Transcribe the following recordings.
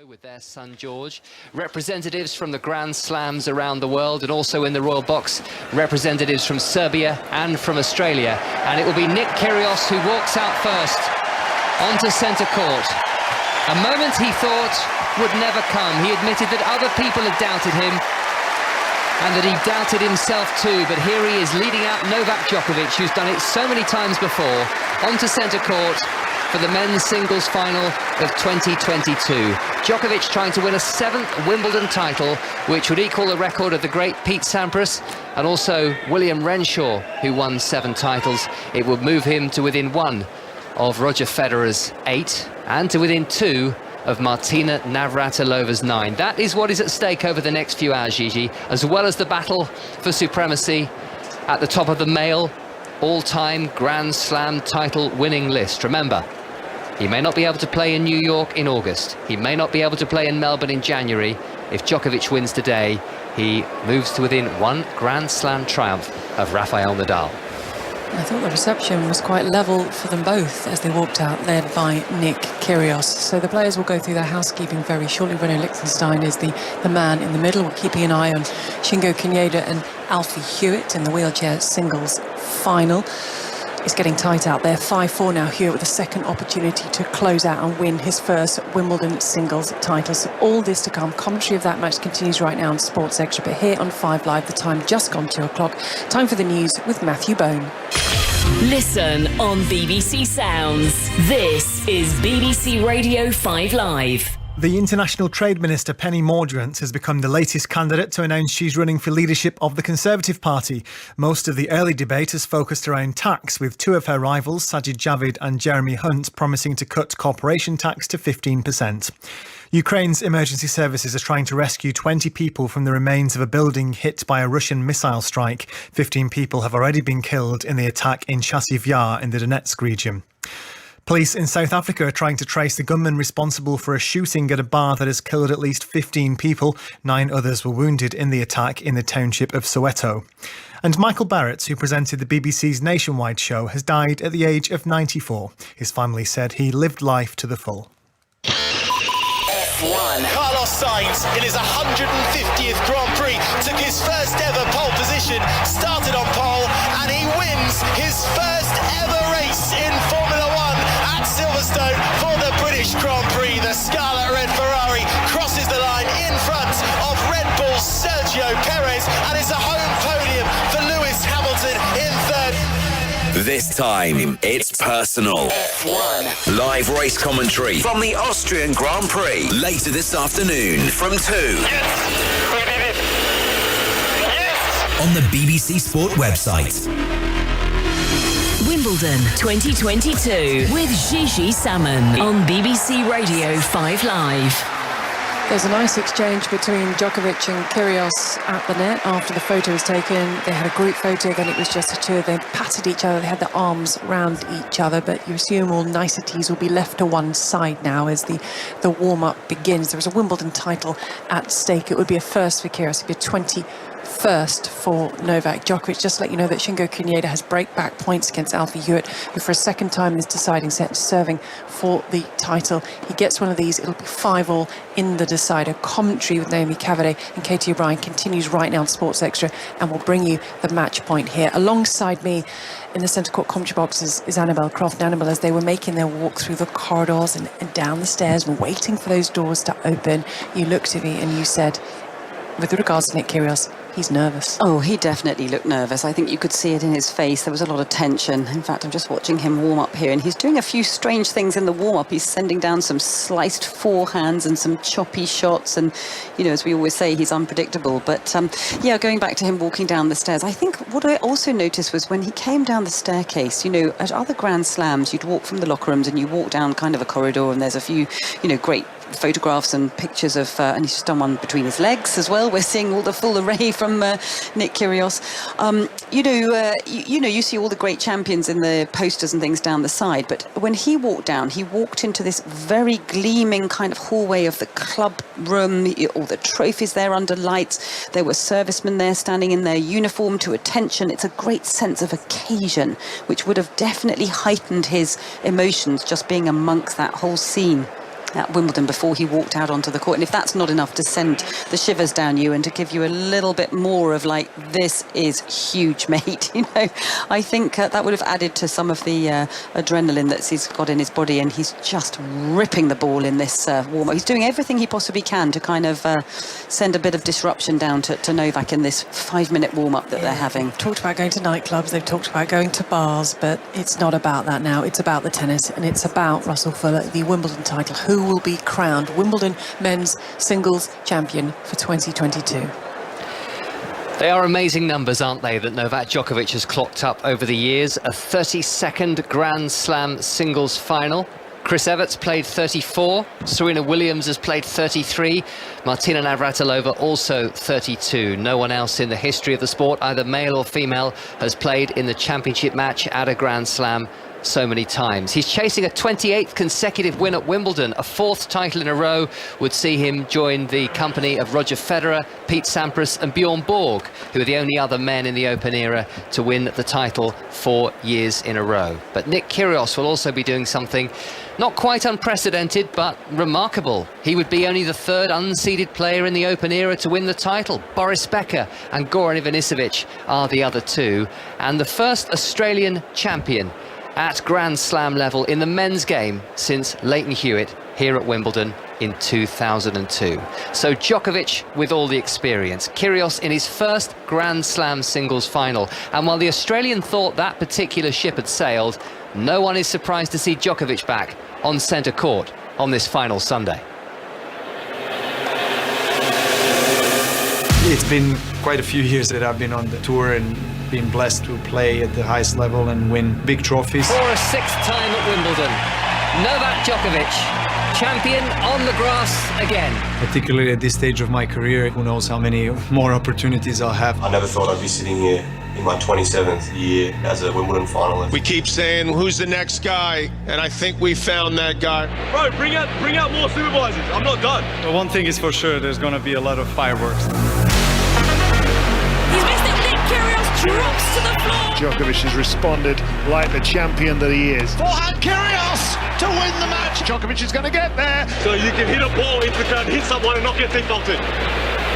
With their son George, representatives from the Grand Slams around the world, and also in the Royal Box, representatives from Serbia and from Australia. And it will be Nick Kyrgios who walks out first onto centre court. A moment he thought would never come. He admitted that other people had doubted him and that he doubted himself too, but here he is leading out Novak Djokovic, who's done it so many times before, onto centre court for the men's singles final of 2022. Djokovic trying to win a 7th Wimbledon title, which would equal the record of the great Pete Sampras and also William Renshaw, who won 7 titles. It would move him to within 1 of Roger Federer's 8 and to within 2 of Martina Navratilova's 9. That is what is at stake over the next few hours, Gigi, as well as the battle for supremacy at the top of the male all-time Grand Slam title winning list. Remember, he may not be able to play in New York in August. He may not be able to play in Melbourne in January. If Djokovic wins today, he moves to within 1 Grand Slam triumph of Rafael Nadal. I thought the reception was quite level for them both as they walked out, led by Nick Kyrgios. So the players will go through their housekeeping very shortly. Renaud Lichtenstein is the man in the middle. We're keeping an eye on Shingo Kunieda and Alfie Hewitt in the wheelchair singles final. It's getting tight out there. 5-4 now. Hewitt with a second opportunity to close out and win his first Wimbledon singles title. So all this to come. Commentary of that match continues right now on Sports Extra, but here on 5 Live, the time just gone 2 o'clock. Time for the news with Matthew Bone. Listen on BBC Sounds. This is BBC Radio 5 Live. The International Trade Minister Penny Mordaunt has become the latest candidate to announce she's running for leadership of the Conservative Party. Most of the early debate has focused around tax, with 2 of her rivals, Sajid Javid and Jeremy Hunt, promising to cut corporation tax to 15%. Ukraine's emergency services are trying to rescue 20 people from the remains of a building hit by a Russian missile strike. 15 people have already been killed in the attack in Chasiv Yar in the Donetsk region. Police in South Africa are trying to trace the gunman responsible for a shooting at a bar that has killed at least 15 people. 9 others were wounded in the attack in the township of Soweto. And Michael Barrett, who presented the BBC's Nationwide show, has died at the age of 94. His family said he lived life to the full. F1. Carlos Sainz, in his 150th Grand Prix, took his first ever pole position, started on pole, and he wins his first ever race in Formula 1 at Silverstone for the British Grand Prix. The Scarlet Red Ferrari crosses the line in front of Red Bull's Sergio Perez, and it's a home podium for Lewis Hamilton in third. This time, it's personal. F1. Live race commentary from the Austrian Grand Prix later this afternoon from 2. Yes! We did it! Yes! On the BBC Sport website. Wimbledon 2022 with Gigi Salmon on BBC Radio 5 Live. There's a nice exchange between Djokovic and Kyrgios at the net after the photo was taken. They had a group photo, then it was just the 2. They patted each other, they had their arms round each other, but you assume all niceties will be left to one side now as the warm-up begins. There was a Wimbledon title at stake. It would be a first for Kyrgios. It would be a 21st for Novak Djokovic. Just to let you know that Shingo Kunieda has break-back points against Alfie Hewitt, who for a second time in this deciding set is serving for the title. He gets one of these, it'll be 5-all in the decider. Commentary with Naomi Cavaday and Katie O'Brien continues right now on Sports Extra, and will bring you the match point here. Alongside me in the centre court commentary box is Annabelle Croft. Annabelle, as they were making their walk through the corridors and down the stairs and waiting for those doors to open, you looked at me and you said, with regards to Nick Kyrgios, he's nervous. Oh, he definitely looked nervous. I think you could see it in his face. There was a lot of tension. In fact, I'm just watching him warm up here, and he's doing a few strange things in the warm-up. He's sending down some sliced forehands and some choppy shots, and, you know, as we always say, he's unpredictable. But, yeah, going back to him walking down the stairs, I think what I also noticed was when he came down the staircase, you know, at other Grand Slams, you'd walk from the locker rooms and you walk down kind of a corridor, and there's a few, you know, great photographs and pictures of, and he's just done one between his legs as well. We're seeing all the full array from Nick Kyrgios. You see all the great champions in the posters and things down the side, but when he walked down, he walked into this very gleaming kind of hallway of the club room, all the trophies there under lights. There were servicemen there standing in their uniform to attention. It's a great sense of occasion, which would have definitely heightened his emotions just being amongst that whole scene. at Wimbledon before he walked out onto the court. And if that's not enough to send the shivers down you and to give you a little bit more of like, this is huge, mate, you know, I think that would have added to some of the adrenaline that he's got in his body, and he's just ripping the ball in this warm-up. He's doing everything he possibly can to kind of send a bit of disruption down to Novak in this 5-minute warm-up that they're having. They've talked about going to nightclubs, they've talked about going to bars, but it's not about that now. It's about the tennis, and it's about Russell Fuller, the Wimbledon title. Who will be crowned Wimbledon men's singles champion for 2022? They are amazing numbers, aren't they, that Novak Djokovic has clocked up over the years. A 32nd Grand Slam singles final. Chris Evert's played 34, Serena Williams has played 33, Martina Navratilova also 32. No one else in the history of the sport, either male or female, has played in the championship match at a Grand Slam so many times. He's chasing a 28th consecutive win at Wimbledon. A 4th title in a row would see him join the company of Roger Federer, Pete Sampras and Bjorn Borg, who are the only other men in the Open era to win the title 4 years in a row. But Nick Kyrgios will also be doing something not quite unprecedented, but remarkable. He would be only the 3rd unseeded player in the Open era to win the title. Boris Becker and Goran Ivanisevic are the other two, and the first Australian champion at Grand Slam level in the men's game since Leighton Hewitt here at Wimbledon in 2002. So Djokovic with all the experience, Kyrgios in his first Grand Slam singles final. And while the Australian thought that particular ship had sailed, no one is surprised to see Djokovic back on centre court on this final Sunday. It's been quite a few years that I've been on the tour and been blessed to play at the highest level and win big trophies. For a 6th time at Wimbledon, Novak Djokovic, champion on the grass again. Particularly at this stage of my career, who knows how many more opportunities I'll have. I never thought I'd be sitting here in my 27th year as a Wimbledon finalist. We keep saying, who's the next guy? And I think we found that guy. Bro, bring out more supervisors. I'm not done. But one thing is for sure, there's going to be a lot of fireworks. He's missed it. Nick Kyrgios drops to the floor. Djokovic has responded like the champion that he is. Forehand Kyrgios to win the match. Djokovic is going to get there. So you can hit a ball into the crowd, hit someone and not get TikToked in.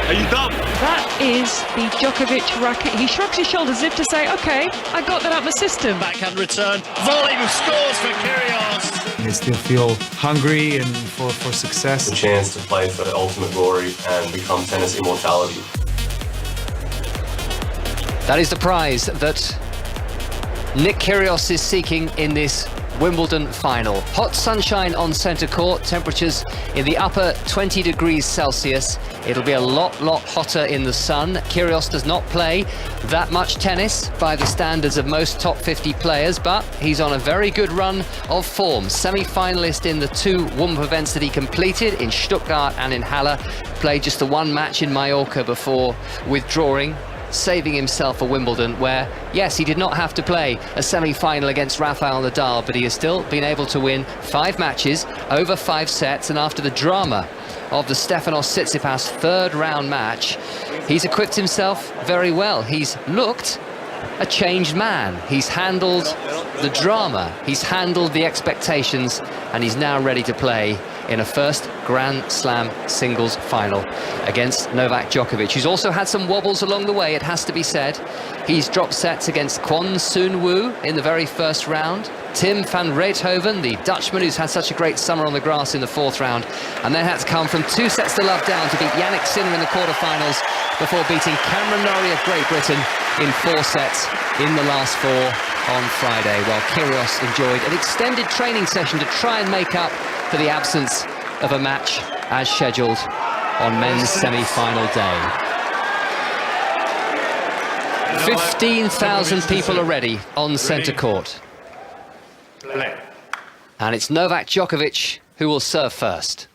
Are you dumb? That is the Djokovic racket. He shrugs his shoulders as if to say, OK, I got that out my system. Backhand return, volley scores for Kyrgios. I still feel hungry and for success. The chance to play for the ultimate glory and become tennis immortality. That is the prize that Nick Kyrgios is seeking in this Wimbledon final. Hot sunshine on centre court, temperatures in the upper 20 degrees Celsius. It'll be a lot hotter in the sun. Kyrgios does not play that much tennis by the standards of most top 50 players, but he's on a very good run of form. Semi-finalist in the 2 warm-up events that he completed in Stuttgart and in Halle. Played just the 1 match in Mallorca before withdrawing, saving himself for Wimbledon, where, yes, he did not have to play a semi-final against Rafael Nadal, but he has still been able to win 5 matches over 5 sets, and after the drama of the Stefanos Tsitsipas 3rd round match, he's equipped himself very well. He's looked a changed man. He's handled the drama, he's handled the expectations, and he's now ready to play in a first Grand Slam singles final against Novak Djokovic, who's also had some wobbles along the way, it has to be said. He's dropped sets against Kwon Soon Woo in the very first round, Tim van Rijthoven, the Dutchman who's had such a great summer on the grass, in the 4th round, and then had to come from 2 sets to love down to beat Yannick Sinner in the quarterfinals before beating Cameron Norrie of Great Britain in 4 sets in the last 4 on Friday, while Kyrgios enjoyed an extended training session to try and make up for the absence of a match as scheduled on men's semi-final day. 15,000 people already on centre court. And it's Novak Djokovic who will serve first.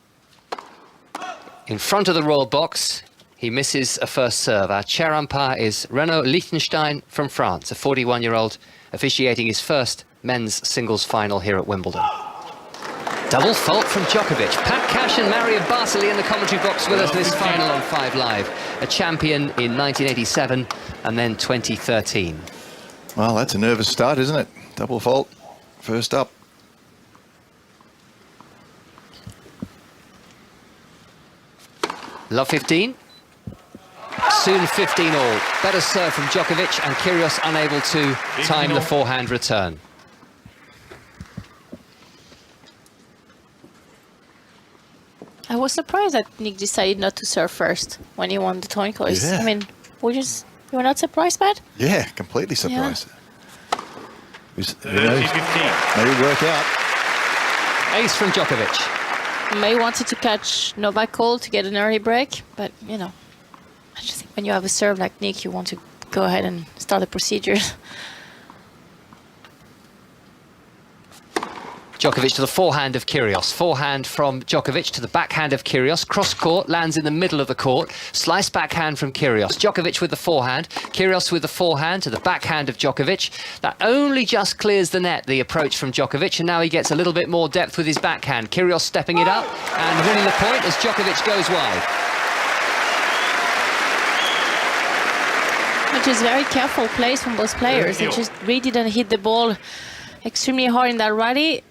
In front of the royal box, he misses a first serve. Our chair umpire is Renaud Liechtenstein from France, a 41-year-old officiating his first men's singles final here at Wimbledon. Double fault from Djokovic. Pat Cash and Mario Bartoli in the commentary box with us this final on 5 Live. A champion in 1987 and then 2013. Well, that's a nervous start, isn't it? Double fault, first up. Love 15. Soon 15 all. Better serve from Djokovic, and Kyrgios unable to time the forehand return. I was surprised that Nick decided not to serve first when he won the turquoise. Yeah. I mean, you were not surprised by it? Yeah, completely surprised. Yeah. Maybe work out. Ace from Djokovic. May wanted to catch Novak cold to get an early break, but you know, I just think when you have a serve like Nick, you want to go ahead and start the procedure. Djokovic to the forehand of Kyrgios. Forehand from Djokovic to the backhand of Kyrgios. Cross court, lands in the middle of the court. Slice backhand from Kyrgios. Djokovic with the forehand. Kyrgios with the forehand to the backhand of Djokovic. That only just clears the net, the approach from Djokovic, and now he gets a little bit more depth with his backhand. Kyrgios stepping it up and winning the point as Djokovic goes wide. Which is very careful plays from both players. They just really didn't hit the ball extremely hard in that rally.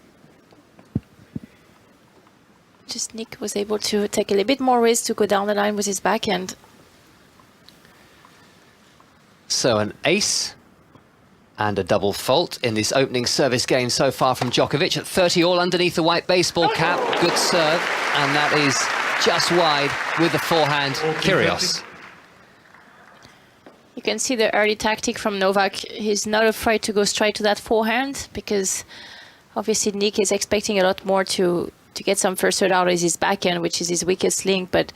Just Nick was able to take a little bit more risk to go down the line with his backhand. So an ace and a double fault in this opening service game so far from Djokovic at 30 all underneath the white baseball cap. Good serve, and that is just wide with the forehand, Kyrgios. You can see the early tactic from Novak. He's not afraid to go straight to that forehand because obviously Nick is expecting a lot more to get some first serve out of his backhand, which is his weakest link, but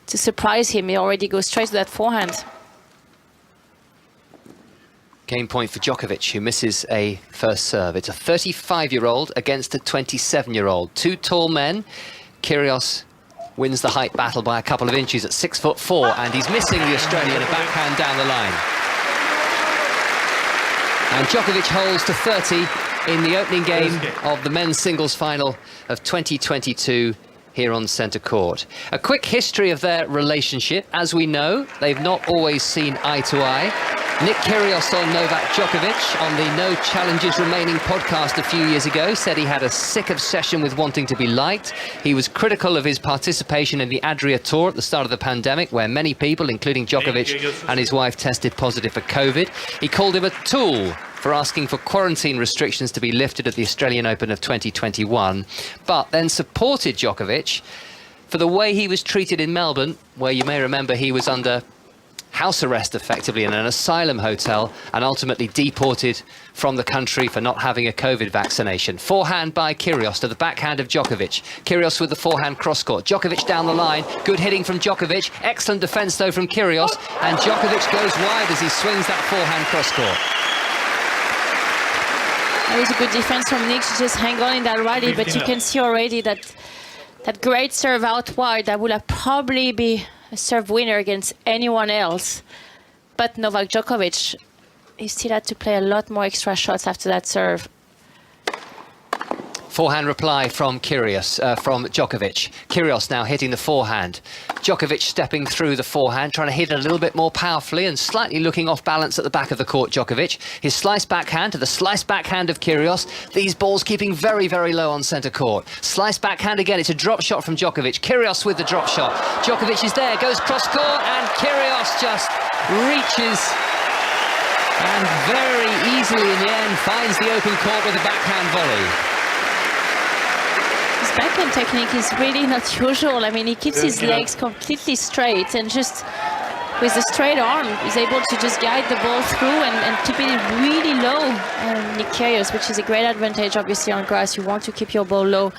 to surprise him, he already goes straight to that forehand. Game point for Djokovic, who misses a first serve. It's a 35-year-old against a 27-year-old. Two tall men. Kyrgios wins the height battle by a couple of inches at 6'4", and he's missing the Australian a backhand down the line. And Djokovic holds to 30 in the opening game of the men's singles final of 2022 here on centre court. A quick history of their relationship. As we know, they've not always seen eye to eye. Nick Kyrgios on Novak Djokovic on the No Challenges Remaining podcast a few years ago said he had a sick obsession with wanting to be liked. He was critical of his participation in the Adria Tour at the start of the pandemic, where many people, including Djokovic and his wife, tested positive for COVID. He called him a tool for asking for quarantine restrictions to be lifted at the Australian Open of 2021, but then supported Djokovic for the way he was treated in Melbourne, where you may remember he was under house arrest effectively in an asylum hotel and ultimately deported from the country for not having a COVID vaccination. Forehand by Kyrgios to the backhand of Djokovic. Kyrgios with the forehand cross-court. Djokovic down the line. Good hitting from Djokovic. Excellent defence though from Kyrgios, and Djokovic goes wide as he swings that forehand cross-court. That was a good defense from Nick to just hang on in that rally, but you can see already that great serve out wide, that would have probably be a serve winner against anyone else. But Novak Djokovic, he still had to play a lot more extra shots after that serve. Forehand reply from Kyrgios, from Djokovic. Kyrgios now hitting the forehand. Djokovic stepping through the forehand, trying to hit it a little bit more powerfully and slightly looking off balance at the back of the court, Djokovic. His slice backhand to the slice backhand of Kyrgios. These balls keeping very, very low on centre court. Slice backhand again, it's a drop shot from Djokovic. Kyrgios with the drop shot. Djokovic is there, goes cross court, and Kyrgios just reaches and very easily in the end finds the open court with a backhand volley. His backhand technique is really not usual. I mean, he keeps his legs completely straight and just with a straight arm, he's able to just guide the ball through and keep it really low. Nick Kyrgios, which is a great advantage, obviously, on grass. You want to keep your ball low.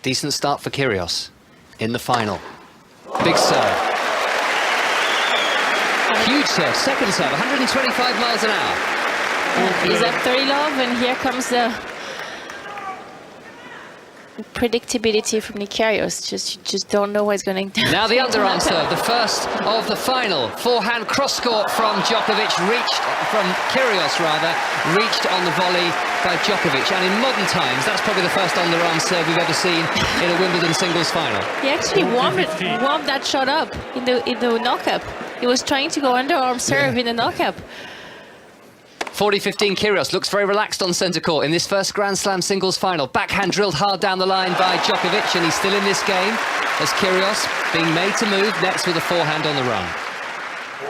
Decent start for Kyrgios in the final. Big serve. Huge serve, second serve, 125 miles an hour. He's at 30 love, and here comes the predictability from Nick Kyrgios. You just don't know what's going to Now the underarm serve, the first of the final. Forehand cross-court from Djokovic, from Kyrgios reached on the volley by Djokovic. And in modern times, that's probably the first underarm serve we've ever seen in a Wimbledon singles final. He actually warmed that shot up in the knock-up. He was trying to go underarm serve in the knock-up. 40-15, Kyrgios looks very relaxed on centre court in this first Grand Slam singles final. Backhand drilled hard down the line by Djokovic, and he's still in this game as Kyrgios being made to move next with a forehand on the run.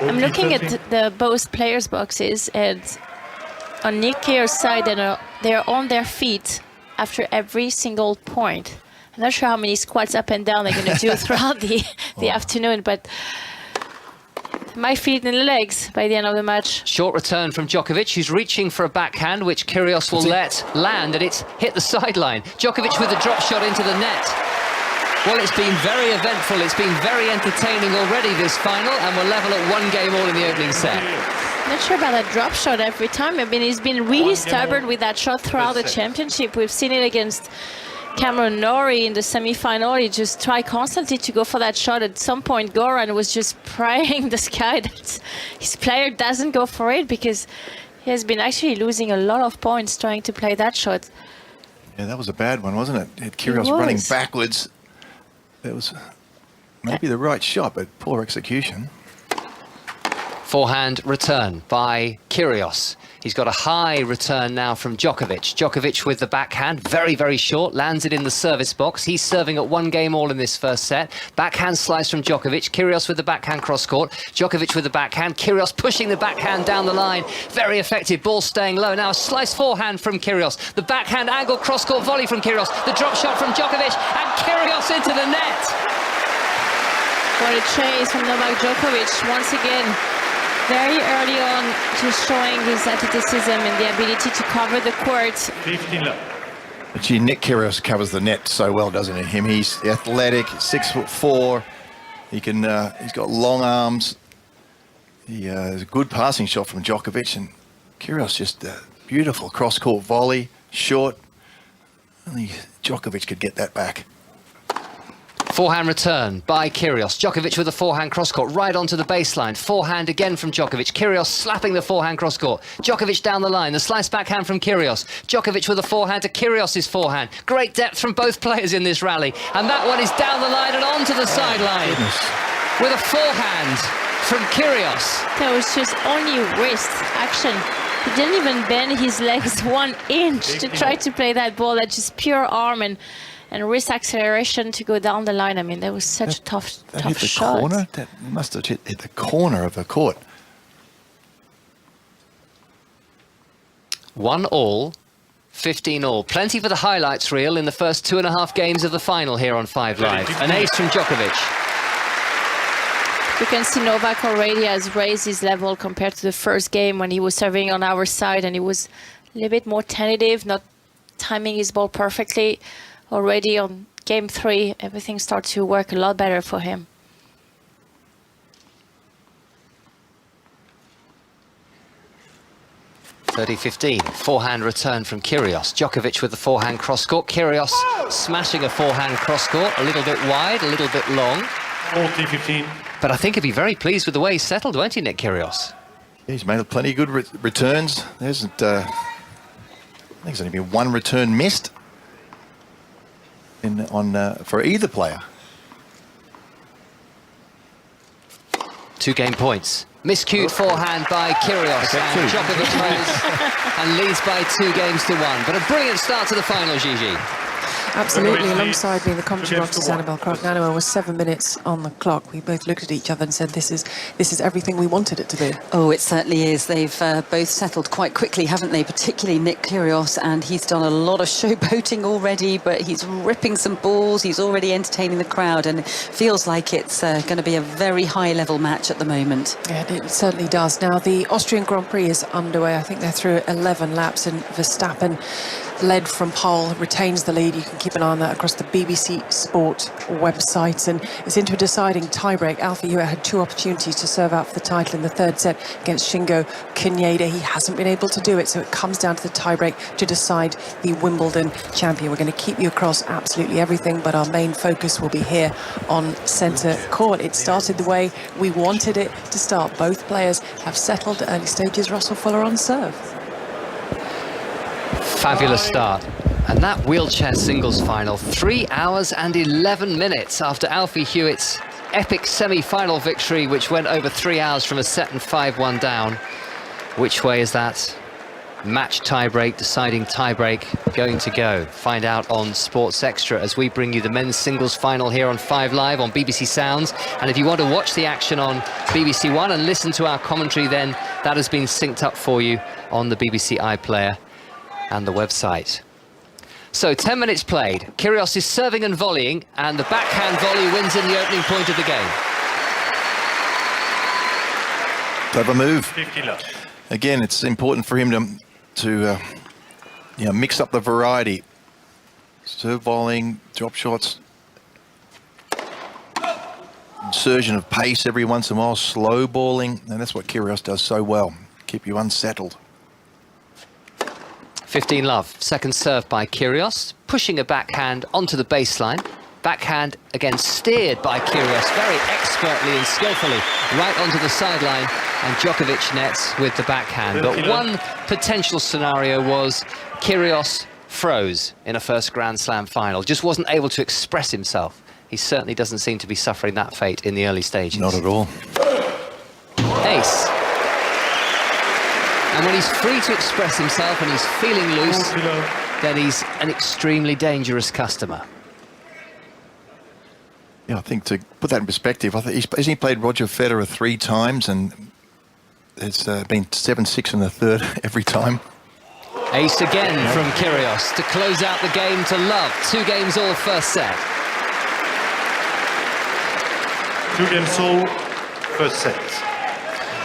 I'm looking at the both players' boxes, and on Nick Kyrgios' side, they're on their feet after every single point. I'm not sure how many squats up and down they're going to do throughout the afternoon, but my feet and legs by the end of the match. Short return from Djokovic, who's reaching for a backhand, which Kyrgios will let land, and it's hit the sideline. Djokovic with the drop shot into the net. Well, it's been very eventful, it's been very entertaining already, this final, and we're level at 1 game all in the opening set. I'm not sure about that drop shot every time. I mean, he's been really stubborn with that shot throughout the championship. We've seen it against Cameron Norrie in the semi-final. He just tried constantly to go for that shot. At some point, Goran was just praying the sky that his player doesn't go for it, because he has been actually losing a lot of points trying to play that shot. Yeah, that was a bad one, wasn't it? Had Kyrgios running backwards. That was maybe the right shot, but poor execution. Forehand return by Kyrgios. He's got a high return now from Djokovic. Djokovic with the backhand, very, very short, lands it in the service box. He's serving at 1 game all in this first set. Backhand slice from Djokovic. Kyrgios with the backhand cross court. Djokovic with the backhand. Kyrgios pushing the backhand down the line. Very effective, ball staying low. Now a slice forehand from Kyrgios. The backhand angle cross court volley from Kyrgios. The drop shot from Djokovic, and Kyrgios into the net. What a chase from Novak Djokovic once again. Very early on, just showing his athleticism and the ability to cover the court. 15 love. Gee, Nick Kyrgios covers the net so well, doesn't he? He's athletic, 6'4". He can. He's got long arms. There's a good passing shot from Djokovic, and Kyrgios just a beautiful cross-court volley, short. Only Djokovic could get that back. Forehand return by Kyrgios. Djokovic with a forehand cross-court right onto the baseline. Forehand again from Djokovic. Kyrgios slapping the forehand cross-court. Djokovic down the line. The slice backhand from Kyrgios. Djokovic with a forehand to Kyrgios' forehand. Great depth from both players in this rally. And that one is down the line and onto the sideline. With a forehand from Kyrgios. That was just only wrist action. He didn't even bend his legs 1 inch to try to play that ball. That's just pure arm and wrist acceleration to go down the line. I mean, that was such a tough hit the shot. Corner? That must have hit the corner of the court. 1 all, 15 all. Plenty for the highlights reel in the first 2.5 games of the final here on 5 Live. An ace from Djokovic. You can see Novak already has raised his level compared to the first game when he was serving on our side, and he was a little bit more tentative, not timing his ball perfectly. Already on game 3, everything starts to work a lot better for him. (30-15). Forehand return from Kyrgios. Djokovic with the forehand cross-court. Kyrgios smashing a forehand cross-court, a little bit wide, a little bit long. 40-15. But I think he'd be very pleased with the way he's settled, won't he, Nick Kyrgios? He's made plenty of good returns. There isn't, I think there's only been 1 return missed for either player. 2 game points. Miscued forehand by Kyrgios, and Djokovic holds and leads by 2 games to 1. But a brilliant start to the final, Gigi. Absolutely. Alongside me in the commentary box is Annabelle Croft-Nanoa with 7 minutes on the clock. We both looked at each other and said, this is everything we wanted it to be. Oh, it certainly is. They've both settled quite quickly, haven't they? Particularly Nick Kyrgios, and he's done a lot of showboating already, but he's ripping some balls. He's already entertaining the crowd, and it feels like it's going to be a very high-level match at the moment. Yeah, it certainly does. Now, the Austrian Grand Prix is underway. I think they're through 11 laps, and Verstappen, led from pole, retains the lead. You can keep an eye on that across the BBC Sport website. And it's into a deciding tiebreak. Alfie Hewitt had 2 opportunities to serve out for the title in the 3rd set against Shingo Kunieda. He hasn't been able to do it, so it comes down to the tiebreak to decide the Wimbledon champion. We're going to keep you across absolutely everything, but our main focus will be here on centre court. It started the way we wanted it to start. Both players have settled at early stages. Russell Fuller on serve. Fabulous start. And that wheelchair singles final, 3 hours and 11 minutes after Alfie Hewitt's epic semi-final victory, which went over 3 hours from a set and 5-1 down. Which way is that match tiebreak, deciding tiebreak going to go? Find out on Sports Extra as we bring you the men's singles final here on 5 Live on BBC Sounds. And if you want to watch the action on BBC One and listen to our commentary, then that has been synced up for you on the BBC iPlayer and the website. So 10 minutes played. Kyrgios is serving and volleying, and the backhand volley wins in the opening point of the game. Clever move. Again, it's important for him to mix up the variety. Serve volleying, drop shots, insertion of pace every once in a while, slow balling, and that's what Kyrgios does so well. Keep you unsettled. 15 love. Second serve by Kyrgios, pushing a backhand onto the baseline. Backhand again steered by Kyrgios very expertly and skillfully right onto the sideline, and Djokovic nets with the backhand. But one potential scenario was Kyrgios froze in a first Grand Slam final, just wasn't able to express himself. He certainly doesn't seem to be suffering that fate in the early stages. Not at all. Ace. And when he's free to express himself and he's feeling loose, then he's an extremely dangerous customer. Yeah, I think to put that in perspective, I think he played Roger Federer 3 times, and it's been 7-6 in the third every time. Ace again from Kyrgios to close out the game to love. 2 games all first set. 2 games all first set.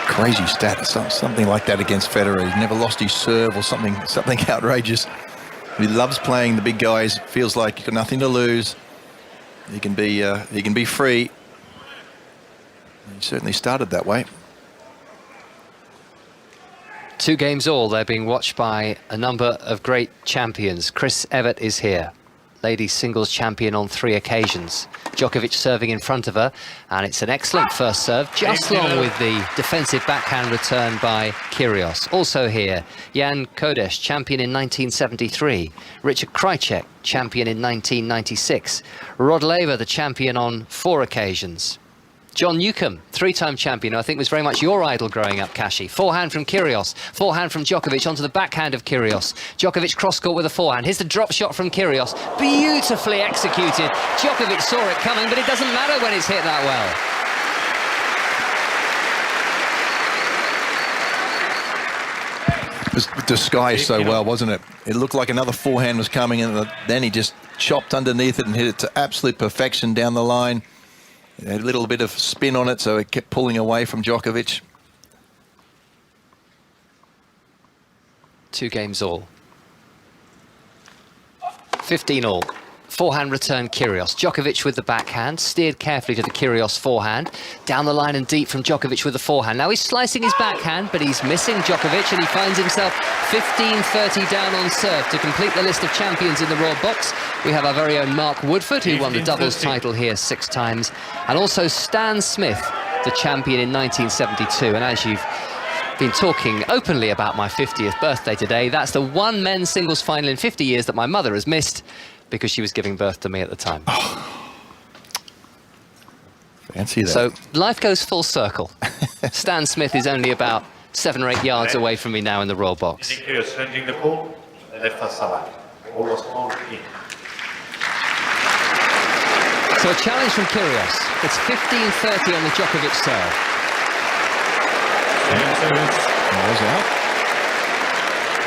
Crazy stat, something like that against Federer. He's never lost his serve or something outrageous. He loves playing the big guys. Feels like he's got nothing to lose. He can be free. He certainly started that way. 2 games all. They're being watched by a number of great champions. Chris Evert is here, ladies singles champion on 3 occasions. Djokovic serving in front of her, and it's an excellent first serve, just long with the defensive backhand return by Kyrgios. Also here, Jan Kodesh, champion in 1973. Richard Krajicek, champion in 1996. Rod Laver, the champion on 4 occasions. John Newcombe, 3-time champion, I think was very much your idol growing up, Kashi. Forehand from Kyrgios, forehand from Djokovic onto the backhand of Kyrgios. Djokovic cross-court with a forehand. Here's the drop shot from Kyrgios. Beautifully executed. Djokovic saw it coming, but it doesn't matter when it's hit that well. It was disguised so well, wasn't it? It looked like another forehand was coming, and then he just chopped underneath it and hit it to absolute perfection down the line. A little bit of spin on it, so it kept pulling away from Djokovic. 2 games all. 15 all. Forehand return Kyrgios. Djokovic with the backhand, steered carefully to the Kyrgios forehand. Down the line and deep from Djokovic with the forehand. Now he's slicing his backhand, but he's missing Djokovic, and he finds himself 15-30 down on serve to complete the list of champions in the Royal Box. We have our very own Mark Woodford, who won the doubles title here 6 times, and also Stan Smith, the champion in 1972. And as you've been talking openly about my 50th birthday today, that's the one men's singles final in 50 years that my mother has missed, because she was giving birth to me at the time. Oh. Fancy that. So life goes full circle. Stan Smith is only about 7 or 8 yards away from me now in the Royal Box. Kyrgios sending the ball, left side. Almost all in. So a challenge from Kyrgios. It's 15-30 on the Djokovic serve. Was out.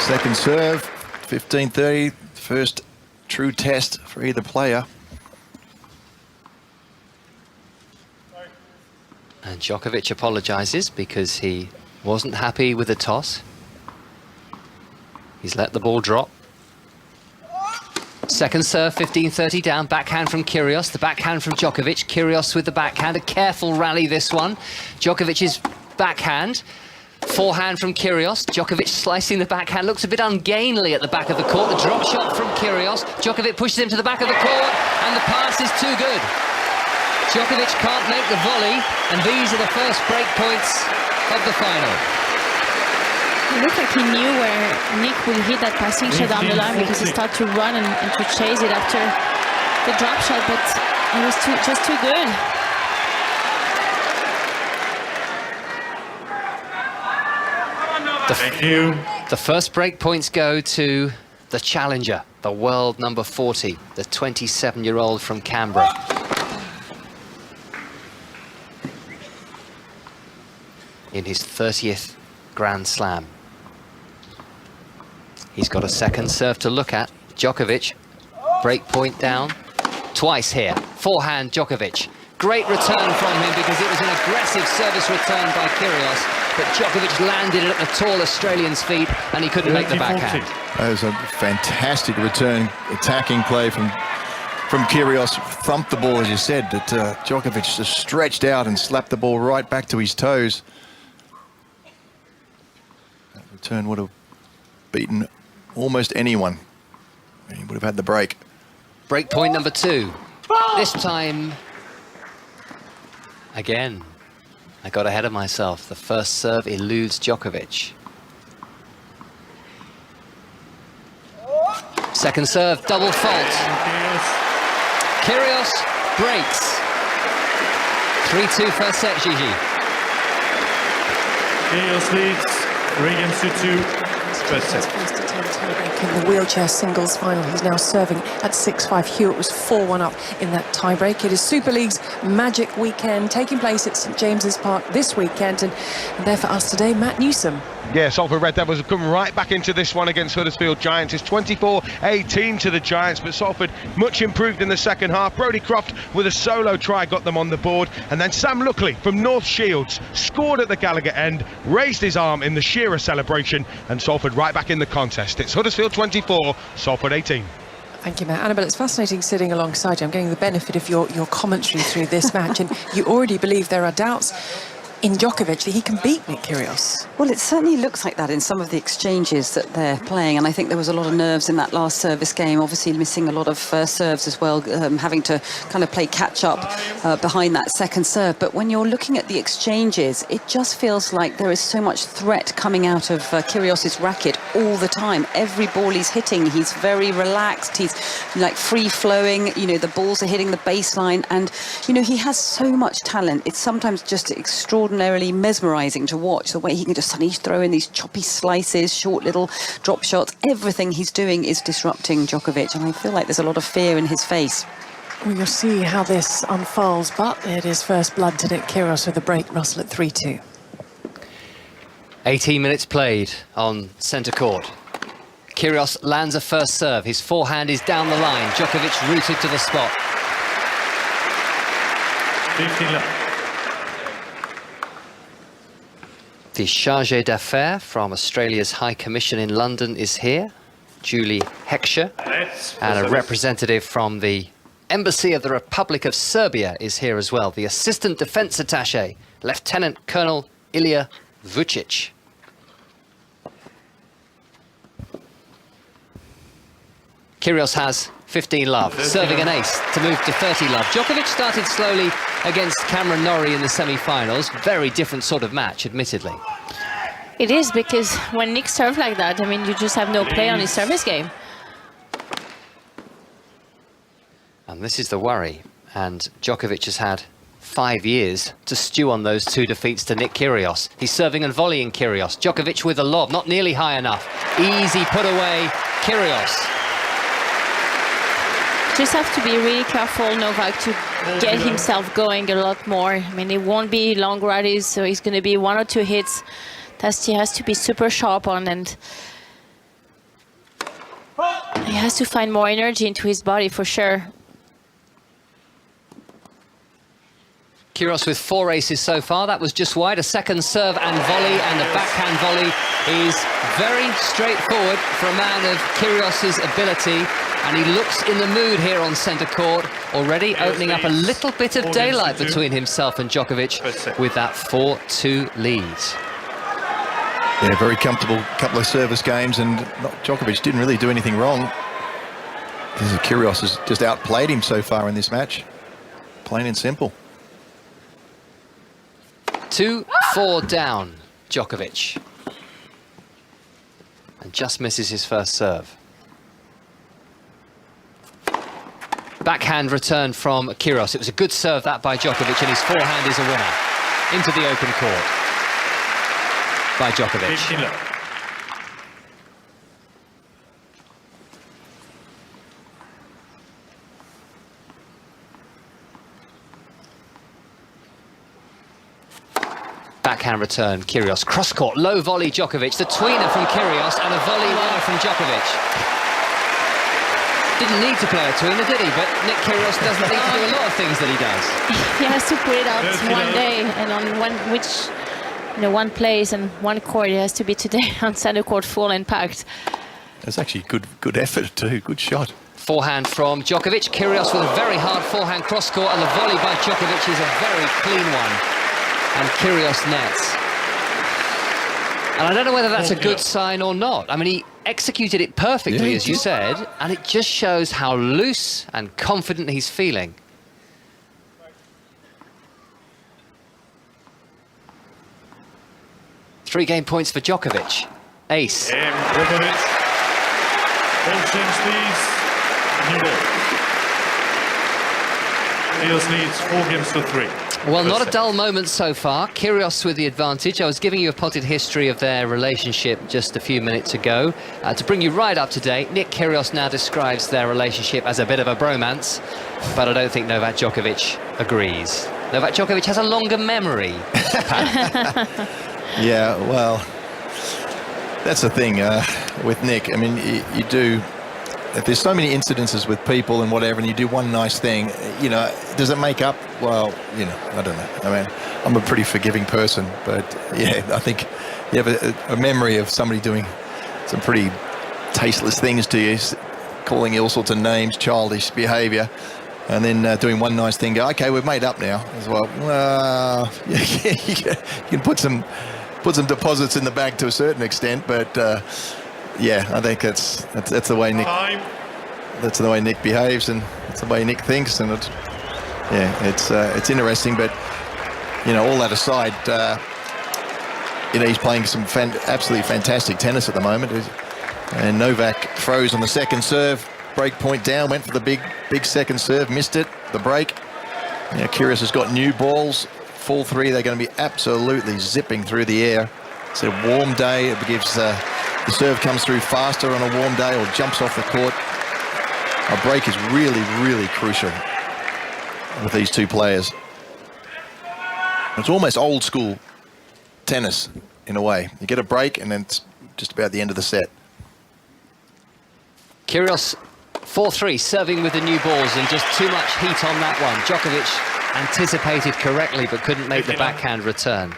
Second serve, 15-30. First true test for either player. And Djokovic apologises because he wasn't happy with the toss. He's let the ball drop. Second serve, 15-30 down. Backhand from Kyrgios, the backhand from Djokovic. Kyrgios with the backhand, a careful rally this one. Djokovic's backhand. Forehand from Kyrgios. Djokovic slicing the backhand. Looks a bit ungainly at the back of the court. The drop shot from Kyrgios. Djokovic pushes him to the back of the court, and the pass is too good. Djokovic can't make the volley, and these are the first break points of the final. It looked like he knew where Nick will hit that passing shot down the line, because he started to run and to chase it after the drop shot, but it was just too good. Thank you. The first break points go to the challenger, the world number 40, the 27-year-old from Canberra. In his 30th Grand Slam. He's got a second serve to look at. Djokovic, break point down. Twice here. Forehand Djokovic. Great return from him because it was an aggressive service return by Kyrgios. But Djokovic landed it at the tall Australian's feet and he couldn't make the backhand. That was a fantastic return, attacking play from Kyrgios. Thumped the ball, as you said, but Djokovic just stretched out and slapped the ball right back to his toes. That return would have beaten almost anyone. He would have had the break. Break point number 2. This time, again, I got ahead of myself. The first serve eludes Djokovic. Second serve, double fault. Kyrgios breaks. 3-2 first set, Gigi. Kyrgios leads 3-2. First set. First attempt tiebreak in the wheelchair singles final. He's now serving at 6-5. Hewitt was 4-1 up in that tiebreak. It is Super League's Magic Weekend, taking place at St James's Park this weekend. And there for us today, Matt Newsom. Yeah, Salford Red Devils have come right back into this one against Huddersfield Giants. It's 24-18 to the Giants, but Salford much improved in the second half. Brodie Croft with a solo try got them on the board, and then Sam Luckley from North Shields scored at the Gallagher end, raised his arm in the Shearer celebration, and Salford right back in the contest. It's Huddersfield 24, Salford 18. Thank you, Matt. Annabelle, it's fascinating sitting alongside you. I'm getting the benefit of your commentary through this match, and you already believe there are doubts in Djokovic that he can beat Nick Kyrgios. Well, it certainly looks like that in some of the exchanges that they're playing, and I think there was a lot of nerves in that last service game, obviously missing a lot of serves as well, having to kind of play catch-up behind that second serve. But when you're looking at the exchanges, it just feels like there is so much threat coming out of Kyrgios' racket all the time. Every ball he's hitting, he's very relaxed, he's like free-flowing, you know, the balls are hitting the baseline, and, you know, he has so much talent. It's sometimes just extraordinarily mesmerizing to watch the way he can just suddenly throw in these choppy slices, short little drop shots. Everything he's doing is disrupting Djokovic, and I feel like there's a lot of fear in his face. Well, you'll see how this unfolds, but it is first blood to Nick Kyrgios with the break. Russell at 3-2. 18 minutes played on centre court. Kyrgios lands a first serve. His forehand is down the line. Djokovic rooted to the spot. 15 left. The chargé d'affaires from Australia's High Commission in London is here, Julie Heckscher, and a representative from the Embassy of the Republic of Serbia is here as well, the Assistant Defence Attaché, Lieutenant Colonel Ilya Vucic. Kyrgios has 15 love, serving an ace to move to 30 love. Djokovic started slowly against Cameron Norrie in the semi-finals. Very different sort of match, admittedly. It is, because when Nick serves like that, I mean, you just have no play on his service game. And this is the worry. And Djokovic has had 5 years to stew on those 2 defeats to Nick Kyrgios. He's serving and volleying Kyrgios. Djokovic with a lob, not nearly high enough. Easy put away, Kyrgios. Just have to be really careful, Novak, to get himself going a lot more. I mean, it won't be long rallies, so it's going to be 1 or 2 hits that he has to be super sharp on, and he has to find more energy into his body for sure. Kyrgios with 4 aces so far. That was just wide. A second serve and volley, and the backhand volley is very straightforward for a man of Kyrgios' ability. And he looks in the mood here on centre court, already opening up a little bit of daylight between himself and Djokovic with that 4-2 lead. Yeah, very comfortable couple of service games, and Djokovic didn't really do anything wrong. Kyrgios has just outplayed him so far in this match. Plain and simple. 2-4 down, Djokovic. And just misses his first serve. Backhand return from Kyrgios. It was a good serve, that, by Djokovic, and his forehand is a winner. Into the open court by Djokovic. backhand return. Kyrgios, cross-court, low volley Djokovic, the tweener from Kyrgios, and a volley winner from Djokovic. Didn't need to play a tweener, did he? But Nick Kyrgios doesn't need to do a lot of things that he does. He has to put it out one day, and on one place and one court. It has to be today on center court, full and packed. It's actually good effort too, good shot. Forehand from Djokovic. Kyrgios with a very hard forehand cross-court, and the volley by Djokovic is a very clean one. And Kyrgios nets. And I don't know whether that's a good sign or not. I mean, he executed it perfectly, as you said, and it just shows how loose and confident he's feeling. Three-game points for Djokovic. Ace. Djokovic. Ball change, please. New ball. Kyrgios needs 4 games to 3. Well, not a dull moment so far. Kyrgios with the advantage. I was giving you a potted history of their relationship just a few minutes ago. To bring you right up to date, Nick Kyrgios now describes their relationship as a bit of a bromance, but I don't think Novak Djokovic agrees. Novak Djokovic has a longer memory. Yeah, well, that's the thing with Nick. I mean, you do... If there's so many incidences with people and whatever, and you do one nice thing, you know, does it make up? Well, you know, I don't know. I mean, I'm a pretty forgiving person, but yeah, I think you have a memory of somebody doing some pretty tasteless things to you, calling you all sorts of names, childish behaviour, and then doing one nice thing, go, okay, we've made up now as well. You can put some deposits in the bag to a certain extent, but yeah, I think that's the way Nick. That's the way Nick behaves, and it's the way Nick thinks, and it's interesting. But you know, all that aside, you know, he's playing some absolutely fantastic tennis at the moment, and Novak froze on the second serve, break point down, went for the big second serve, missed it, the break. You know, Kyrgios has got new balls, full 3. They're going to be absolutely zipping through the air. It's a warm day. It gives. The serve comes through faster on a warm day or jumps off the court. A break is really, really crucial with these two players. It's almost old school tennis in a way. You get a break and then it's just about the end of the set. Kyrgios 4-3, serving with the new balls, and just too much heat on that one. Djokovic anticipated correctly but couldn't make the backhand return.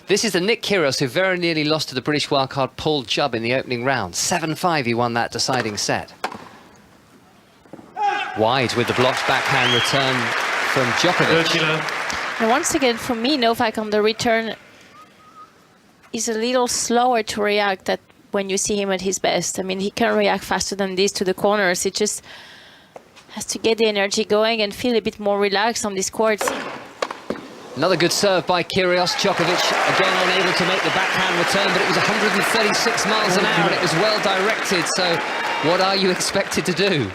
This is the Nick Kyrgios who very nearly lost to the British wildcard Paul Jubb in the opening round. 7-5 he won that deciding set. Wide with the blocked backhand return from Djokovic. And once again, for me, Novak on the return is a little slower to react than when you see him at his best. I mean, he can react faster than this to the corners. It just has to get the energy going and feel a bit more relaxed on these courts. Another good serve by Kyrgios. Djokovic again unable to make the backhand return, but it was 136 miles an hour and it was well directed. So what are you expected to do?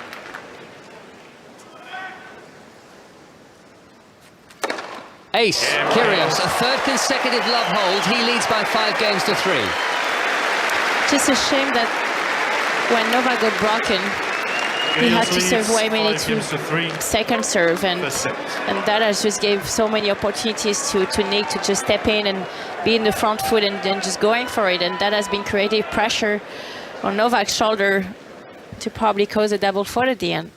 Ace, Kyrgios, a third consecutive love hold. He leads by 5 games to 3. Just a shame that when Novak got broken, he had to serve way many second serve, and that has just gave so many opportunities to Nick to just step in and be in the front foot and then just going for it, and that has been creative pressure on Novak's shoulder to probably cause a double fault at the end.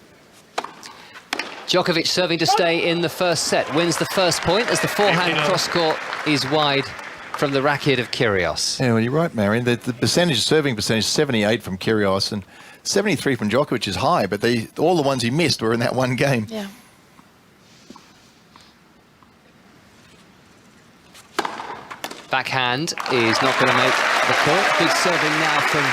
Djokovic serving to stay in the first set, wins the first point as the forehand cross-court is wide from the racket of Kyrgios. Yeah, well, you're right, Marion. The serving percentage, 78 from Kyrgios and 73 from Djokovic is high, but all the ones he missed were in that one game. Yeah. Backhand is not going to make the court. Good serving now from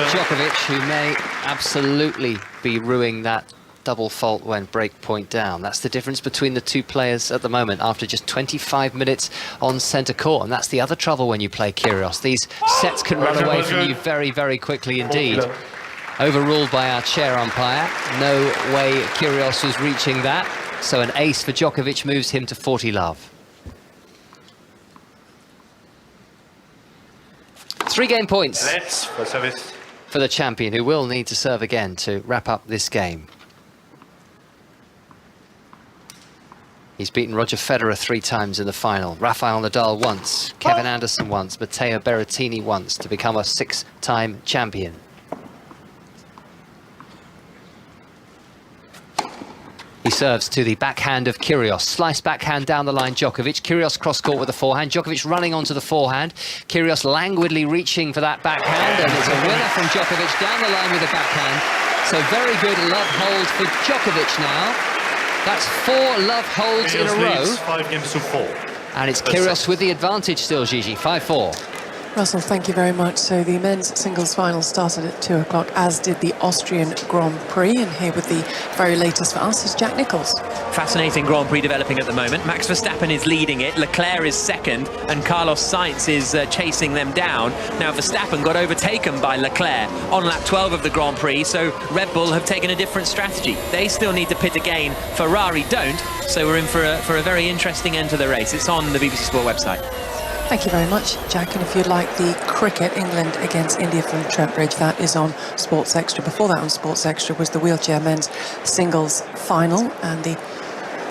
Djokovic, who may absolutely be ruining that double fault when break point down. That's the difference between the two players at the moment after just 25 minutes on centre court, and that's the other trouble when you play Kyrgios. These sets can run away from you very, very quickly indeed. Overruled by our chair umpire. No way Kyrgios was reaching that. So an ace for Djokovic moves him to 40 love. 3 game points for the champion, who will need to serve again to wrap up this game. He's beaten Roger Federer 3 times in the final, Rafael Nadal once, Kevin Anderson once, Matteo Berrettini once, to become a 6-time champion. He serves to the backhand of Kyrgios. Slice backhand down the line, Djokovic. Kyrgios cross-court with the forehand. Djokovic running onto the forehand. Kyrgios languidly reaching for that backhand, and it's a winner from Djokovic down the line with the backhand. So very good love hold for Djokovic now. That's 4 love holds in a row. 5 games to 4. And it's Kyrgios with the advantage still, Gigi, 5-4. Russell, thank you very much. So the men's singles final started at 2 o'clock, as did the Austrian Grand Prix. And here with the very latest for us is Jack Nicholls. Fascinating Grand Prix developing at the moment. Max Verstappen is leading it, Leclerc is second, and Carlos Sainz is chasing them down. Now Verstappen got overtaken by Leclerc on lap 12 of the Grand Prix, so Red Bull have taken a different strategy. They still need to pit again, Ferrari don't, so we're in for a very interesting end to the race. It's on the BBC Sport website. Thank you very much, Jack. And if you'd like the cricket, England against India from Trent Bridge, that is on Sports Extra. Before that on Sports Extra was the wheelchair men's singles final, and the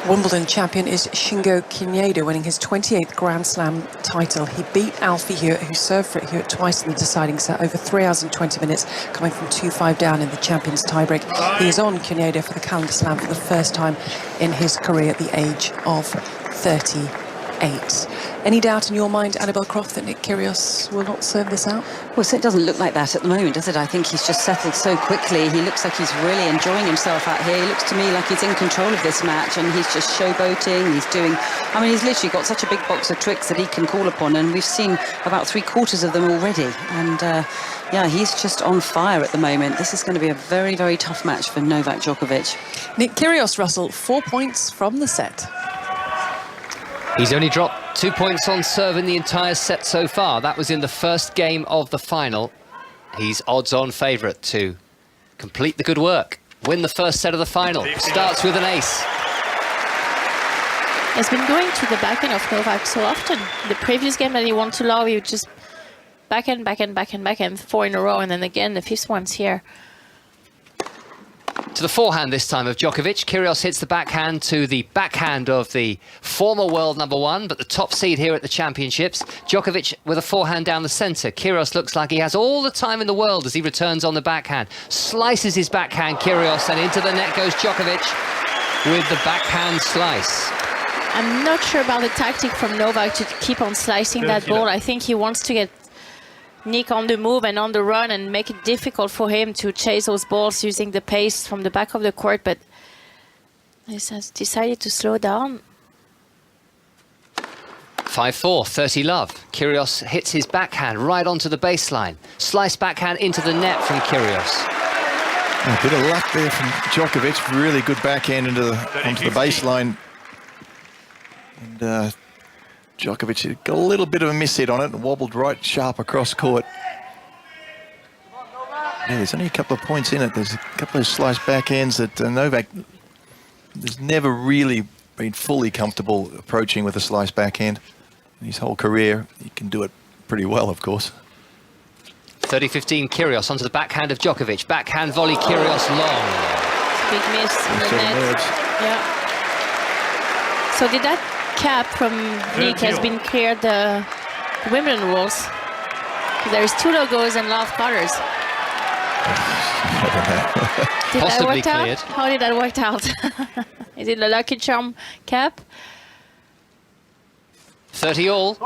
Wimbledon champion is Shingo Kinedo, winning his 28th Grand Slam title. He beat Alfie Hewitt, who served for Hewitt twice in the deciding set, over 3 hours and 20 minutes, coming from 2-5 down in the champions tiebreak. He is on Kinedo for the calendar slam for the first time in his career at the age of 38. Any doubt in your mind, Annabel Croft, that Nick Kyrgios will not serve this out? Well, so it doesn't look like that at the moment, does it? I think he's just settled so quickly. He looks like he's really enjoying himself out here. He looks to me like he's in control of this match, and he's just showboating. He's doing, I mean, he's literally got such a big box of tricks that he can call upon, and we've seen about 3/4 of them already. And yeah, he's just on fire at the moment. This is going to be a very, very tough match for Novak Djokovic. Nick Kyrgios, Russell, 4 points from the set. He's only dropped 2 points on serve in the entire set so far. That was in the first game of the final. He's odds-on favourite to complete the good work, win the first set of the final. Starts with an ace. He's been going to the backhand of Novak so often. The previous game that he won to love, he would just backhand, 4 in a row, and then again the 5th one's here. To the forehand this time of Djokovic. Kyrgios hits the backhand to the backhand of the former world #1, but the top seed here at the championships. Djokovic with a forehand down the centre. Kyrgios looks like he has all the time in the world as he returns on the backhand. Slices his backhand, Kyrgios, and into the net goes Djokovic with the backhand slice. I'm not sure about the tactic from Novak to keep on slicing that ball. I think he wants to get Nick on the move and on the run and make it difficult for him to chase those balls using the pace from the back of the court, but he has decided to slow down. 5-4, 30 love. Kyrgios hits his backhand right onto the baseline. Slice backhand into the net from Kyrgios. A bit of luck there from Djokovic. Really good backhand onto the baseline. And Djokovic got a little bit of a miss hit on it and wobbled right sharp across court. Yeah, there's only a couple of points in it. There's a couple of slice backhands that Novak has never really been fully comfortable approaching with a slice backhand. In his whole career, he can do it pretty well, of course. 30-15 Kyrgios onto the backhand of Djokovic. Backhand volley, Kyrgios long. Big miss in the net. Yeah. So did that cap from Nick has been cleared the Wimbledon rules? There is 2 logos and love colors. Did that work out? How did that work out? Is it a Lucky Charm cap? 30 all.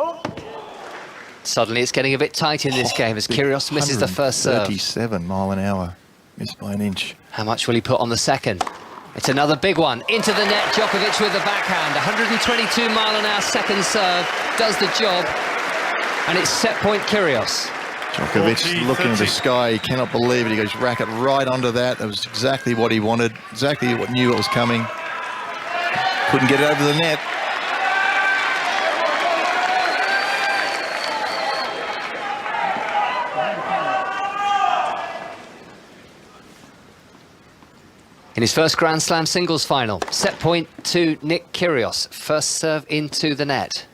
Suddenly it's getting a bit tight in this game as Kyrgios misses the first serve. 37 mile an hour, missed by an inch. How much will he put on the second? It's another big one. Into the net, Djokovic with the backhand. 122 mile an hour second serve. Does the job. And it's set point Kyrgios. Djokovic looking at the sky. He cannot believe it. He goes racket right under that. That was exactly what he wanted. Exactly what knew what was coming. Couldn't get it over the net. In his first Grand Slam singles final, set point to Nick Kyrgios. First serve into the net.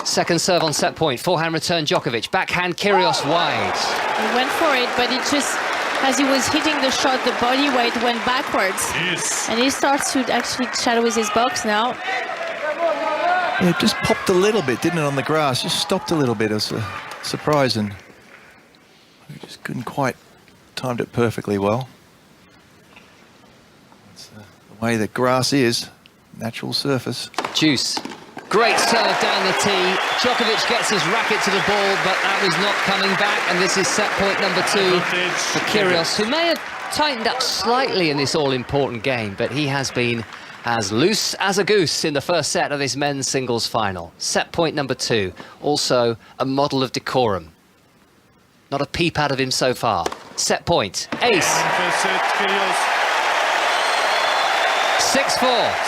Second serve on set point, forehand return Djokovic. Backhand Kyrgios wide. He went for it, but as he was hitting the shot, the body weight went backwards. Yes. And he starts to actually shadow with his box now. Yeah, it just popped a little bit, didn't it, on the grass? Just stopped a little bit. It was surprising. We just couldn't quite timed it perfectly well. It's the way the grass is, natural surface. Juice. Great serve down the tee. Djokovic gets his racket to the ball, but that was not coming back. And this is set point number 2 for Kyrgios, who may have tightened up slightly in this all-important game, but he has been as loose as a goose in the first set of this men's singles final. Set point number 2, also a model of decorum. Not a peep out of him so far. Set point, ace. 6-4.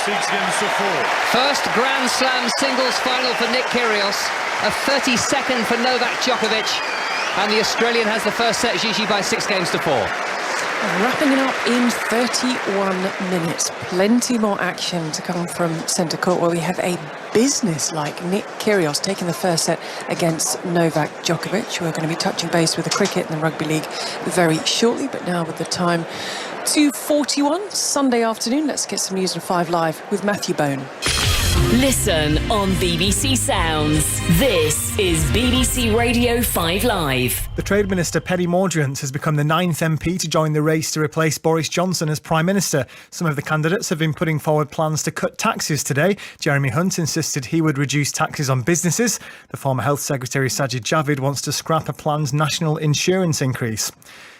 6 games to 4. First Grand Slam singles final for Nick Kyrgios, a 32nd for Novak Djokovic, and the Australian has the first set, Gigi, by 6 games to 4. Wrapping it up in 31 minutes. Plenty more action to come from centre court, where we have a business-like Nick Kyrgios taking the first set against Novak Djokovic. We're going to be touching base with the cricket and the rugby league very shortly, but now with the time 2:41 Sunday afternoon, let's get some news on 5 Live with Matthew Bone. Listen on BBC Sounds. This is BBC Radio 5 Live. The Trade Minister Penny Mordaunt has become the 9th MP to join the race to replace Boris Johnson as Prime Minister. Some of the candidates have been putting forward plans to cut taxes today. Jeremy Hunt insisted he would reduce taxes on businesses. The former Health Secretary Sajid Javid wants to scrap a planned national insurance increase.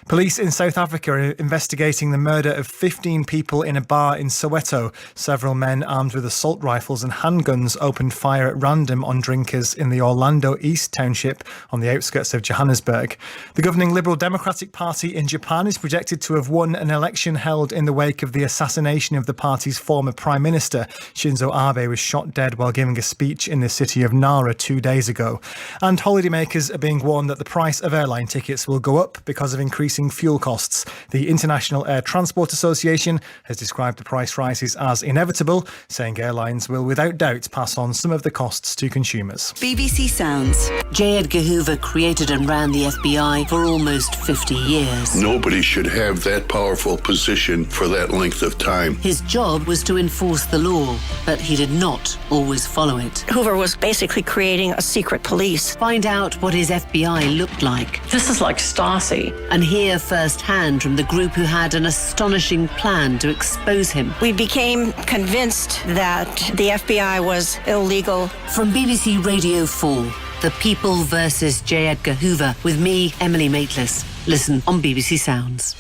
Police in South Africa are investigating the murder of 15 people in a bar in Soweto. Several men armed with assault rifles and handguns opened fire at random on drinkers in the Orlando East township on the outskirts of Johannesburg. The governing Liberal Democratic Party in Japan is projected to have won an election held in the wake of the assassination of the party's former Prime Minister. Shinzo Abe was shot dead while giving a speech in the city of Nara 2 days ago. And holidaymakers are being warned that the price of airline tickets will go up because of increasing fuel costs. The International Air Transport Association has described the price rises as inevitable, saying airlines will without doubt pass on some of the costs to consumers. BBC Sounds. J. Edgar Hoover created and ran the FBI for almost 50 years. Nobody should have that powerful position for that length of time. His job was to enforce the law, but he did not always follow it. Hoover was basically creating a secret police. Find out what his FBI looked like. This is like Stasi. And hear firsthand from the group who had an astonishing plan to expose him. We became convinced that the FBI was illegal. From BBC Radio 4, The People versus J. Edgar Hoover, with me, Emily Maitlis. Listen on BBC Sounds.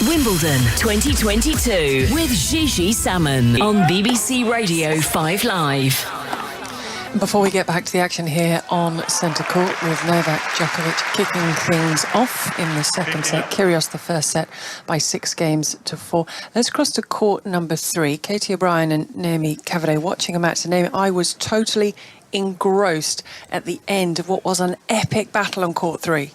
Wimbledon 2022 with Gigi Salmon on BBC Radio 5 Live. Before we get back to the action here on centre court with Novak Djokovic kicking things off in the second set, Kyrgios the first set by 6 games to 4. Let's cross to court number 3. Katie O'Brien and Naomi Cavaday watching a match. Naomi, I was totally engrossed at the end of what was an epic battle on court 3.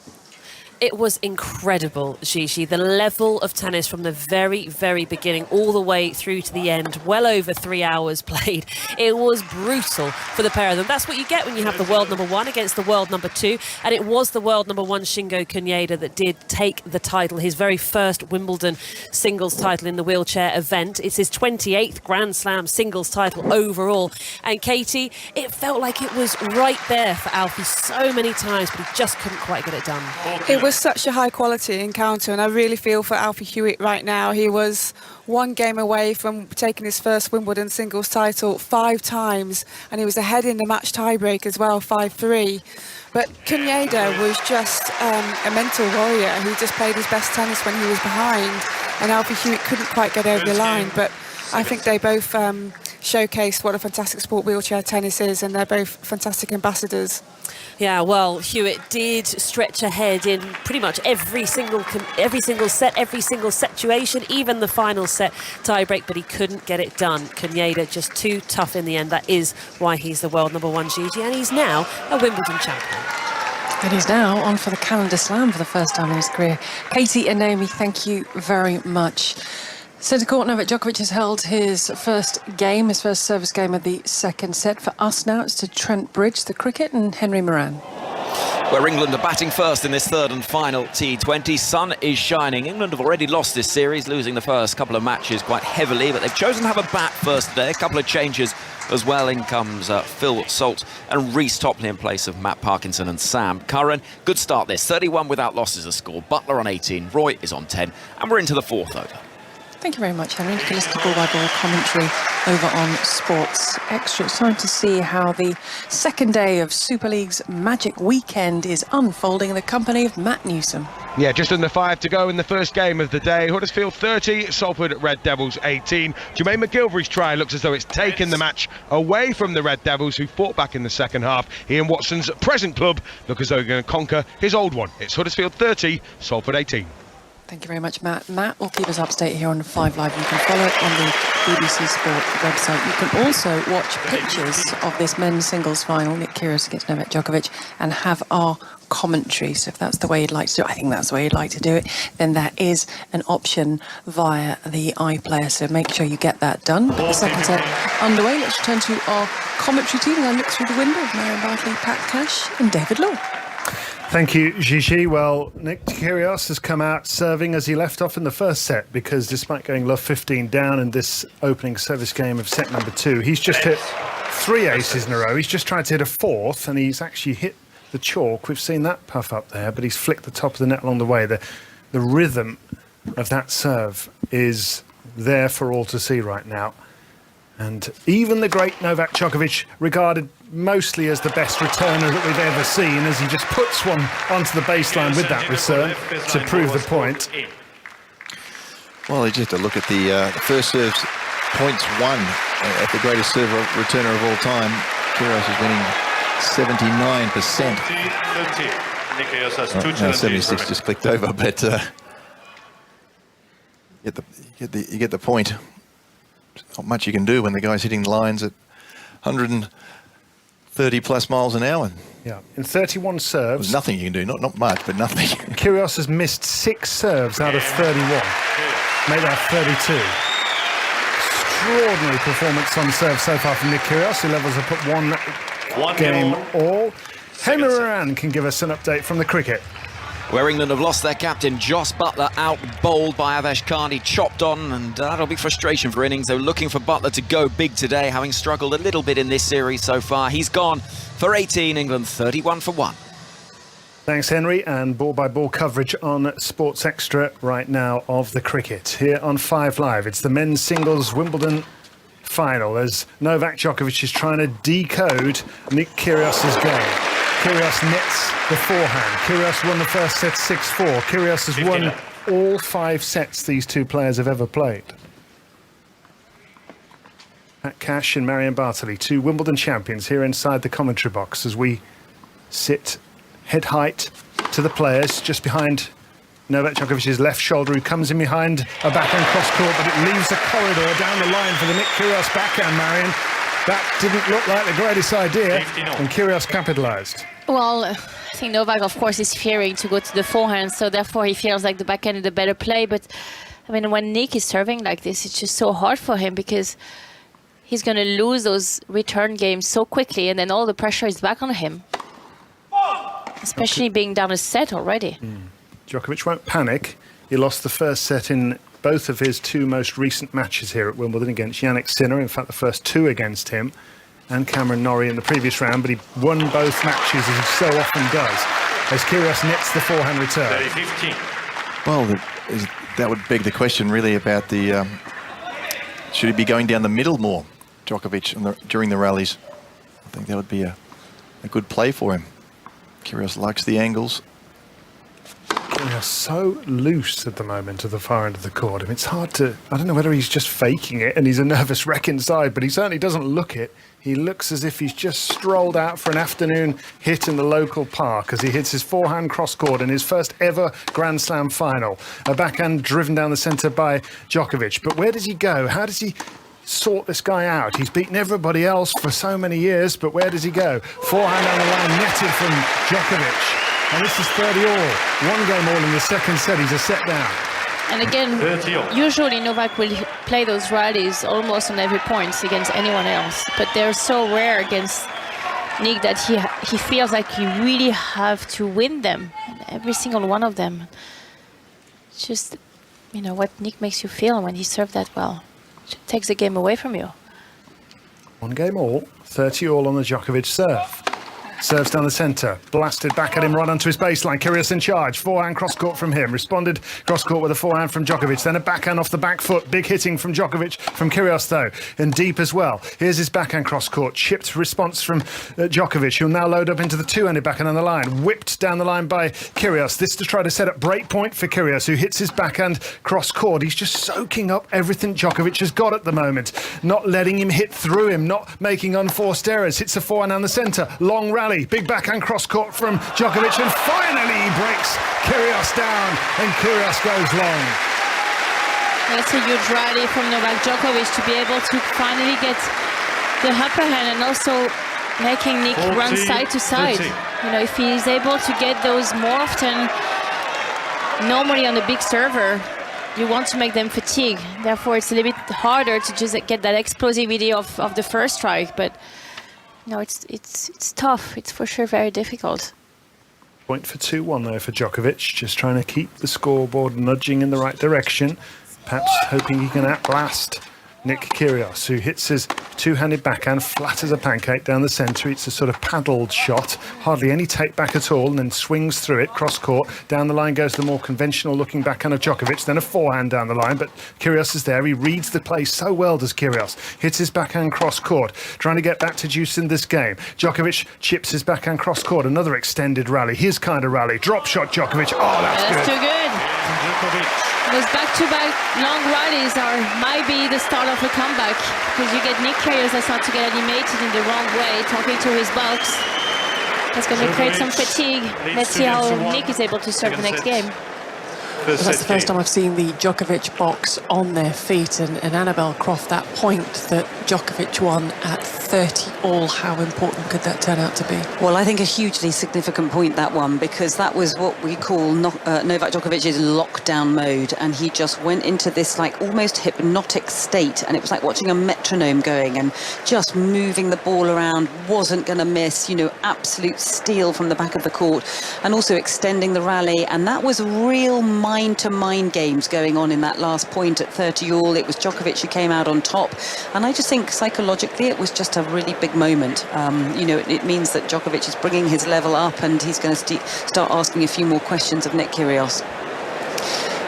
It was incredible, Gigi. The level of tennis from the very, very beginning all the way through to the end, well over 3 hours played. It was brutal for the pair of them. That's what you get when you have the world number 1 against the world number 2. And it was the world number 1, Shingo Kunieda, that did take the title, his very first Wimbledon singles title in the wheelchair event. It's his 28th Grand Slam singles title overall. And Katie, it felt like it was right there for Alfie so many times, but he just couldn't quite get it done. It was such a high quality encounter, and I really feel for Alfie Hewitt right now. He was 1 game away from taking his first Wimbledon singles title 5 times, and he was ahead in the match tiebreak as well, 5-3. But Kunieda was just a mental warrior. He just played his best tennis when he was behind, and Alfie Hewitt couldn't quite get over the line. But I think they both showcased what a fantastic sport wheelchair tennis is, and they're both fantastic ambassadors. Yeah, well, Hewitt did stretch ahead in pretty much every single set, every single situation, even the final set tiebreak, but he couldn't get it done. Kunieda just too tough in the end. That is why he's the world number 1, Gigi, and he's now a Wimbledon champion. And he's now on for the calendar slam for the first time in his career. Katie and Naomi, thank you very much. Centre court, Novak Djokovic has held his first service game of the second set. For us now, it's to Trent Bridge, the cricket, and Henry Moran. where England are batting first in this third and final T20. Sun is shining. England have already lost this series, losing the first couple of matches quite heavily, but they've chosen to have a bat first today. A couple of changes as well. In comes Phil Salt and Reece Topley in place of Matt Parkinson and Sam Curran. Good start this. 31 without losses a score. Butler on 18, Roy is on 10, and we're into the fourth over. Thank you very much, Henry. You can listen to ball-by-ball commentary over on Sports Extra. It's time to see how the second day of Super League's Magic Weekend is unfolding in the company of Matt Newsom. Yeah, just under 5 to go in the first game of the day. Huddersfield 30, Salford Red Devils 18. Jermaine McGilvery's try looks as though it's taken the match away from the Red Devils, who fought back in the second half. Ian Watson's present club look as though they're going to conquer his old one. It's Huddersfield 30, Salford 18. Thank you very much, Matt. Matt will keep us up to date here on 5 Live. You can follow it on the BBC Sport website. You can also watch pictures of this men's singles final, Nick Kyrgios against Novak Djokovic, and have our commentary. So if that's the way you'd like to do it, I think that's the way you'd like to do it, then that is an option via the iPlayer. So make sure you get that done. But the second set underway. Let's return to our commentary team and I look through the window of Marion Bartley, Pat Cash and David Law. Thank you, Gigi. Well, Nick Kyrgios has come out serving as he left off in the first set, because despite going love 15 down in this opening service game of set number 2, he's just hit 3 aces in a row. He's just tried to hit a 4th, and he's actually hit the chalk. We've seen that puff up there, but he's flicked the top of the net along the way. The rhythm of that serve is there for all to see right now. And even the great Novak Djokovic, regarded mostly as the best returner that we've ever seen, as he just puts one onto the baseline with that return to prove the point. Well, you just have to look at the first serves, points won at the greatest serve returner of all time. Kyrgios is winning 79%. 76 just clicked over, but you get the point. Not much you can do when the guy's hitting the lines at 130 plus miles an hour. Yeah, in 31 serves. There's nothing you can do, not much, but nothing. Kyrgios has missed 6 serves out of 31. Made out 32. Extraordinary performance on serve so far from Nick Kyrgios, who levels up at one game all. Henry Moran can give us an update from the cricket. Where England have lost their captain, Jos Buttler, out bowled by Avesh Khan. He chopped on, and that'll be frustration for innings. They're looking for Buttler to go big today, having struggled a little bit in this series so far. He's gone for 18, England 31 for 1. Thanks, Henry, and ball-by-ball coverage on Sports Extra right now of the cricket. Here on 5 Live, it's the men's singles Wimbledon final, as Novak Djokovic is trying to decode Nick Kyrgios' game. Kyrgios nets the forehand. Kyrgios won the first set 6-4. Kyrgios has won all 5 sets these two players have ever played. Pat Cash and Marion Bartley, 2 Wimbledon champions, here inside the commentary box as we sit head height to the players, just behind Novak Djokovic's left shoulder, who comes in behind a backhand cross court, but it leaves a corridor down the line for the Nick Kyrgios backhand, Marion. That didn't look like the greatest idea, and Kyrgios capitalised. Well, I think Novak, of course, is fearing to go to the forehand, so therefore he feels like the backhand is the better play. But, I mean, when Nick is serving like this, it's just so hard for him, because he's going to lose those return games so quickly, and then all the pressure is back on him. Especially being down a set already. Djokovic won't panic. He lost the first set in both of his 2 most recent matches here at Wimbledon against Yannick Sinner, in fact the first 2 against him, and Cameron Norrie in the previous round, but he won both matches, as he so often does, as Kyrgios nets the forehand return. Well, that would beg the question really about the should he be going down the middle more, Djokovic, during the rallies. I think that would be a good play for him. Kyrgios likes the angles. Kyrgios so loose at the moment at the far end of the court. I mean, it's hard to... I don't know whether he's just faking it and he's a nervous wreck inside, but he certainly doesn't look it. He looks as if he's just strolled out for an afternoon hit in the local park as he hits his forehand cross court in his first ever Grand Slam final. A backhand driven down the centre by Djokovic. But where does he go? How does he sort this guy out? He's beaten everybody else for so many years, but where does he go? Forehand down the line, netted from Djokovic. And this is 30 all. 1 game all in the second set. He's a set down. And again, usually Novak will play those rallies almost on every point against anyone else, but they're so rare against Nick, that he feels like he really have to win them, every single one of them. It's just, what Nick makes you feel when he served that well. It takes the game away from you. 1 game all, 30 all on the Djokovic serve. Serves down the centre, blasted back at him right onto his baseline. Kyrgios in charge, forehand cross-court from him. Responded cross-court with a forehand from Djokovic. Then a backhand off the back foot. Big hitting from Djokovic, from Kyrgios though. And deep as well. Here's his backhand cross-court. Chipped response from Djokovic, who'll now load up into the two-handed backhand on the line. Whipped down the line by Kyrgios. This to try to set up break point for Kyrgios, who hits his backhand cross-court. He's just soaking up everything Djokovic has got at the moment. Not letting him hit through him, not making unforced errors. Hits a forehand down the centre. Long rally. Big backhand cross-court from Djokovic, and finally he breaks Kyrgios down, and Kyrgios goes long. That's a huge rally from Novak Djokovic to be able to finally get the upper hand and also making Nick run side to side. If he's able to get those more often, normally on a big server, you want to make them fatigue. Therefore, it's a little bit harder to just get that explosivity of the first strike, but it's tough. It's for sure very difficult. Point for 2-1 though for Djokovic, just trying to keep the scoreboard nudging in the right direction. Perhaps hoping he can outblast Nick Kyrgios, who hits his two-handed backhand flat as a pancake down the centre. It's a sort of paddled shot, hardly any take back at all, and then swings through it, cross-court. Down the line goes the more conventional-looking backhand of Djokovic, then a forehand down the line, but Kyrgios is there. He reads the play so well, does Kyrgios. Hits his backhand cross-court, trying to get back to juice in this game. Djokovic chips his backhand cross-court, another extended rally, his kind of rally. Drop shot Djokovic, that's good. That's too good. Those back-to-back long rallies might be the start of a comeback, because you get Nick Kyrgios that's not to get animated in the wrong way, talking to his box. That's going to create some fatigue. Let's see how Nick is able to serve the next game. Well, that's the first time I've seen the Djokovic box on their feet, and Annabelle Croft, that point that Djokovic won at 30 all, how important could that turn out to be? Well, I think a hugely significant point, that one, because that was what we call Novak Djokovic's lockdown mode, and he just went into this like almost hypnotic state, and it was like watching a metronome going and just moving the ball around, wasn't going to miss, absolute steel from the back of the court, and also extending the rally, and that was real mind-to-mind games going on in that last point at 30 all. It was Djokovic who came out on top, and I just think psychologically it was just a really big moment. It means that Djokovic is bringing his level up, and he's going to start asking a few more questions of Nick Kyrgios.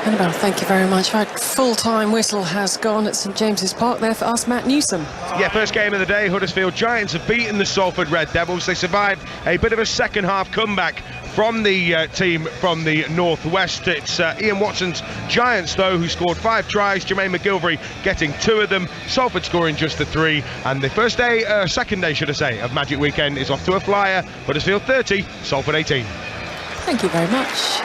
Annabelle, thank you very much. Right, full-time whistle has gone at St James's Park there for us, Matt Newsom. Yeah, first game of the day, Huddersfield Giants have beaten the Salford Red Devils. They survived a bit of a second-half comeback from the team from the northwest. It's Ian Watson's Giants, though, who scored 5 tries. Jermaine McGilvery getting 2 of them. Salford scoring just the 3. And the second day, should I say, of Magic Weekend is off to a flyer. Huddersfield 30, Salford 18. Thank you very much,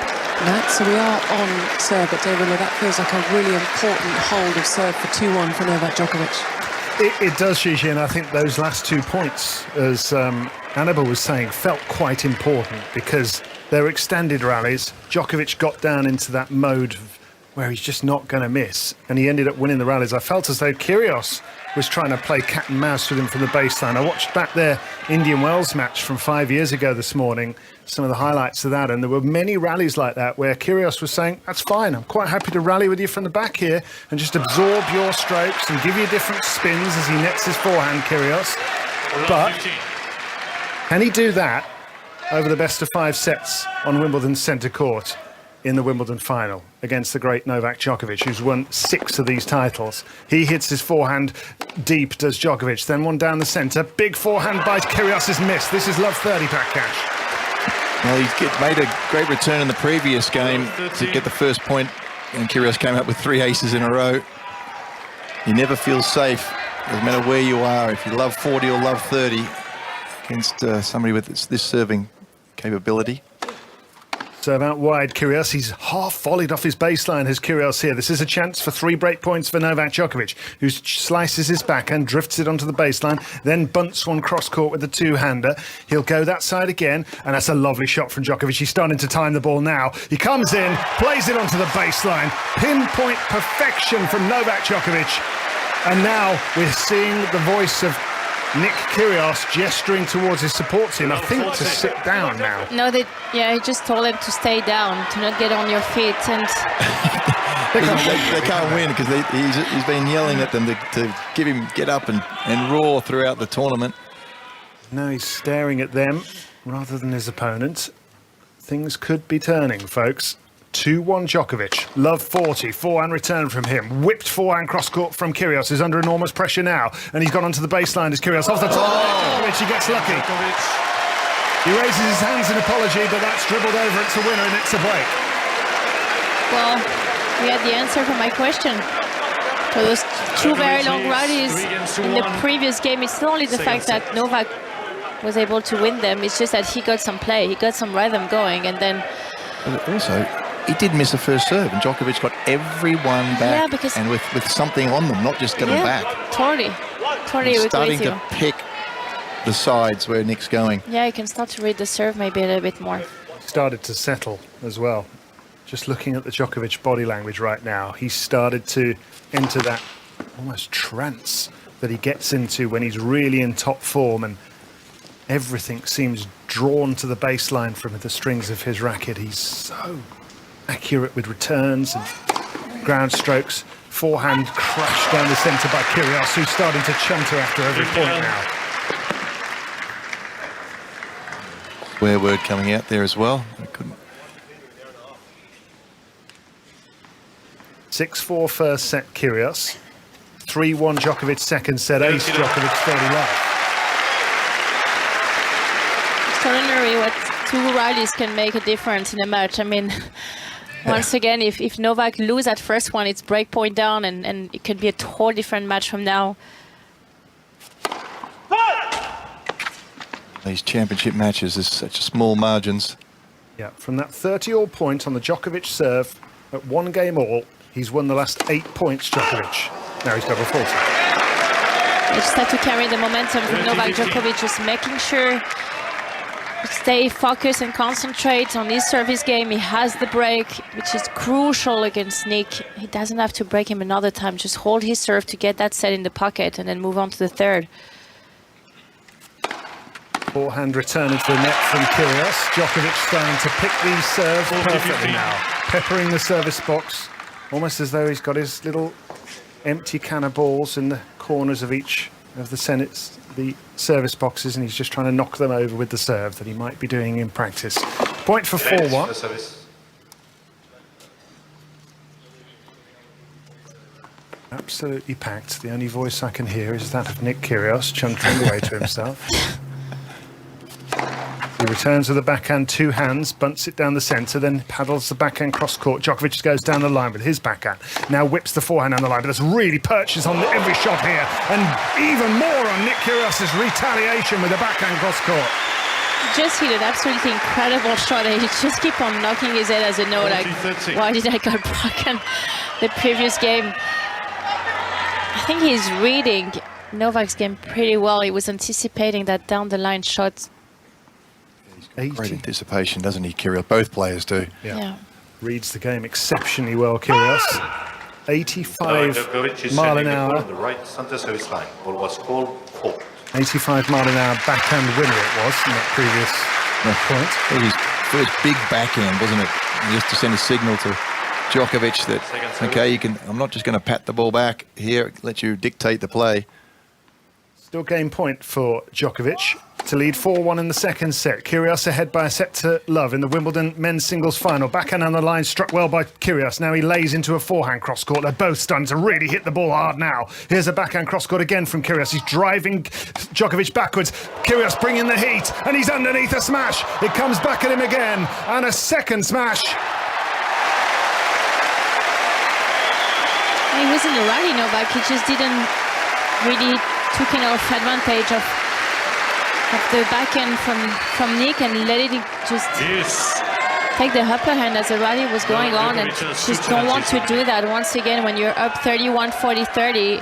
Matt. So we are on serve at David. That feels like a really important hold of serve for 2-1 for Novak Djokovic. It does, Gigi, and I think those last 2 points, as Annabelle was saying, felt quite important because they're extended rallies. Djokovic got down into that mode where he's just not going to miss, and he ended up winning the rallies. I felt as though Kyrgios was trying to play cat and mouse with him from the baseline. I watched back their Indian Wells match from 5 years ago this morning, some of the highlights of that, and there were many rallies like that where Kyrgios was saying, that's fine, I'm quite happy to rally with you from the back here and just absorb your strokes and give you different spins as he nets his forehand, Kyrgios. But can he do that over the best of 5 sets on Wimbledon's centre court in the Wimbledon final against the great Novak Djokovic, who's won 6 of these titles? He hits his forehand deep, does Djokovic, then one down the centre. Big forehand by Kyrgios is missed. This is love 30, Prakash. Well, he made a great return in the previous game to get the first point, and Kyrgios came up with 3 aces in a row. He never feels safe, no matter where you are, if you love 40 or love 30, against somebody with this serving capability. Serve out wide, Kyrgios. He's half volleyed off his baseline, has Kyrgios here. This is a chance for 3 break points for Novak Djokovic, who slices his backhand, drifts it onto the baseline, then bunts one cross-court with the two-hander. He'll go that side again, and that's a lovely shot from Djokovic. He's starting to time the ball now. He comes in, plays it onto the baseline. Pinpoint perfection from Novak Djokovic. And now we're seeing the voice of Nick Kyrgios gesturing towards his support team, I think, to sit down now. No, he just told them to stay down, to not get on your feet, and they can't win because he's been yelling at them to give him get up and roar throughout the tournament. Now he's staring at them rather than his opponent. Things could be turning, folks. 2-1 Djokovic. Love 40. Forehand return from him. Whipped forehand cross-court from Kyrgios. Is under enormous pressure now. And he's gone onto the baseline as Kyrgios off the top. Djokovic, he gets lucky. He raises his hands in apology, but that's dribbled over. It's a winner and it's a break. well, we had the answer for my question. For those two very long rallies in the previous game, it's not only the fact that Novak was able to win them, it's just that he got some play, he got some rhythm going, and then... Also, he did miss the first serve, and Djokovic got everyone back, yeah, because and with something on them, not just getting back. Totally starting to pick the sides where Nick's going. Yeah, you can start to read the serve maybe a little bit more. Started to settle as well. Just looking at the Djokovic body language right now, he's started to enter that almost trance that he gets into when he's really in top form, and everything seems drawn to the baseline from the strings of his racket. He's so accurate with returns and ground strokes. Forehand crashed down the centre by Kyrgios, who's starting to chunter after every point now. Swear word coming out there as well. I couldn't. 6-4 first set, Kyrgios. 3-1 Djokovic second set, ace Djokovic 30 love. Extraordinary what two rallies can make a difference in a match. I mean, once again, if Novak loses that first one, it's break point down, and it could be a totally different match from now. These championship matches, there's such small margins. Yeah, from that 30-all point on the Djokovic serve at 1 game all, he's won the last 8 points, Djokovic. Now he's double 40. They just have to carry the momentum from Novak Djokovic, just making sure to stay focused and concentrate on his service game. He has the break, which is crucial against Nick. He doesn't have to break him another time. Just hold his serve to get that set in the pocket and then move on to the third. Forehand return into the net from Kyrgios. Djokovic starting to pick these serves perfectly now. Peppering the service box, almost as though he's got his little empty can of balls in the corners of each of the service boxes, and he's just trying to knock them over with the serve that he might be doing in practice. Point for 4-1. Absolutely packed. The only voice I can hear is that of Nick Kyrgios, chuntering away to himself. He returns with the backhand, 2 hands, bunts it down the centre, then paddles the backhand cross-court. Djokovic goes down the line with his backhand. Now whips the forehand down the line, but it's really perches on every shot here. And even more on Nick Kyrgios' retaliation with the backhand cross-court. Just hit an absolutely incredible shot, and he just keep on knocking his head as a no, like, why did I get broken the previous game? I think he's reading Novak's game pretty well. He was anticipating that down-the-line shot. Great anticipation, doesn't he, Kyrgios? Both players do. Yeah. Reads the game exceptionally well, Kyrgios. 85 mile an hour. The right center service line. Ball was called fault. 85 mile an hour backhand winner it was in that previous point. It was his first big backhand, wasn't it? Just to send a signal to Djokovic that, okay, I'm not just going to pat the ball back here, let you dictate the play. Still game point for Djokovic to lead 4-1 in the second set. Kyrgios ahead by a set to love in the Wimbledon men's singles final. Backhand on the line, struck well by Kyrgios. Now he lays into a forehand cross-court. They're both starting to really hit the ball hard now. Here's a backhand cross-court again from Kyrgios. He's driving Djokovic backwards. Kyrgios bringing the heat, and he's underneath a smash. It comes back at him again, and a second smash. He was in the rally, Novak. He just didn't really took enough advantage of the backhand from Nick and let it just take the upper hand as the rally was going on, and just don't want to do that. Once again, when you're up 31, 40, 30, you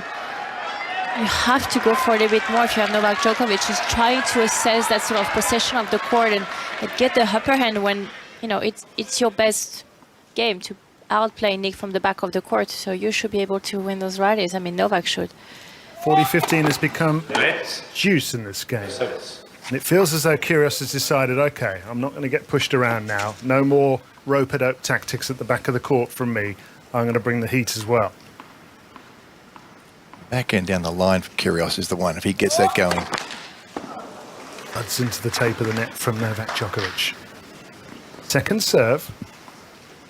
have to go for a little bit more if you have Novak Djokovic. Just trying to assess that sort of possession of the court and get the upper hand when, you know, it's your best game to outplay Nick from the back of the court. So you should be able to win those rallies. I mean, Novak should. 40-15 has become juice in this game. And it feels as though Kyrgios has decided, OK, I'm not going to get pushed around now. No more rope-a-dope tactics at the back of the court from me. I'm going to bring the heat as well. Backhand down the line for Kyrgios is the one, if he gets that going. Buds into the tape of the net from Novak Djokovic. Second serve.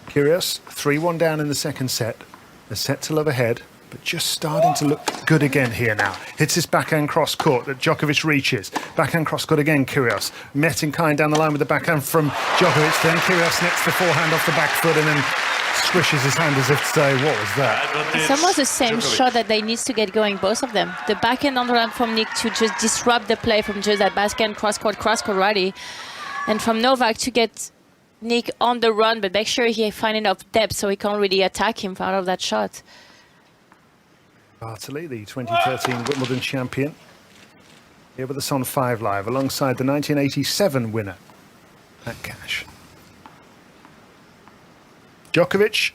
Kyrgios 3-1 down in the second set. A set to love ahead, but just starting to look good again here now. Hits his backhand cross court that Djokovic reaches. Backhand cross court again, Kyrgios. Met in kind down the line with the backhand from Djokovic. Then Kyrgios nets the forehand off the back foot and then squishes his hand as if to say, what was that? It's almost the same shot that they need to get going, both of them. The backhand on the line from Nick to just disrupt the play from just that backhand cross-court rally. And from Novak to get Nick on the run, but make sure he finds enough depth so he can't really attack him out of that shot. Bartley, the 2013 Wimbledon champion, here with us on 5 Live, alongside the 1987 winner, Matt Cash. Djokovic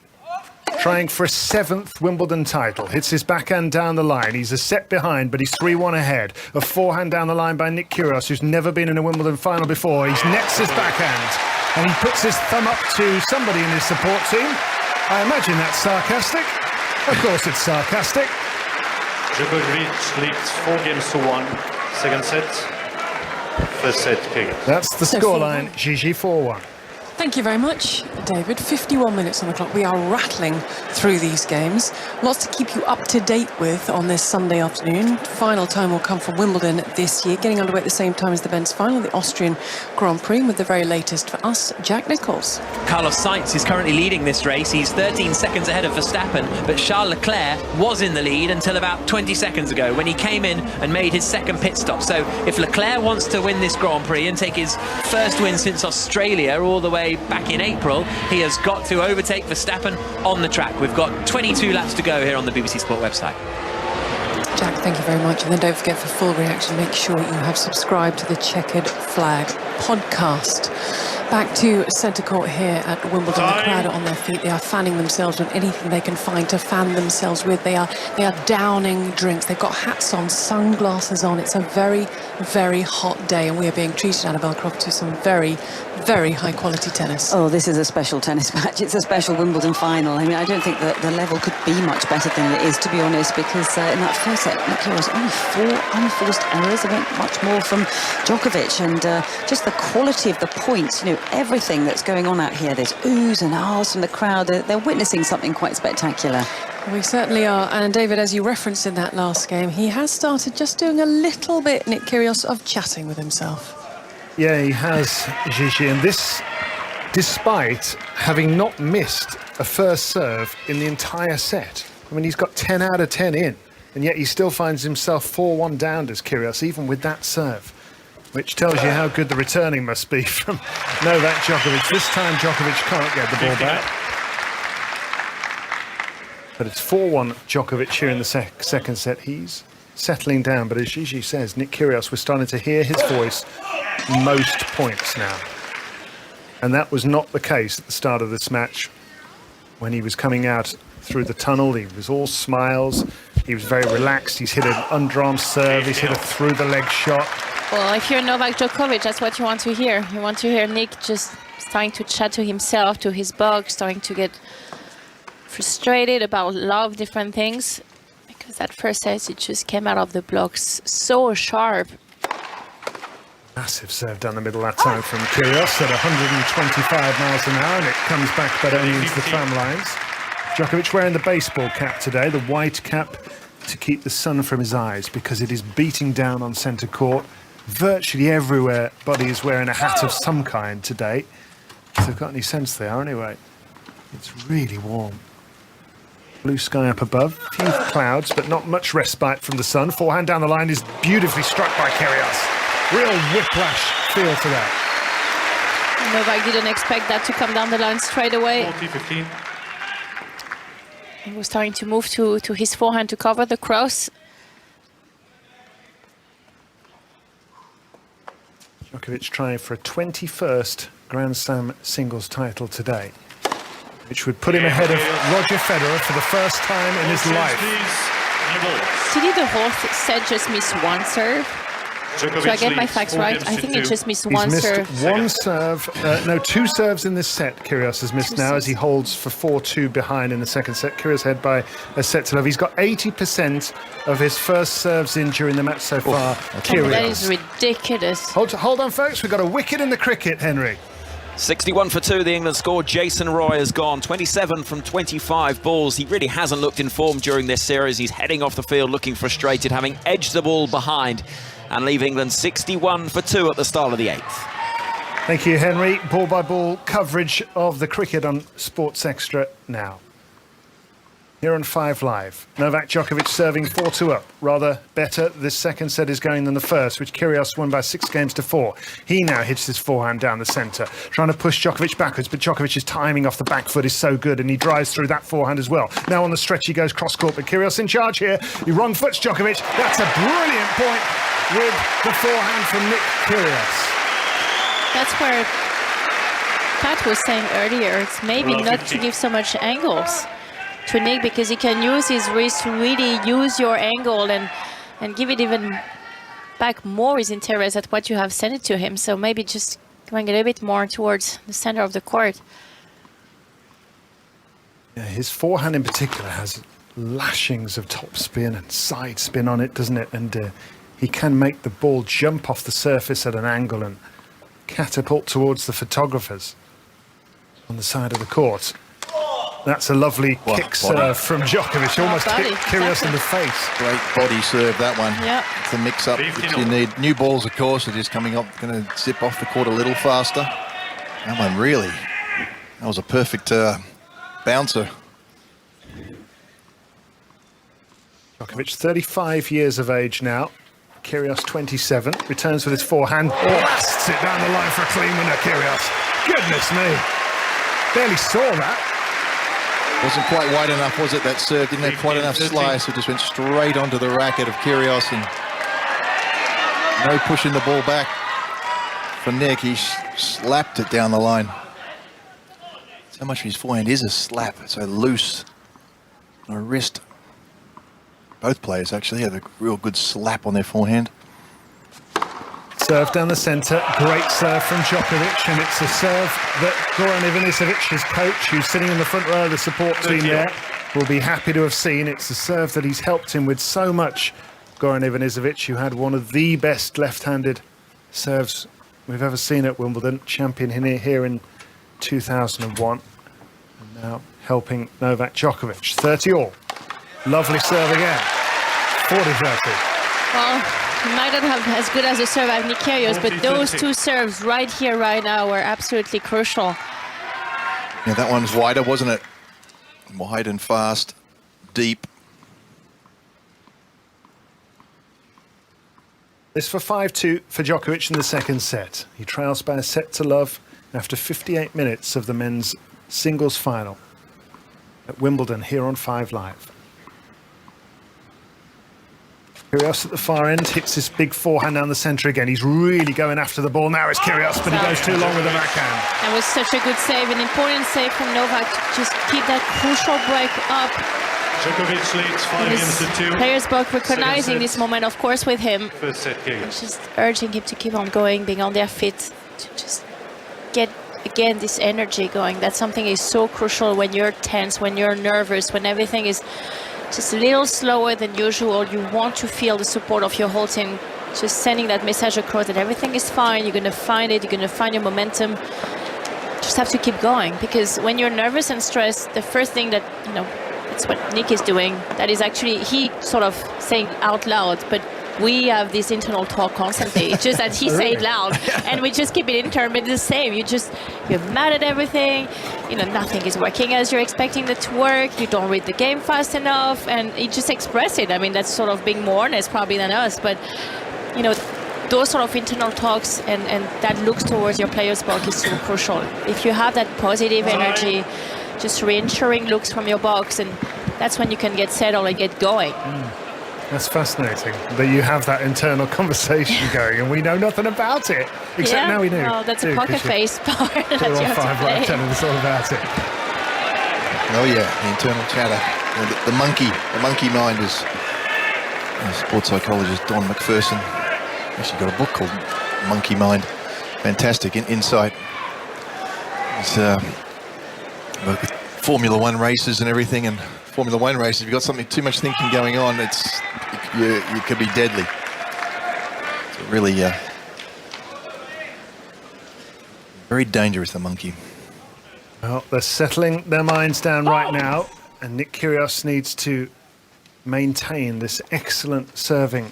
trying for a 7th Wimbledon title. Hits his backhand down the line. He's a set behind, but he's 3-1 ahead. A forehand down the line by Nick Kyrgios, who's never been in a Wimbledon final before. He nets his backhand, and he puts his thumb up to somebody in his support team. I imagine that's sarcastic. Of course it's sarcastic. Djokovic leads 4 games to 1. Second set. First set, Kyrgios. That's the scoreline. Gigi 4-1. Thank you very much, David. 51 minutes on the clock. We are rattling through these games. Lots to keep you up to date with on this Sunday afternoon. Final time will come from Wimbledon this year, getting underway at the same time as the men's final, the Austrian Grand Prix, with the very latest for us, Jack Nicholls. Carlos Sainz is currently leading this race. He's 13 seconds ahead of Verstappen, but Charles Leclerc was in the lead until about 20 seconds ago when he came in and made his second pit stop. So if Leclerc wants to win this Grand Prix and take his first win since Australia all the way back in April, he has got to overtake Verstappen on the track. We've got 22 laps to go here on the BBC Sport website. Jack, thank you very much. And then don't forget, for full reaction, make sure you have subscribed to the Checkered Flag podcast. Back to centre court here at Wimbledon. The crowd are on their feet. They are fanning themselves with anything they can find to fan themselves with. They are downing drinks. They've got hats on, sunglasses on. It's a very, very hot day, and we are being treated, Annabelle Croft, to some very, very high quality tennis. Oh, this is a special tennis match. It's a special Wimbledon final. I mean, I don't think that the level could be much better than it is, to be honest, because in that first set, Nick Kyrgios only 4 unforced errors. There weren't much more from Djokovic, and just the quality of the points, you know, everything that's going on out here. There's oohs and ahs from the crowd. They're witnessing something quite spectacular. We certainly are. And David, as you referenced in that last game, he has started just doing a little bit, Nick Kyrgios, of chatting with himself. Yeah, he has, Gigi, and this despite having not missed a first serve in the entire set. I mean, he's got 10 out of 10 in, and yet he still finds himself 4-1 down as Kyrgios, even with that serve, which tells you how good the returning must be from Novak Djokovic. This time Djokovic can't get the ball back. But it's 4-1 Djokovic here in the second set. He's settling down, but as Gigi says, Nick Kyrgios, we're starting to hear his voice most points now. And that was not the case at the start of this match. When he was coming out through the tunnel, he was all smiles. He was very relaxed. He's hit an underarm serve. He's hit a through-the-leg shot. Well, if you're Novak Djokovic, that's what you want to hear. You want to hear Nick just starting to chat to himself, to his box, starting to get frustrated about a lot of different things. Because that first set, it just came out of the blocks so sharp. Massive serve down the middle that time from Kyrgios at 125 miles an hour, and it comes back but only into the tram lines. Djokovic wearing the baseball cap today, the white cap to keep the sun from his eyes, because it is beating down on centre court. Virtually everywhere, Buddy is wearing a hat of some kind today. If they've got any sense they are anyway. It's really warm. Blue sky up above, a few clouds, but not much respite from the sun. Forehand down the line is beautifully struck by Kyrgios. Real whiplash feel to that. Novak didn't expect that to come down the line straight away. 40-15. He was starting to move to his forehand to cover the cross. Djokovic trying for a 21st Grand Slam singles title today, which would put him ahead of Roger Federer for the first time in his life. Did he the whole set just miss one serve? Djokovic Do I get my leads facts 4 right? games I to think he 2. just missed He's one missed serve. one serve. No, 2 serves in this set. Kyrgios has missed now as he holds for 4-2 behind in the second set. Kyrgios ahead by a set to love. He's got 80% of his first serves in during the match so far. Kyrgios. That is ridiculous. Hold on, folks. We've got a wicket in the cricket, Henry. 61 for 2, the England score. Jason Roy has gone 27 from 25 balls. He really hasn't looked in form during this series. He's heading off the field looking frustrated, having edged the ball behind and leave England 61 for 2 at the start of the 8th. Thank you, Henry. Ball-by-ball coverage of the cricket on Sports Extra now. Here on 5 Live. Novak Djokovic serving 4-2 up. Rather better this second set is going than the first, which Kyrgios won by 6 games to 4. He now hits his forehand down the centre, trying to push Djokovic backwards, but Djokovic's timing off the back foot is so good, and he drives through that forehand as well. Now on the stretch he goes cross-court, but Kyrgios in charge here. He wrong foots Djokovic. That's a brilliant point with the forehand from Nick Kyrgios. That's where Pat was saying earlier, it's maybe not to give so much angles to Nick, because he can use his wrist to really use your angle and give it even back more his interest at what you have sent it to him. So maybe just going a little bit more towards the center of the court. Yeah, his forehand in particular has lashings of top spin and side spin on it, doesn't it? And he can make the ball jump off the surface at an angle and catapult towards the photographers on the side of the court. That's a lovely kick serve from Djokovic. Almost hit Kyrgios in the face. Great body serve, that one. Yeah. It's a mix-up which you need. New balls, of course, are just coming up, going to zip off the court a little faster. That one really, that was a perfect bouncer. Djokovic, 35 years of age now. Kyrgios, 27. Returns with his forehand. Blasts it down the line for a clean winner, Kyrgios. Goodness me. Barely saw that. Wasn't quite wide enough, was it, that serve? Didn't have quite enough slice. It just went straight onto the racket of Kyrgios, and no pushing the ball back for Nick. He slapped it down the line. So much of his forehand is a slap. It's so loose on a wrist. Both players actually have a real good slap on their forehand. Serve down the centre, great serve from Djokovic, and it's a serve that Goran Ivanisevic, his coach, who's sitting in the front row of the support team there, will be happy to have seen. It's a serve that he's helped him with so much. Goran Ivanisevic, who had one of the best left-handed serves we've ever seen at Wimbledon, champion here in 2001, and now helping Novak Djokovic. 30-all. Lovely serve again. 40-30. Well, he might not have as good as a serve as Nick Kyrgios, but those 2 serves right here, right now, were absolutely crucial. Yeah, that one's wider, wasn't it? Wide and fast, deep. This for 5-2 for Djokovic in the second set. He trails by a set to love after 58 minutes of the men's singles final at Wimbledon here on 5 Live. Kyrgios at the far end hits his big forehand down the centre again. He's really going after the ball now. It's Kyrgios, but he goes too long with the backhand. That was such a good save, an important save from Novak to just keep that crucial break up. Djokovic leads 5 games to 2. Players both recognizing this moment, of course, with him. First set, Kyrgios. Just urging him to keep on going, being on their feet, to just get, again, this energy going. That's something is so crucial when you're tense, when you're nervous, when everything is just a little slower than usual. You want to feel the support of your whole team, just sending that message across that everything is fine, you're going to find it, you're going to find your momentum. Just have to keep going, because when you're nervous and stressed, the first thing that, you know, it's what Nick is doing, that is actually, he sort of saying out loud, but we have this internal talk constantly. It's just that he say it loud, and we just keep it internal. But it's the same. You're mad at everything. You know, nothing is working as you're expecting it to work. You don't read the game fast enough, and you just express it. I mean, that's sort of being more honest probably than us. But you know, those sort of internal talks and that looks towards your player's box is so crucial. If you have that positive energy, just reassuring looks from your box, and that's when you can get settled and get going. That's fascinating that you have that internal conversation going, and we know nothing about it, except now we do. Oh, that's a poker face part that you have to play. Telling us all about it. Oh yeah, the internal chatter. The monkey mind is sports psychologist Don McPherson. Actually got a book called Monkey Mind. Fantastic insight. It's like Formula One races and everything, and Formula One races, if you've got something too much thinking going on, you could be deadly. It's really very dangerous, the monkey. Well, they're settling their minds down right now, and Nick Kyrgios needs to maintain this excellent serving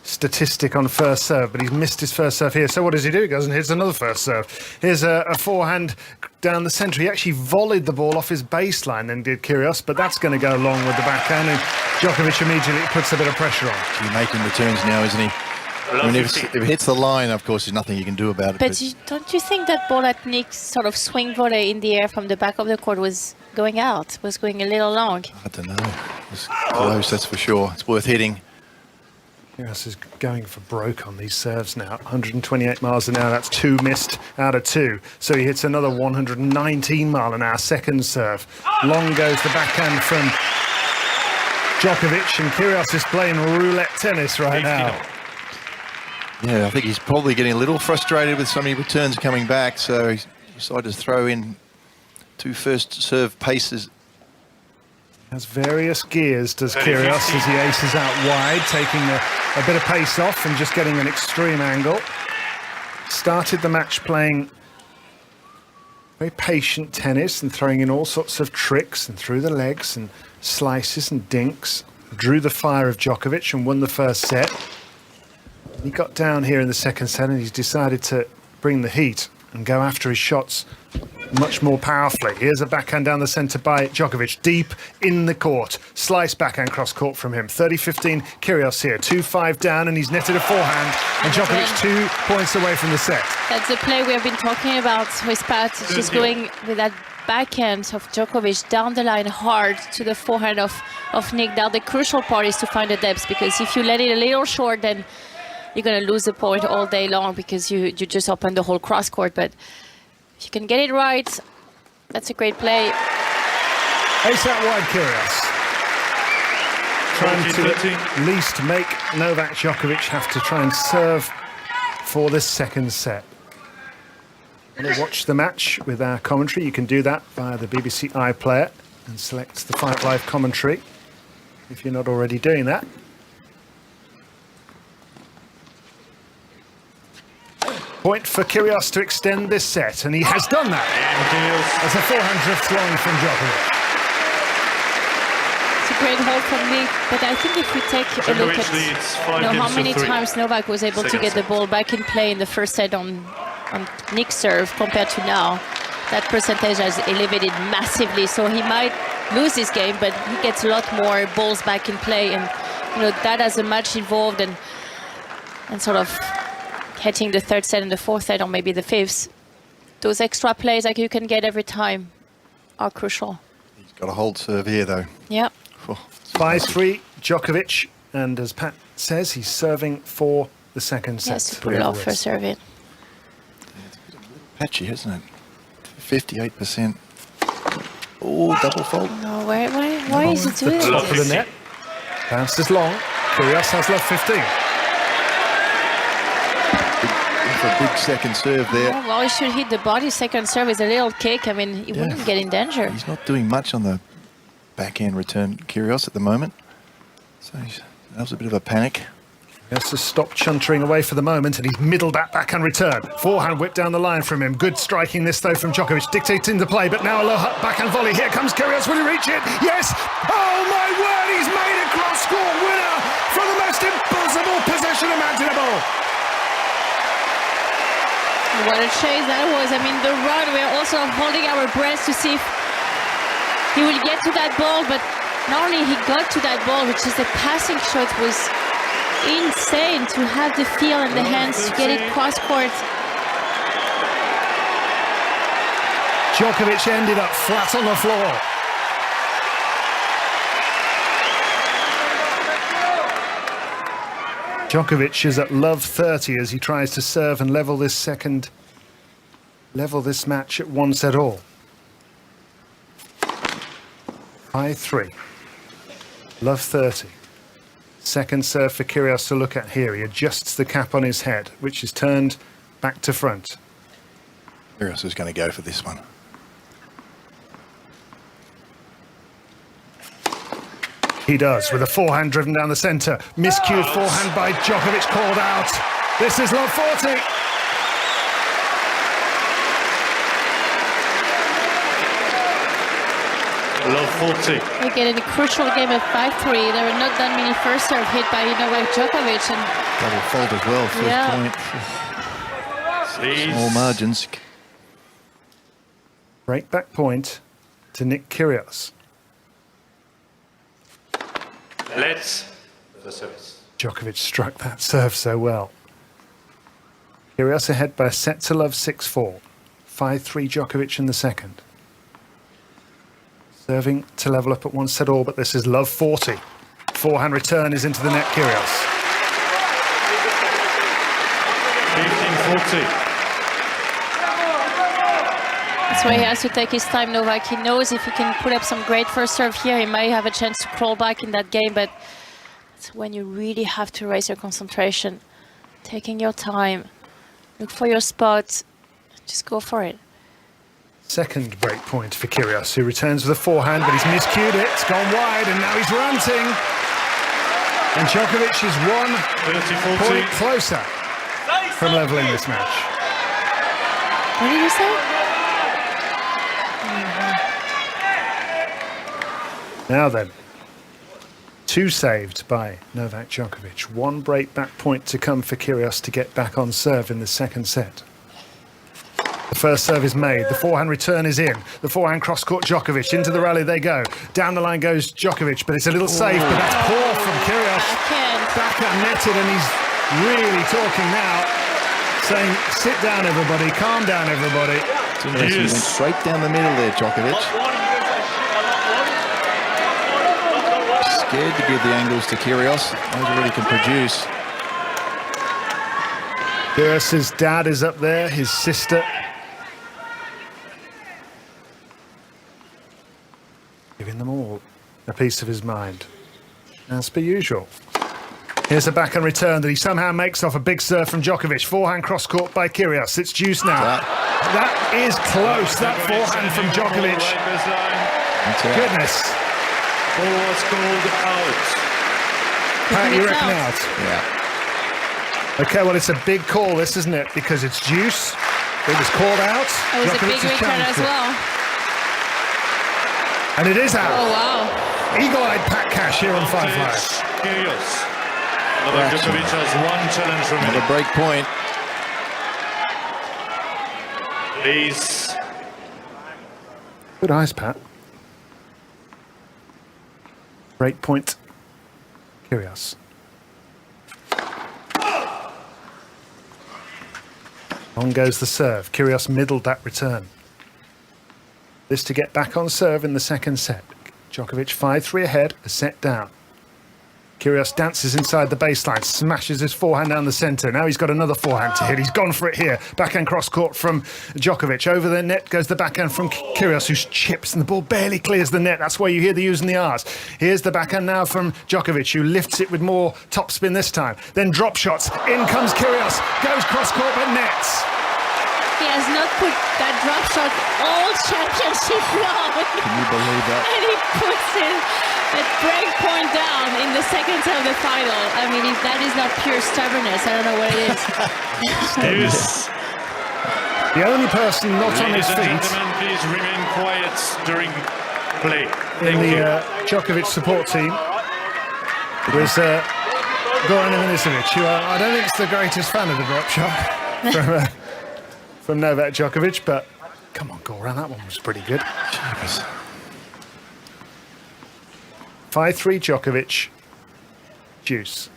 statistic on first serve, but he's missed his first serve here. So what does he do? He goes and hits another first serve. Here's a forehand down the centre. He actually volleyed the ball off his baseline then did Kyrgios, but that's going to go long with the backhand, and Djokovic immediately puts a bit of pressure on. He's making returns now, isn't he? I mean, if it hits the line, of course, there's nothing you can do about it. But don't you think that ball at Nick's sort of swing volley in the air from the back of the court was going out, was going a little long? I don't know. It was close, that's for sure. It's worth hitting. Kyrgios is going for broke on these serves now. 128 miles an hour, that's 2 missed out of 2. So he hits another 119 mile an hour second serve. Long goes the backhand from Djokovic, and Kyrgios is playing roulette tennis right now. Yeah, I think he's probably getting a little frustrated with so many returns coming back, so he decided to throw in 2 first serve paces. Has various gears, does Kyrgios, as he aces out wide, taking a bit of pace off and just getting an extreme angle. Started the match playing very patient tennis and throwing in all sorts of tricks and through the legs and slices and dinks. Drew the fire of Djokovic and won the first set. He got down here in the second set and he's decided to bring the heat and go after his shots much more powerfully. Here's a backhand down the centre by Djokovic, deep in the court. Slice backhand cross court from him. 30-15 Kyrgios here, 2-5 down, and he's netted a forehand. And Djokovic 2 points away from the set. That's the play we have been talking about with Pat, just going with that backhand of Djokovic down the line hard to the forehand of Nick. Now the crucial part is to find the depth, because if you let it a little short, then you're going to lose the point all day long, because you just open the whole cross court. But if you can get it right, that's a great play. Ace out wide, Kyrgios. Trying to at least make Novak Djokovic have to try and serve for this second set. Want to watch the match with our commentary? You can do that via the BBC iPlayer and select the 5 Live commentary if you're not already doing that. Point for Kyrgios to extend this set, and he has done that. As a forehand drifts long from Djokovic. It's a great hold from Nick, but I think if we take a look at how many times Novak was able to get the ball back in play in the first set on Nick's serve compared to now, that percentage has elevated massively. So he might lose this game, but he gets a lot more balls back in play, and that has a match involved, and sort of hitting the third set and the fourth set, or maybe the fifth. Those extra plays like you can get every time are crucial. He's got a hold serve here, though. Yeah. 5-3 Djokovic, and as Pat says, he's serving for the second set. Yes, pull it off for serving. It's a bit patchy, isn't it? 58%. Oh, double fault. No, why is he doing Top of the net. Bounces long. Kyrgios has left 15. For a big second serve there. Oh, well, he should hit the body. Second serve is a little kick. I mean, he wouldn't get in danger. He's not doing much on the backhand return, Kyrgios, at the moment. So that was a bit of a panic. He has to stop chuntering away for the moment, and he's middled that backhand return. Forehand whip down the line from him. Good striking this, though, from Djokovic. Dictating the play, but now a low backhand volley. Here comes Kyrgios. Will he reach it? Yes! Oh, my word! He's made a cross-court winner for the most impossible position imaginable. What a chase that was. I mean, the run, we're also holding our breath to see if he will get to that ball, but not only he got to that ball, which is the passing shot was insane to have the feel in the hands to get it cross court. Djokovic ended up flat on the floor. Djokovic is at love 30 as he tries to serve and level this match at 1 set all. 5-3. Love 30. Second serve for Kyrgios to look at here. He adjusts the cap on his head, which is turned back to front. Kyrgios is going to go for this one. He does, with a forehand driven down the centre. Miscued forehand by Djokovic, called out. This is love 40. Love 40. Again, in a crucial game at 5-3, there were not that many first serve hit by Novak Djokovic. And double fault as well, first point. Small margins. Break back point to Nick Kyrgios. Let's the service. Djokovic struck that serve so well. Kyrgios ahead by a set to love 6-4. 5-3 Djokovic in the second. Serving to level up at 1-all, but this is love 40. Forehand return is into the net, Kyrgios. 15-40. that's why he has to take his time, Novak. He knows if he can put up some great first serve here, he may have a chance to crawl back in that game, but it's when you really have to raise your concentration. Taking your time, look for your spot, just go for it. Second break point for Kyrgios, who returns with a forehand, but he's miscued it. It's gone wide, and now he's ranting. And Djokovic is 1 point closer from leveling this match. What did you say? Now then, 2 saved by Novak Djokovic. 1 break back point to come for Kyrgios to get back on serve in the second set. The first serve is made. The forehand return is in. The forehand cross-court Djokovic. Into the rally they go. Down the line goes Djokovic, but it's a little safe, but that's poor from Kyrgios. Backhand netted, and he's really talking now, saying, sit down, everybody, calm down, everybody. He went straight down the middle there, Djokovic. Scared to give the angles to Kyrgios. Knows what he can produce. Kyrgios' dad is up there, his sister. Giving them all a piece of his mind, as per usual. Here's a backhand return that he somehow makes off a big serve from Djokovic. Forehand cross-court by Kyrgios. It's deuce now. That is close, that forehand from Djokovic. Goodness. Ball was called out. Pat, you reckon out? Yeah. Okay, well, it's a big call, this, isn't it? Because it's deuce. It was called out. It was a big return as well. And it is out. Oh, wow. Eagle-eyed Pat Cash here on 5-5. Kyrgios. Novak Djokovic has 1 challenge remaining. Another break point. Please. Good eyes, Pat. Break point. Kyrgios. On goes the serve. Kyrgios middled that return. This to get back on serve in the second set. Djokovic 5-3 ahead, a set down. Kyrgios dances inside the baseline, smashes his forehand down the centre. Now he's got another forehand to hit. He's gone for it here. Backhand cross-court from Djokovic. Over the net goes the backhand from Kyrgios, who chips, and the ball barely clears the net. That's why you hear the U's and the R's. Here's the backhand now from Djokovic, who lifts it with more topspin this time. Then drop shots. In comes Kyrgios. Goes cross-court, but nets. He has not put that drop shot all championship long. Can you believe that? And he puts in a break point down in the second set of the final. I mean, if that is not pure stubbornness, I don't know what it is. The only person not on his feet. Ladies and gentlemen, please remain quiet during play. In the Djokovic support team was Goran Ivanisevic, who I don't think is the greatest fan of the drop shot from Novak Djokovic, but come on, Goran, that one was pretty good. 5-3 Djokovic. Deuce.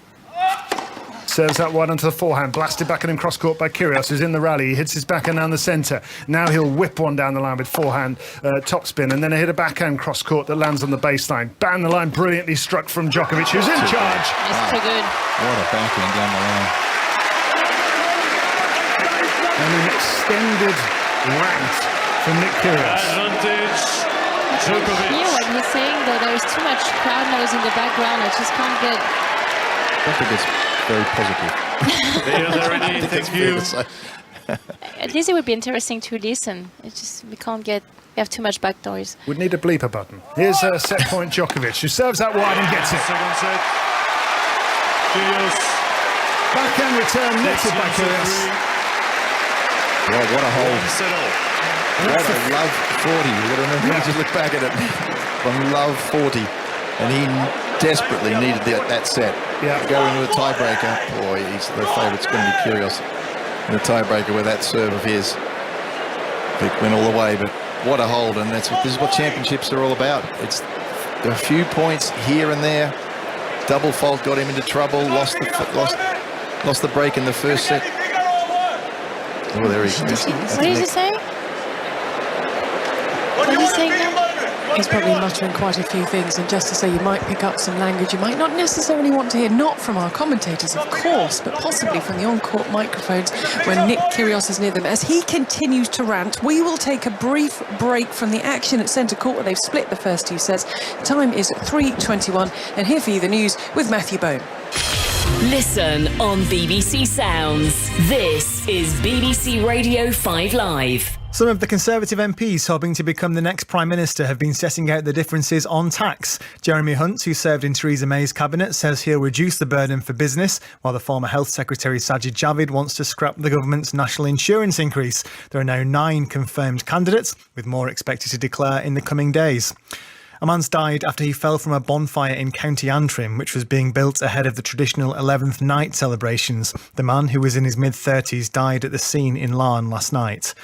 Serves that one onto the forehand, blasted backhand and cross-court by Kyrgios, who's in the rally. He hits his backhand down the centre. Now he'll whip one down the line with forehand topspin, and then hit a backhand cross-court that lands on the baseline. Down the line, brilliantly struck from Djokovic, who's in charge. It's too good. What a backhand down the line. And an extended rant from Nick Kyrgios. Advantage, Djokovic. Hear what he's saying, though. There's too much crowd noise in the background. I just can't get don't think it's very positive. Thank you. At least it would be interesting to listen. It's just we have too much back noise. Would need a bleeper button. Here's a set point Djokovic, who serves out wide and gets it. Second set. Kyrgios. Backhand return, netted by Kyrgios. Well, what a hold. What a love 40. You've got to remember, just look back at it. From love 40. And he desperately needed that set. Yeah. Go into the tiebreaker. Boy, the favourite's going to be Kyrgios in the tiebreaker with that serve of his. Vic went all the way, but what a hold. And this is what championships are all about. There are a few points here and there. Double fault got him into trouble. Lost the break in the first set. Oh, there he goes. What did he say? What did he say now? He's probably muttering quite a few things, and just to say you might pick up some language you might not necessarily want to hear, not from our commentators, of course, but possibly from the on-court microphones when Nick Kyrgios is near them. As he continues to rant, we will take a brief break from the action at centre court where they've split the first two sets. Time is 3:21, and here for you the news with Matthew Bone. Listen on BBC Sounds. This is BBC Radio 5 Live. Some of the Conservative MPs hoping to become the next Prime Minister have been setting out the differences on tax. Jeremy Hunt, who served in Theresa May's cabinet, says he'll reduce the burden for business, while the former Health Secretary Sajid Javid wants to scrap the government's national insurance increase. There are now 9 confirmed candidates, with more expected to declare in the coming days. A man's died after he fell from a bonfire in County Antrim, which was being built ahead of the traditional 11th night celebrations. The man, who was in his mid-30s, died at the scene in Larne last night.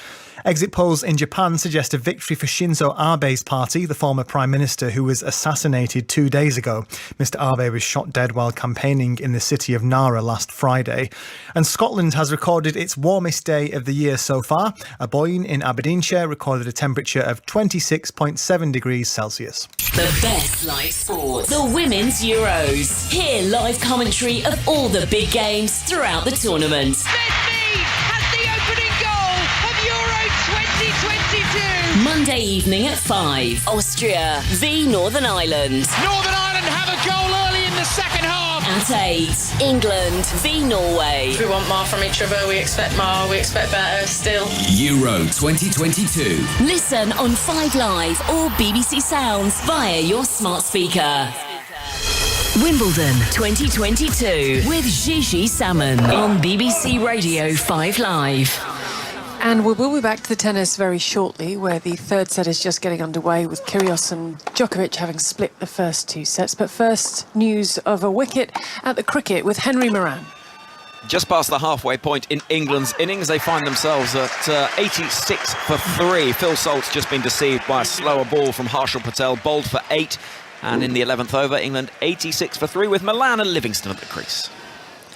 Exit polls in Japan suggest a victory for Shinzo Abe's party, the former Prime Minister who was assassinated 2 days ago. Mr Abe was shot dead while campaigning in the city of Nara last Friday. And Scotland has recorded its warmest day of the year so far. Aboyne in Aberdeenshire recorded a temperature of 26.7 degrees Celsius. The best live sport. The Women's Euros. Hear live commentary of all the big games throughout the tournament. Monday evening at 5. Austria v Northern Ireland. Northern Ireland have a goal early in the second half. At 8. England v Norway. We want more from each other. We expect more. We expect better still. Euro 2022. Listen on 5 Live or BBC Sounds via your smart speaker. Wimbledon 2022 with Gigi Salmon on BBC Radio 5 Live. And we will be back to the tennis very shortly, where the third set is just getting underway with Kyrgios and Djokovic having split the first 2 sets. But first, news of a wicket at the cricket with Henry Moran. Just past the halfway point in England's innings, they find themselves at 86 for 3. Phil Salt's just been deceived by a slower ball from Harshal Patel, bowled for 8. And in the 11th over, England 86 for 3 with Milan and Livingston at the crease.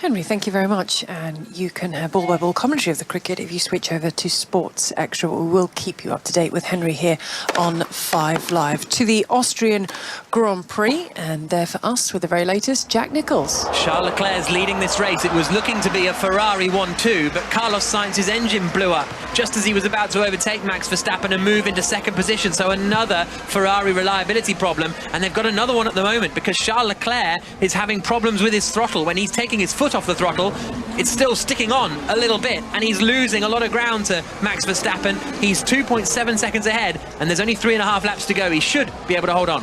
Henry, thank you very much. And you can have ball-by-ball commentary of the cricket if you switch over to Sports Extra. We will keep you up to date with Henry here on 5 Live. To the Austrian Grand Prix, and there for us with the very latest, Jack Nicholls. Charles Leclerc's leading this race. It was looking to be a Ferrari 1-2, but Carlos Sainz's engine blew up just as he was about to overtake Max Verstappen and move into second position. So another Ferrari reliability problem, and they've got another one at the moment because Charles Leclerc is having problems with his throttle. When he's taking his foot off the throttle, it's still sticking on a little bit, and he's losing a lot of ground to Max Verstappen. He's 2.7 seconds ahead, and there's only 3.5 laps to go. He should be able to hold on.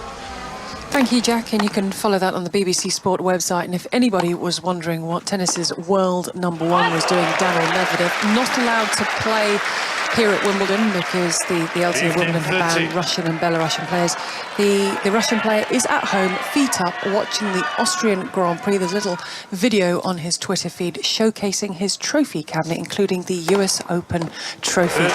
Thank you, Jack, and you can follow that on the BBC Sport website. And if anybody was wondering what tennis's world number 1 was doing, Daniil Medvedev, not allowed to play here at Wimbledon because the LTA of Wimbledon have banned Russian and Belarusian players. The Russian player is at home, feet up, watching the Austrian Grand Prix. There's a little video on his Twitter feed showcasing his trophy cabinet, including the US Open trophy.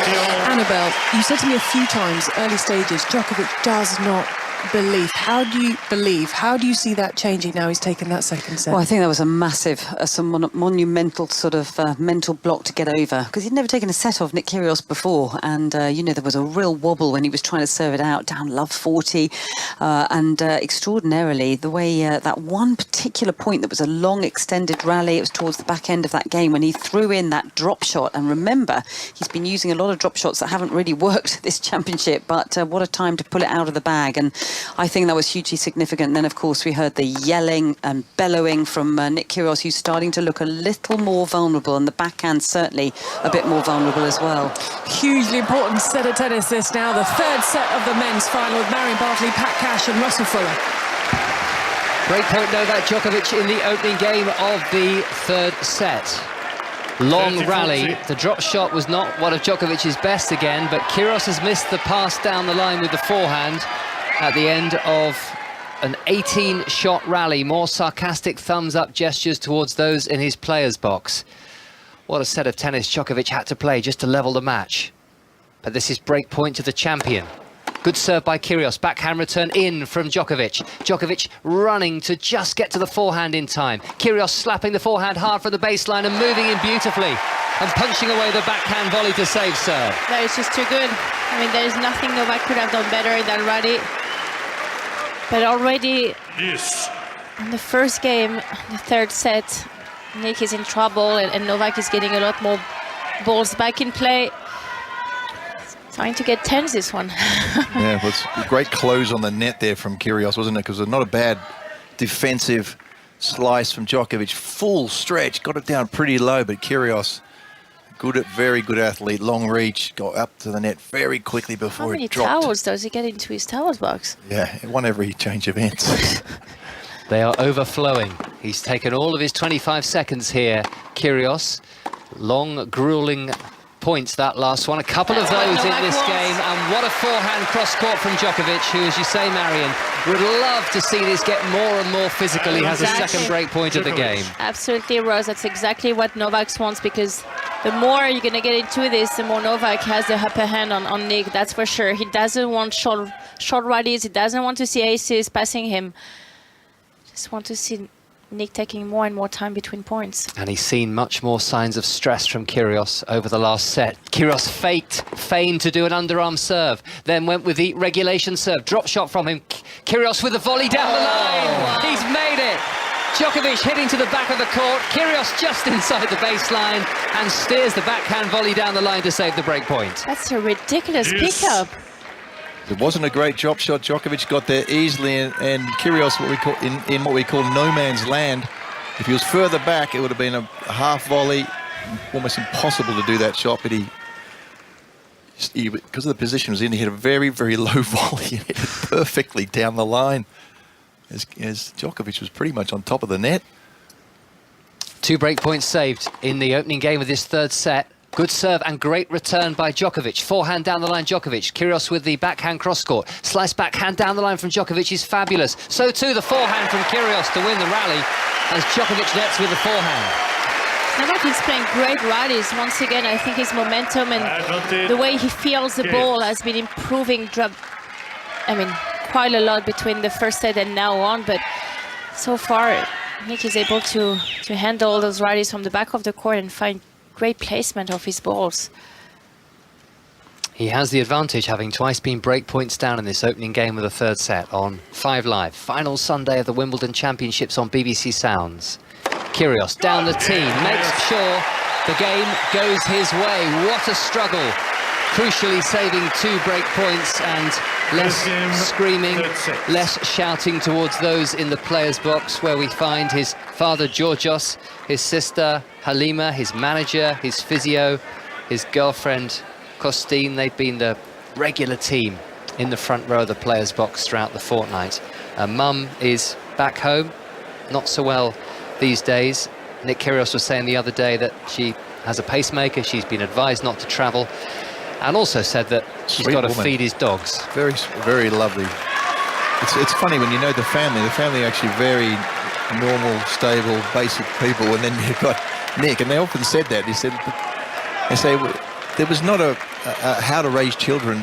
Annabelle, you said to me a few times, early stages, Djokovic does not believe. How do you see that changing now he's taken that second set? Well, I think that was a massive, monumental sort of mental block to get over, because he'd never taken a set off Nick Kyrgios before, and there was a real wobble when he was trying to serve it out down love 40, and extraordinarily the way that one particular point that was a long extended rally, it was towards the back end of that game when he threw in that drop shot. And remember, he's been using a lot of drop shots that haven't really worked this championship, but what a time to pull it out of the bag. And I think that was hugely significant. And then, of course, we heard the yelling and bellowing from Nick Kyrgios, who's starting to look a little more vulnerable, and the backhand certainly a bit more vulnerable as well. Hugely important set of tennis this now, the third set of the men's final with Marion Bartley, Pat Cash and Russell Fuller. Breakpoint Novak Djokovic in the opening game of the third set. Long rally. The drop shot was not one of Djokovic's best again, but Kyrgios has missed the pass down the line with the forehand at the end of an 18-shot rally. More sarcastic thumbs-up gestures towards those in his players' box. What a set of tennis Djokovic had to play just to level the match. But this is breakpoint to the champion. Good serve by Kyrgios, backhand return in from Djokovic. Djokovic running to just get to the forehand in time. Kyrgios slapping the forehand hard for the baseline and moving in beautifully and punching away the backhand volley to save serve. No, it's just too good. I mean, there's nothing Novak could have done better in that rally. But already in the first game, the third set, Nick is in trouble and Novak is getting a lot more balls back in play. Trying to get tense this one. Yeah, well, it's a great close on the net there from Kyrgios, wasn't it? Because it was not a bad defensive slice from Djokovic. Full stretch, got it down pretty low, but Kyrgios, very good athlete, long reach, got up to the net very quickly before it dropped. How many towels does he get into his towels box? Yeah, one every change of ends. They are overflowing. He's taken all of his 25 seconds here, Kyrgios. Long, grueling points, that last one. A couple of those in this game, and what a forehand cross-court from Djokovic, who, as you say, Marion, would love to see this get more and more physical. He has a second break point of the game. Absolutely, Rose. That's exactly what Novak wants, because the more you're going to get into this, the more Novak has the upper hand on Nick, that's for sure. He doesn't want short rallies. He doesn't want to see aces passing him. Just want to see Nick taking more and more time between points. And he's seen much more signs of stress from Kyrgios over the last set. Kyrgios feigned to do an underarm serve, then went with the regulation serve. Drop shot from him. Kyrgios with the volley down the line. He's made it. Djokovic hitting to the back of the court. Kyrgios just inside the baseline and steers the backhand volley down the line to save the break point. That's a ridiculous pickup. It wasn't a great drop shot. Djokovic got there easily, and Kyrgios, in what we call no man's land. If he was further back, it would have been a half volley, almost impossible to do that shot. But he because of the position he was in, he hit a very, very low volley and hit it perfectly down the line, as Djokovic was pretty much on top of the net. 2 break points saved in the opening game of this third set. Good serve and great return by Djokovic. Forehand down the line, Djokovic. Kyrgios with the backhand cross-court. Slice backhand down the line from Djokovic is fabulous. So too the forehand from Kyrgios to win the rally as Djokovic nets with the forehand. Novak is playing great rallies. Once again, I think his momentum and the way he feels the ball has been improving quite a lot between the first set and now on. But so far, Nick is able to handle all those rallies from the back of the court and find great placement of his balls. He has the advantage, having twice been break points down in this opening game of the third set on 5 Live. Final Sunday of the Wimbledon Championships on BBC Sounds. Kyrgios down the tee, makes sure the game goes his way. What a struggle. Crucially saving 2 break points and less screaming, less shouting towards those in the players' box, where we find his father Georgios, his sister Halima, his manager, his physio, his girlfriend Costine. They've been the regular team in the front row of the players' box throughout the fortnight. Mum is back home, not so well these days. Nick Kyrgios was saying the other day that she has a pacemaker, she's been advised not to travel, and also said that she's got to feed his dogs. Very, very lovely. It's funny when you know the family actually very normal, stable, basic people, and then you've got Nick, and they often said that. They say there was not a how to raise children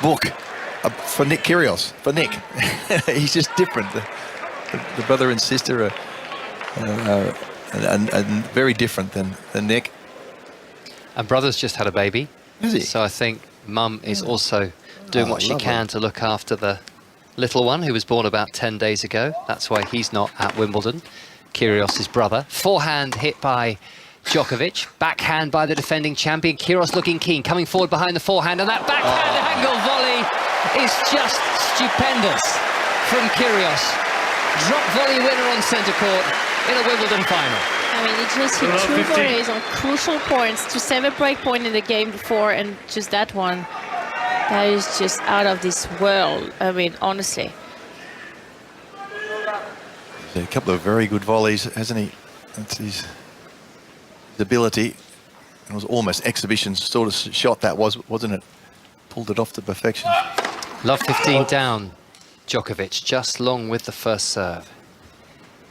book for Nick Kyrgios, for Nick. He's just different. The brother and sister are very different than Nick. And brother's just had a baby. Is he? So I think mum is also doing what she can to look after the little one, who was born about 10 days ago. That's why he's not at Wimbledon. Kyrgios' brother. Forehand hit by Djokovic. Backhand by the defending champion. Kyrgios looking keen, coming forward behind the forehand, and that backhand angle volley is just stupendous from Kyrgios. Drop volley winner on centre court in a Wimbledon final. I mean, he just hit 2 volleys on crucial points to save a break point in the game before, and just that one. That is just out of this world. I mean, honestly. A couple of very good volleys, hasn't he? That's his ability. It was almost exhibition sort of shot that was, wasn't it? Pulled it off to perfection. Love 15 down. Djokovic just long with the first serve.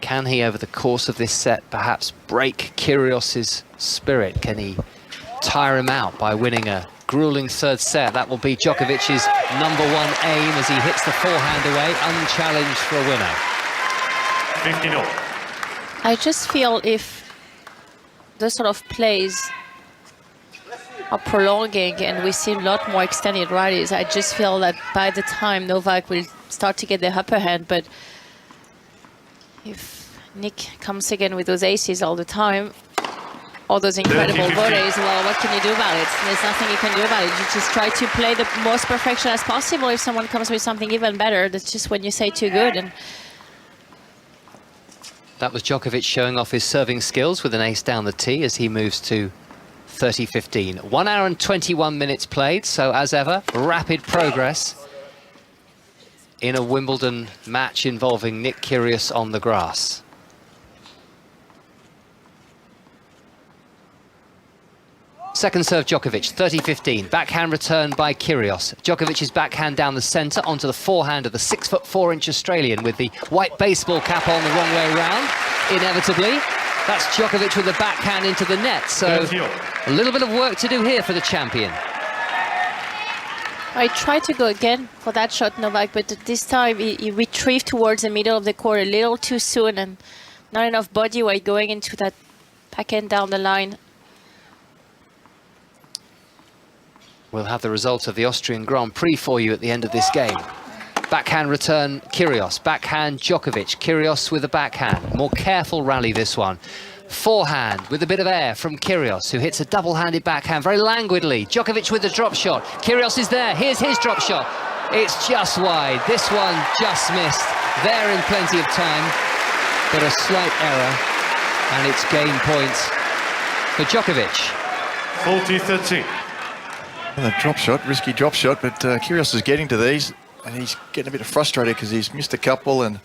Can he, over the course of this set, perhaps break Kyrgios's spirit? Can he tire him out by winning a grueling third set? That will be Djokovic's #1 aim as he hits the forehand away, unchallenged for a winner. 15-0. I just feel if those sort of plays are prolonging and we see a lot more extended rallies, I just feel that by the time Novak will start to get the upper hand. But if Nick comes again with those aces all the time, all those incredible volleys, well, what can you do about it? There's nothing you can do about it. You just try to play the most perfection as possible. If someone comes with something even better, that's just when you say too good. And that was Djokovic showing off his serving skills with an ace down the tee as he moves to 30-15. 1 hour and 21 minutes played, so as ever, rapid progress in a Wimbledon match involving Nick Kyrgios on the grass. Second serve Djokovic, 30-15. Backhand return by Kyrgios. Djokovic's backhand down the centre onto the forehand of the 6'4" Australian with the white baseball cap on the wrong way around. Inevitably, that's Djokovic with the backhand into the net. So a little bit of work to do here for the champion. I tried to go again for that shot, Novak, but this time he retrieved towards the middle of the court a little too soon and not enough body weight going into that backhand down the line. We'll have the results of the Austrian Grand Prix for you at the end of this game. Backhand return, Kyrgios. Backhand, Djokovic. Kyrgios with a backhand. More careful rally, this one. Forehand with a bit of air from Kyrgios, who hits a double-handed backhand very languidly. Djokovic with the drop shot. Kyrgios is there. Here's his drop shot. It's just wide. This one just missed. There in plenty of time, but a slight error. And it's game points for Djokovic. 40-13. And a drop shot, risky drop shot, but Kyrgios is getting to these, and he's getting a bit frustrated because he's missed a couple, and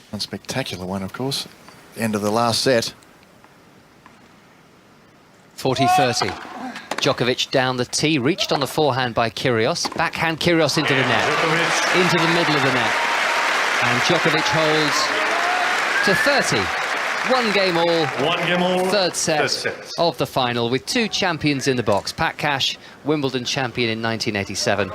one spectacular one, of course. End of the last set. 40-30. Djokovic down the tee, reached on the forehand by Kyrgios. Backhand Kyrgios into the net, into the middle of the net. And Djokovic holds to 30. One game all, third set of the final with two champions in the box. Pat Cash, Wimbledon champion in 1987,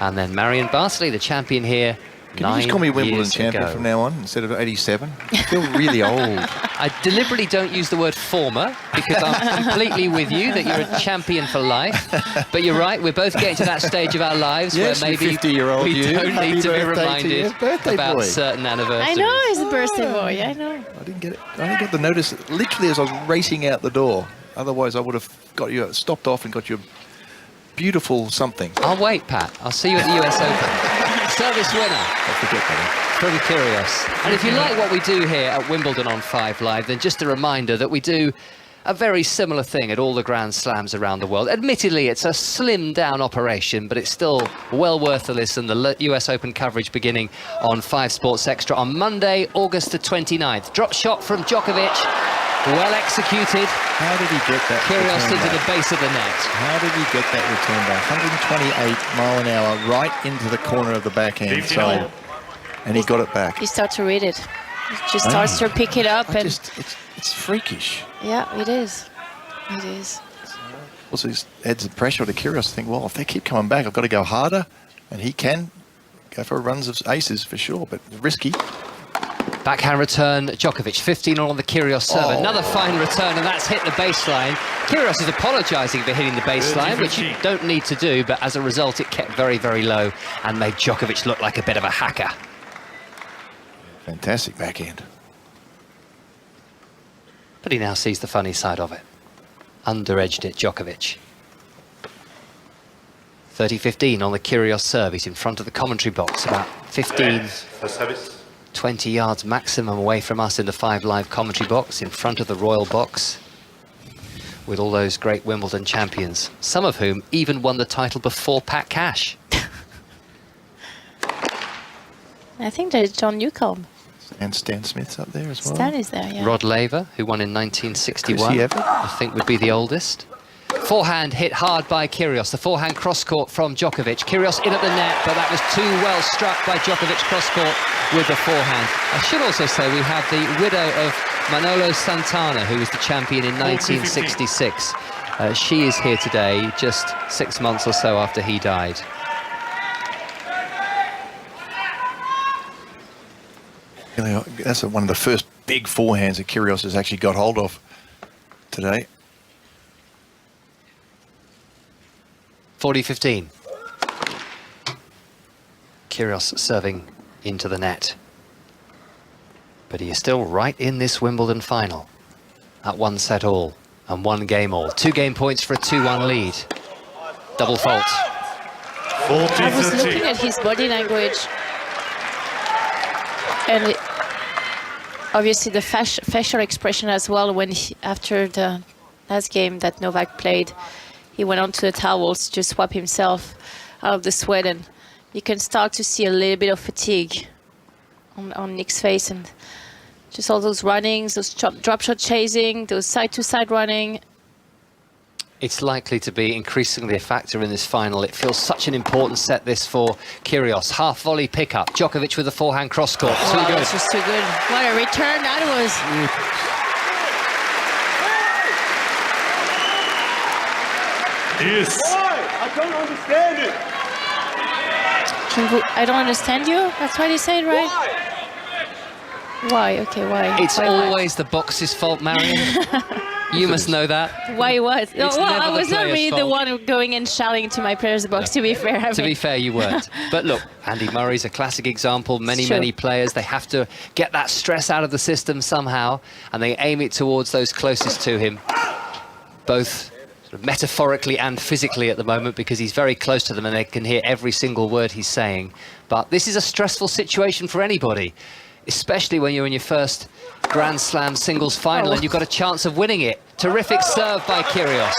and then Marion Bartley, the champion here. Can you just call me Wimbledon champion from now on instead of 87? I feel really old. I deliberately don't use the word former because I'm completely with you that you're a champion for life. But you're right, we're both getting to that stage of our lives where maybe 50-year-old we don't need to be reminded about boy. certain anniversaries. I know he's a birthday boy, I know. I didn't get the notice literally as I was racing out the door. Otherwise, I would have got you stopped off and got you a beautiful something. I'll wait, Pat. I'll see you at the US Open. Service winner from Kyrgios. And if you like what we do here at Wimbledon on 5 Live, then just a reminder that we do a very similar thing at all the Grand Slams around the world. Admittedly, it's a slimmed down operation, but it's still well worth the listen. The US Open coverage beginning on 5 Sports Extra on Monday, August the 29th. Drop shot from Djokovic. Well executed. How did he get that? Kyrgios into the base of the net. How did he get that return back? 128 mile an hour right into the corner of the backhand side. And he got it back. You start to read it. He just starts to pick it up. It's freakish. Yeah, it is. It is. Also, it adds the pressure to Kyrgios to think, well, if they keep coming back, I've got to go harder. And he can go for runs of aces for sure, but risky. Backhand return, Djokovic, 15 on the Kyrgios serve. Another fine return, and that's hit the baseline. Kyrgios is apologising for hitting the baseline, which you don't need to do, but as a result, it kept very, very low and made Djokovic look like a bit of a hacker. Fantastic backhand. But he now sees the funny side of it. Under-edged it, Djokovic. 30-15 on the Kyrgios serve. He's in front of the commentary box, about 15, 20 yards maximum away from us in the 5 Live commentary box, in front of the Royal box, with all those great Wimbledon champions, some of whom even won the title before Pat Cash. I think there's John Newcombe. And Stan Smith's up there as well. Stan is there, yeah. Rod Laver, who won in 1961, I think would be the oldest. Forehand hit hard by Kyrgios, the forehand cross-court from Djokovic. Kyrgios in at the net, but that was too well struck by Djokovic cross-court with the forehand. I should also say we have the widow of Manolo Santana, who was the champion in 1966. She is here today, just 6 months or so after he died. That's one of the first big forehands that Kyrgios has actually got hold of today. 40-15. Kyrgios serving into the net. But he is still right in this Wimbledon final. At 1 set all and 1 game all. 2 game points for a 2-1 lead. Double fault. I was looking at his body language. And obviously the facial expression as well when after the last game that Novak played, he went onto the towels to swap himself out of the sweat, and you can start to see a little bit of fatigue on Nick's face, and just all those runnings, those drop shot chasing, those side-to-side running. It's likely to be increasingly a factor in this final. It feels such an important set, this, for Kyrgios. Half volley pickup. Djokovic with a forehand cross-court. Too good. That's just too good. What a return that was. Yes. Why? I don't understand it. I don't understand you? That's why they say it, right? Why? Okay, why? It's why always the box's fault, Marion. You must know that. Why what? No, well, I was not really the fault. one going and shouting to my players' box, to be fair. To be fair, you weren't. But look, Andy Murray's a classic example. Many players, they have to get that stress out of the system somehow, and they aim it towards those closest to him, both sort of metaphorically and physically at the moment, because he's very close to them and they can hear every single word he's saying. But this is a stressful situation for anybody, especially when you're in your first Grand Slam singles final and you've got a chance of winning it. Terrific serve by Kyrgios.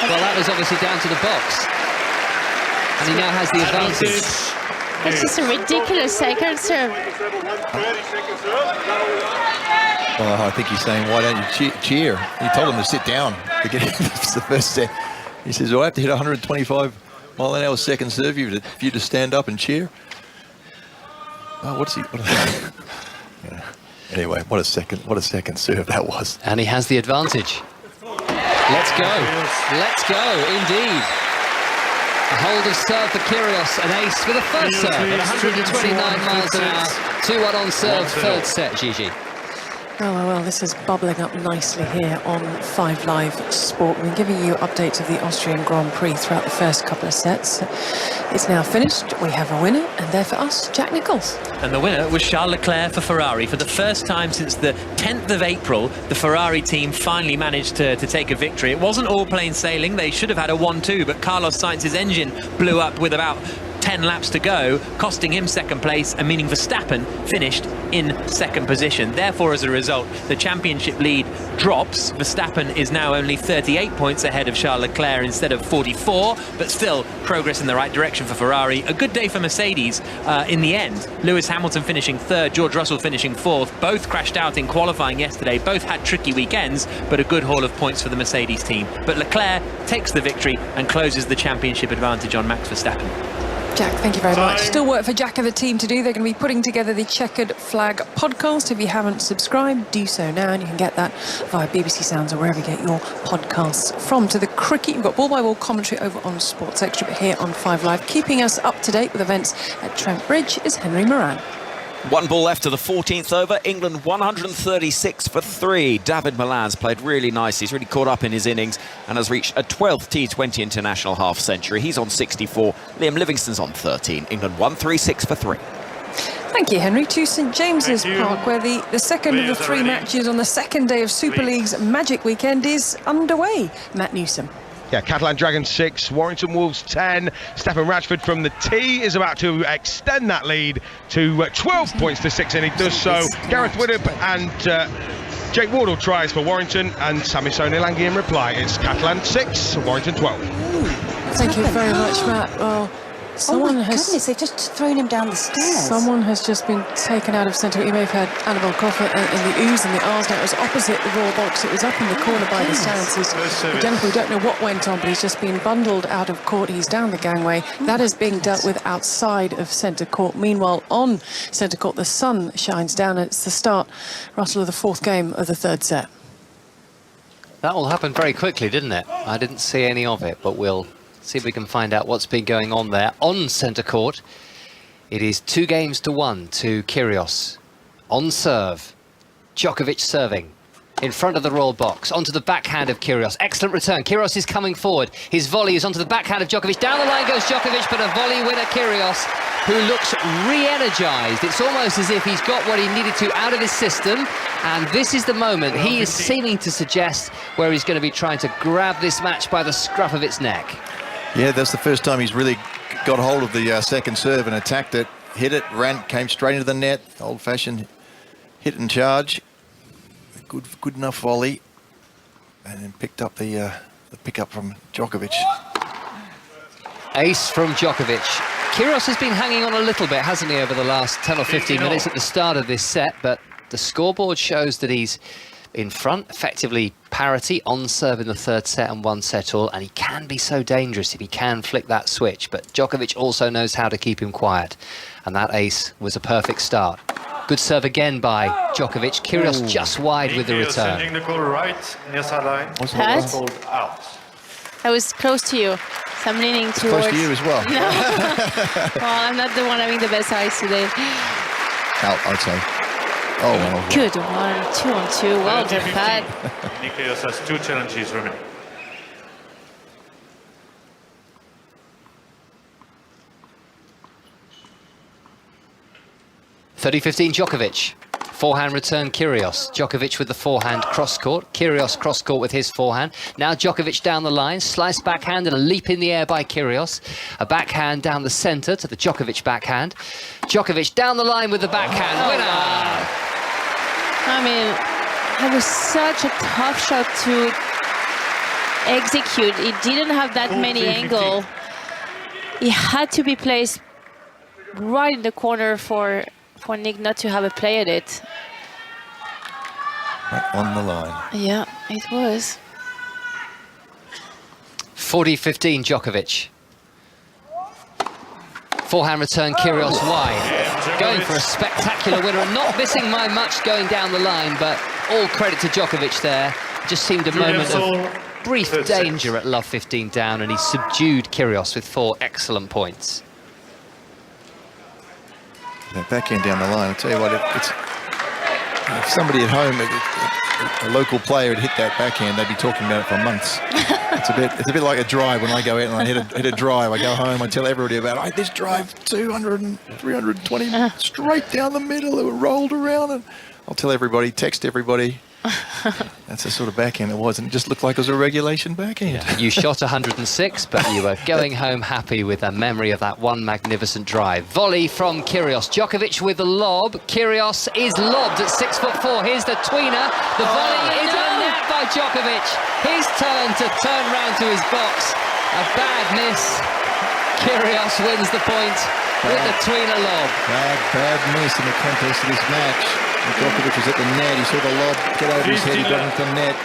Well, that was obviously down to the box. And he now has the advantage. It's just a ridiculous second serve. Oh, I think he's saying, why don't you cheer? He told him to sit down to get the first set. He says, well, I have to hit 125 mile an hour second serve for you to stand up and cheer. Oh, what's he? Yeah. Anyway, what a second serve that was. And he has the advantage. Let's go. Let's go, indeed. A hold of serve for Kyrgios, an ace for the first serve at 129 miles an hour. 2-1 on serve, third set, Gigi. Well, this is bubbling up nicely here on 5 Live Sport. We're giving you updates of the Austrian Grand Prix throughout the first couple of sets. It's now finished. We have a winner, and there for us, Jack Nicholls. And the winner was Charles Leclerc for Ferrari. For the first time since the 10th of April, the Ferrari team finally managed to take a victory. It wasn't all plain sailing. They should have had a 1-2, but Carlos Sainz's engine blew up with about 10 laps to go, costing him second place and meaning Verstappen finished in second position. Therefore, as a result, the championship lead drops. Verstappen is now only 38 points ahead of Charles Leclerc instead of 44, but still progress in the right direction for Ferrari. A good day for Mercedes in the end. Lewis Hamilton finishing third, George Russell finishing fourth. Both crashed out in qualifying yesterday. Both had tricky weekends, but a good haul of points for the Mercedes team. But Leclerc takes the victory and closes the championship advantage on Max Verstappen. Jack, thank you very much. Still work for Jack and the team to do. They're going to be putting together the Checkered Flag podcast. If you haven't subscribed, do so now, and you can get that via BBC Sounds or wherever you get your podcasts from. To the cricket, you've got ball-by-ball commentary over on Sports Extra, but here on 5 Live, keeping us up to date with events at Trent Bridge is Henry Moran. 1 ball left to the 14th over. England 136 for 3. David Millan's played really nice. He's really caught up in his innings and has reached a 12th T20 international half century. He's on 64. Liam Livingston's on 13. England 136 for 3. Thank you, Henry. To St James's Park, where the second of the 3 matches on the second day of Super League's Magic Weekend is underway. Matt Newsom. Catalan Dragons 6, Warrington Wolves 10. Stefan Ratchford from the tee is about to extend that lead to 12 points to 6, and he does so. Gareth Widdop and Jake Wardle tries for Warrington, and Sami Sonilangi in reply. It's Catalan 6, Warrington 12. Thank you very much, Matt. Well, someone goodness, they've just thrown him down the stairs. Someone has just been taken out of centre. You may have had Annabelle Crawford in the oohs and the ahs. Now it was opposite the Royal Box. It was up in the corner by the stands. We don't know what went on, but he's just been bundled out of court. He's down the gangway. That is being dealt with outside of centre court. Meanwhile, on centre court, the sun shines down, and it's the start, Russell, of the fourth game of the third set. That all happened very quickly, didn't it? I didn't see any of it, but we'll see if we can find out what's been going on there. On centre court, it is 2-1 to Kyrgios. On serve, Djokovic serving. In front of the Royal Box, onto the backhand of Kyrgios. Excellent return. Kyrgios is coming forward. His volley is onto the backhand of Djokovic. Down the line goes Djokovic, but a volley winner Kyrgios, who looks re-energised. It's almost as if he's got what he needed to out of his system, and this is the moment he is seeming to suggest where he's going to be trying to grab this match by the scruff of its neck. Yeah, that's the first time he's really got hold of the second serve and attacked it, hit it, came straight into the net, old-fashioned hit and charge. Good enough volley, and then picked up the pickup from Djokovic. Ace from Djokovic. Kyrgios has been hanging on a little bit, hasn't he, over the last 10 or 15 minutes at the start of this set, but the scoreboard shows that he's in front, effectively parity on serve in the third set and 1 set all, and he can be so dangerous if he can flick that switch, but Djokovic also knows how to keep him quiet, and that ace was a perfect start. Good serve again by Djokovic. Kyrgios just wide with the return. Sending the call right near sideline. Pat? Called out. I was close to you, so I'm leaning towards... Close to you as well. No. Well, I'm not the one having the best eyes today. Out, I'd say. Oh, well. Good one, 2-on-2. Well done, Pat. Kyrgios has 2 challenges remaining. (30-15) Djokovic. Forehand return Kyrgios. Djokovic with the forehand cross-court. Kyrgios cross-court with his forehand. Now Djokovic down the line. Slice backhand and a leap in the air by Kyrgios. A backhand down the centre to the Djokovic backhand. Djokovic down the line with the backhand. Winner! I mean, it was such a tough shot to execute. It didn't have that many angles. It had to be placed right in the corner for Nick not to have a play at it. Right on the line. Yeah, it was. 40-15 Djokovic. Forehand return Kyrgios wide. Going for a spectacular winner and not missing my much going down the line, but all credit to Djokovic there. Just seemed a moment of brief danger at love 15 down, and he subdued Kyrgios with 4 excellent points. That backhand down the line, I'll tell you what, if somebody at home, a local player had hit that backhand, they'd be talking about it for months. It's a bit like a drive. When I go out and I hit a drive, I go home, I tell everybody about it. This drive 200 and 320 straight down the middle, it rolled around, and I'll tell everybody, text everybody. That's the sort of backhand it was, and it just looked like it was a regulation backhand. Yeah. You shot 106, but you were going home happy with a memory of that one magnificent drive. Volley from Kyrgios. Djokovic with the lob. Kyrgios is lobbed at 6'4". Here's the tweener. The volley into the net by Djokovic. His turn to turn round to his box. A bad miss. Kyrgios wins the point with the tweener lob. Bad miss in the context of this match. Djokovic was at the net, he saw the lob get over his head, he got into the net.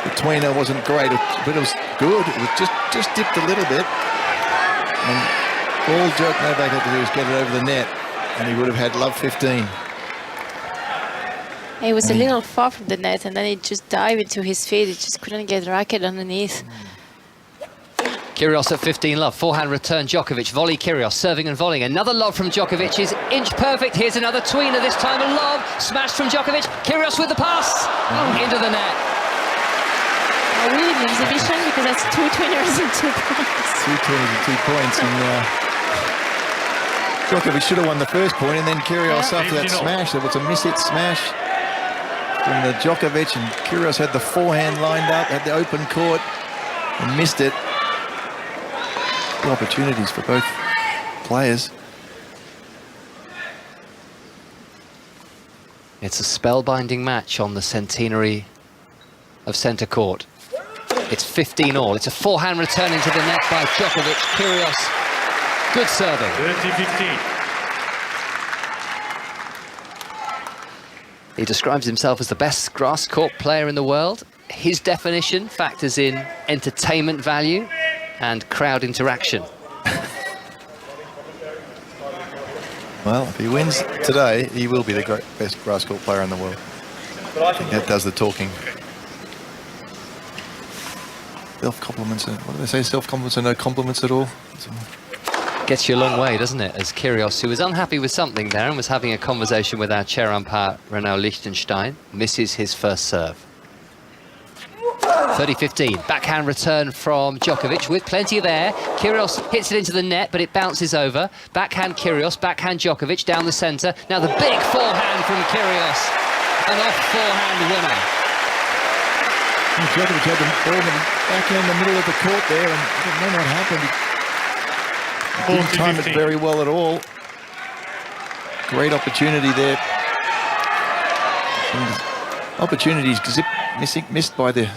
The tweener wasn't great, but it was good. It was just dipped a little bit. And all Novak had to do was get it over the net, and he would have had love 15. It was a little far from the net, and then it just dived into his feet. It just couldn't get the racket underneath. Kyrgios at 15 love. Forehand return Djokovic. Volley Kyrgios. Serving and volleying. Another lob from Djokovic is inch perfect. Here's another tweener. This time a lob. Smashed from Djokovic. Kyrgios with the pass. Into the net. A really an exhibition because that's 2 tweeners and 2 points. 2 tweeners and 2 points. And Djokovic should have won the first point, and then Kyrgios after that smash. There was a miss-hit smash from the Djokovic, and Kyrgios had the forehand lined up, had the open court, and missed it. Two opportunities for both players. It's a spellbinding match on the centenary of centre court. It's 15-all. It's a forehand return into the net by Djokovic. Kyrgios, good serving. 30-15. He describes himself as the best grass court player in the world. His definition factors in entertainment value and crowd interaction. Well, if he wins today, he will be the best grass court player in the world. I think that does the talking. Self-compliments, what do they say? Self-compliments are no compliments at all. Gets you a long way, doesn't it? As Kyrgios, who was unhappy with something there and was having a conversation with our chair umpire, Renaud Lichtenstein, misses his first serve. 30-15, backhand return from Djokovic with plenty of air. Kyrgios hits it into the net, but it bounces over. Backhand Kyrgios, backhand Djokovic down the centre. Now the big forehand from Kyrgios, an off-forehand winner. Djokovic had the ball back in the middle of the court there, and I don't know what happened. He didn't time it very well at all. Great opportunity there. And opportunities missed by the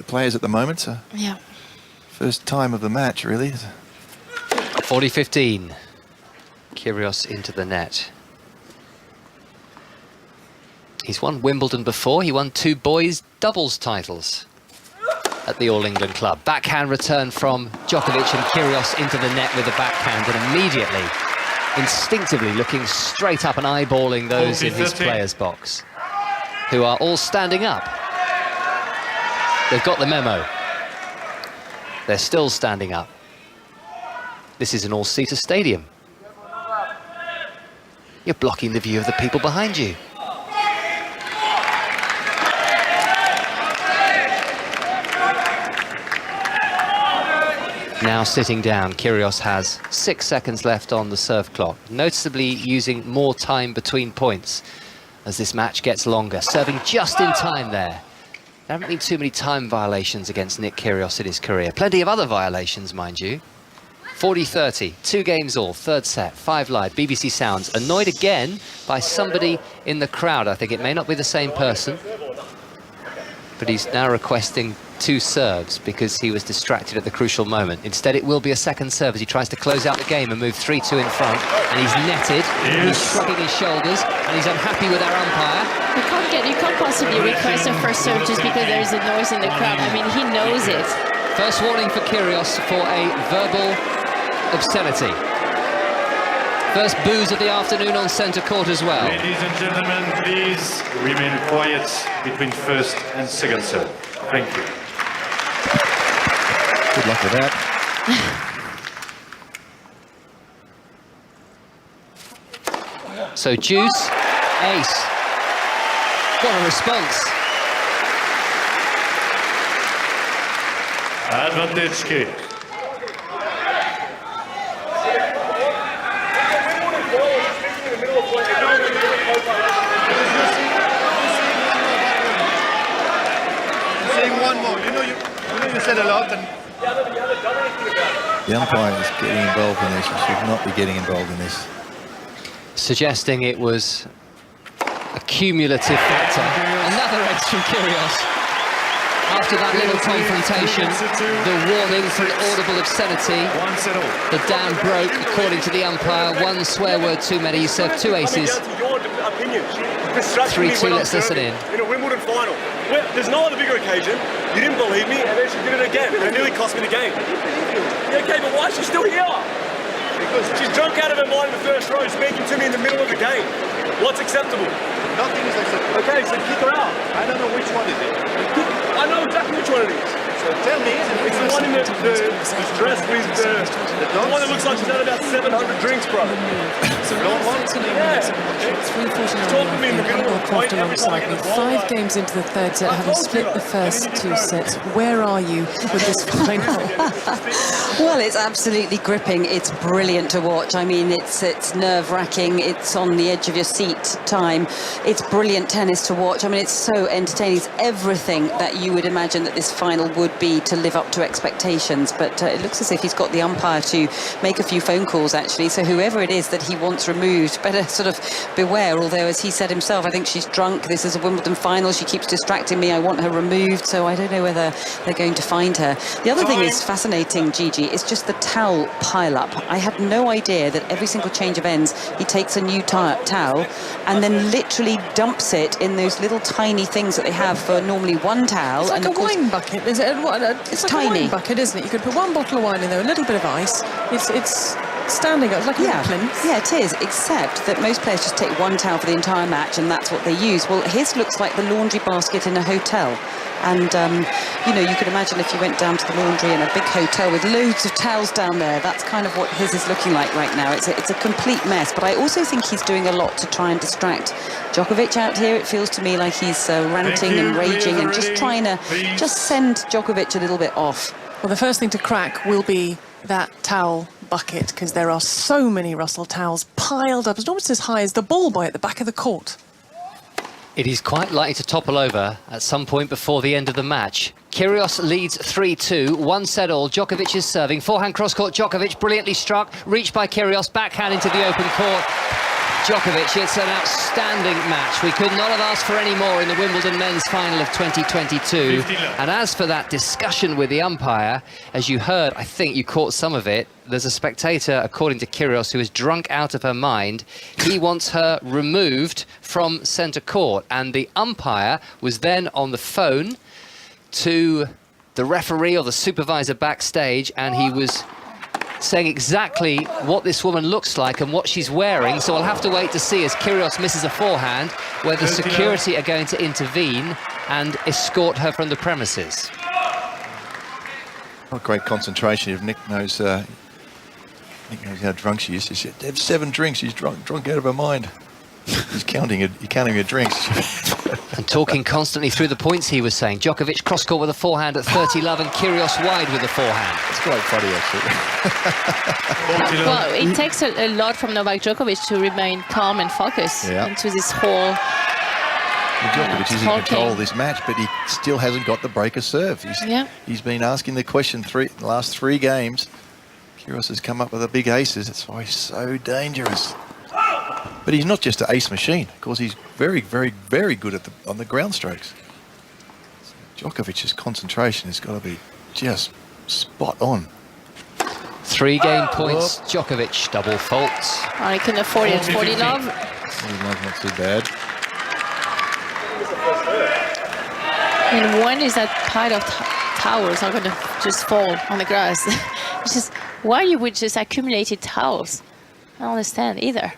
players at the moment. So yeah. First time of the match, really. 40-15. Kyrgios into the net. He's won Wimbledon before. He won 2 boys' doubles titles at the All England Club. Backhand return from Djokovic, and Kyrgios into the net with a backhand, and immediately, instinctively looking straight up and eyeballing those in his players' box, who are all standing up. They've got the memo. They're still standing up. This is an all-seater stadium. You're blocking the view of the people behind you. Now sitting down, Kyrgios has 6 seconds left on the serve clock, noticeably using more time between points as this match gets longer. Serving just in time there. There haven't been too many time violations against Nick Kyrgios in his career. Plenty of other violations, mind you. 40-30, 2 games all, third set, 5 live, BBC Sounds. Annoyed again by somebody in the crowd. I think it may not be the same person, but he's now requesting 2 serves because he was distracted at the crucial moment. Instead, it will be a second serve as he tries to close out the game and move 3-2 in front. And he's netted, he's shrugging his shoulders, and he's unhappy with our umpire. You can't possibly request a first serve just because there's a noise in the crowd. I mean, he knows it. First warning for Kyrgios for a verbal obscenity. First booze of the afternoon on centre court as well. Ladies and gentlemen, please remain quiet between first and second serve. Thank you. Good luck with that. So deuce, ace. What a response. Advantage kick. Saying one more. You know you said a lot, and The umpire is getting involved in this. He should not be getting involved in this. Suggesting it was a cumulative factor. Another edge from Kyrgios. After that little confrontation, the warning for an audible obscenity. The dam broke, according to the umpire. 1 swear word too many. He served 2 aces. 3-2, let's listen in. In a Wimbledon final. Well, there's no other bigger occasion. You didn't believe me, and then she did it again. And it nearly cost me the game. Yeah, okay, but why is she still here? Because she's drunk out of her mind in the first row, speaking to me in the middle of the game. What's acceptable? nothing is acceptable. Okay, so kick her out. I don't know which one it is. I know exactly which one it is. So tell me. It's the one in the dress with the one that looks like she's had about 700 drinks, bro. So talking me in the middle of the alongside me. 5 games into the third set, having split the first 2 sets. Where are you with this final? Well, it's absolutely gripping. It's brilliant to watch. I mean, it's nerve-wracking. It's on the edge of your seat time. It's brilliant tennis to watch. I mean, it's so entertaining. It's everything that you would imagine that this final would would be to live up to expectations. But it looks as if he's got the umpire to make a few phone calls, actually. So whoever it is that he wants removed, better sort of beware. Although, as he said himself, I think she's drunk. This is a Wimbledon final. She keeps distracting me. I want her removed. So I don't know whether they're going to find her. The other thing is fascinating, Gigi, is just the towel pile-up. I had no idea that every single change of ends, he takes a new towel and then literally dumps it in those little tiny things that they have for normally one towel. It's like and a wine bucket. Is it? It's like tiny. a wine bucket, isn't it? You could put one bottle of wine in there, a little bit of ice. It's standing up, it's like a plinth. Yeah, it is, except that most players just take one towel for the entire match and that's what they use. Well, his looks like the laundry basket in a hotel. And, you know, you could imagine if you went down to the laundry in a big hotel with loads of towels down there, that's kind of what his is looking like right now. It's a complete mess. But I also think he's doing a lot to try and distract Djokovic out here. It feels to me like he's ranting and raging and just trying to just send Djokovic a little bit off. Well, the first thing to crack will be that towel bucket, because there are so many Russell towels piled up. It's almost as high as the ball boy at the back of the court. It is quite likely to topple over at some point before the end of the match. Kyrgios leads 3-2, 1 set all. Djokovic is serving. Forehand cross-court, Djokovic brilliantly struck. Reached by Kyrgios, backhand into the open court. Djokovic, it's an outstanding match. We could not have asked for any more in the Wimbledon men's final of 2022. And as for that discussion with the umpire, as you heard, I think you caught some of it, there's a spectator, according to Kyrgios, who is drunk out of her mind. He wants her removed from centre court. And the umpire was then on the phone to the referee or the supervisor backstage, and he was saying exactly what this woman looks like and what she's wearing. So I'll have to wait to see, as Kyrgios misses a forehand, whether security are going to intervene and escort her from the premises. Not great concentration if Nick knows how drunk she is. She said, "Have 7 drinks." She's drunk out of her mind. He's counting her drinks. And talking constantly through the points, he was saying. Djokovic cross-court with a forehand at 30-love and Kyrgios wide with a forehand. It's quite funny, actually. Well, it takes a lot from Novak Djokovic to remain calm and focused into this whole... Djokovic is in control of this match, but he still hasn't got the breaker serve. He's been asking the question the last 3 games. Kyrgios has come up with the big aces. That's why he's so dangerous. But he's not just an ace machine. Of course, he's very, very, very good on the ground strokes. Djokovic's concentration has got to be just spot on. 3 game points, Djokovic, double faults. I can afford it, 40-love. 40-love, not too bad. And when is that pile of towels are going to just fall on the grass? It's just, why you would just accumulated towels? I don't understand either.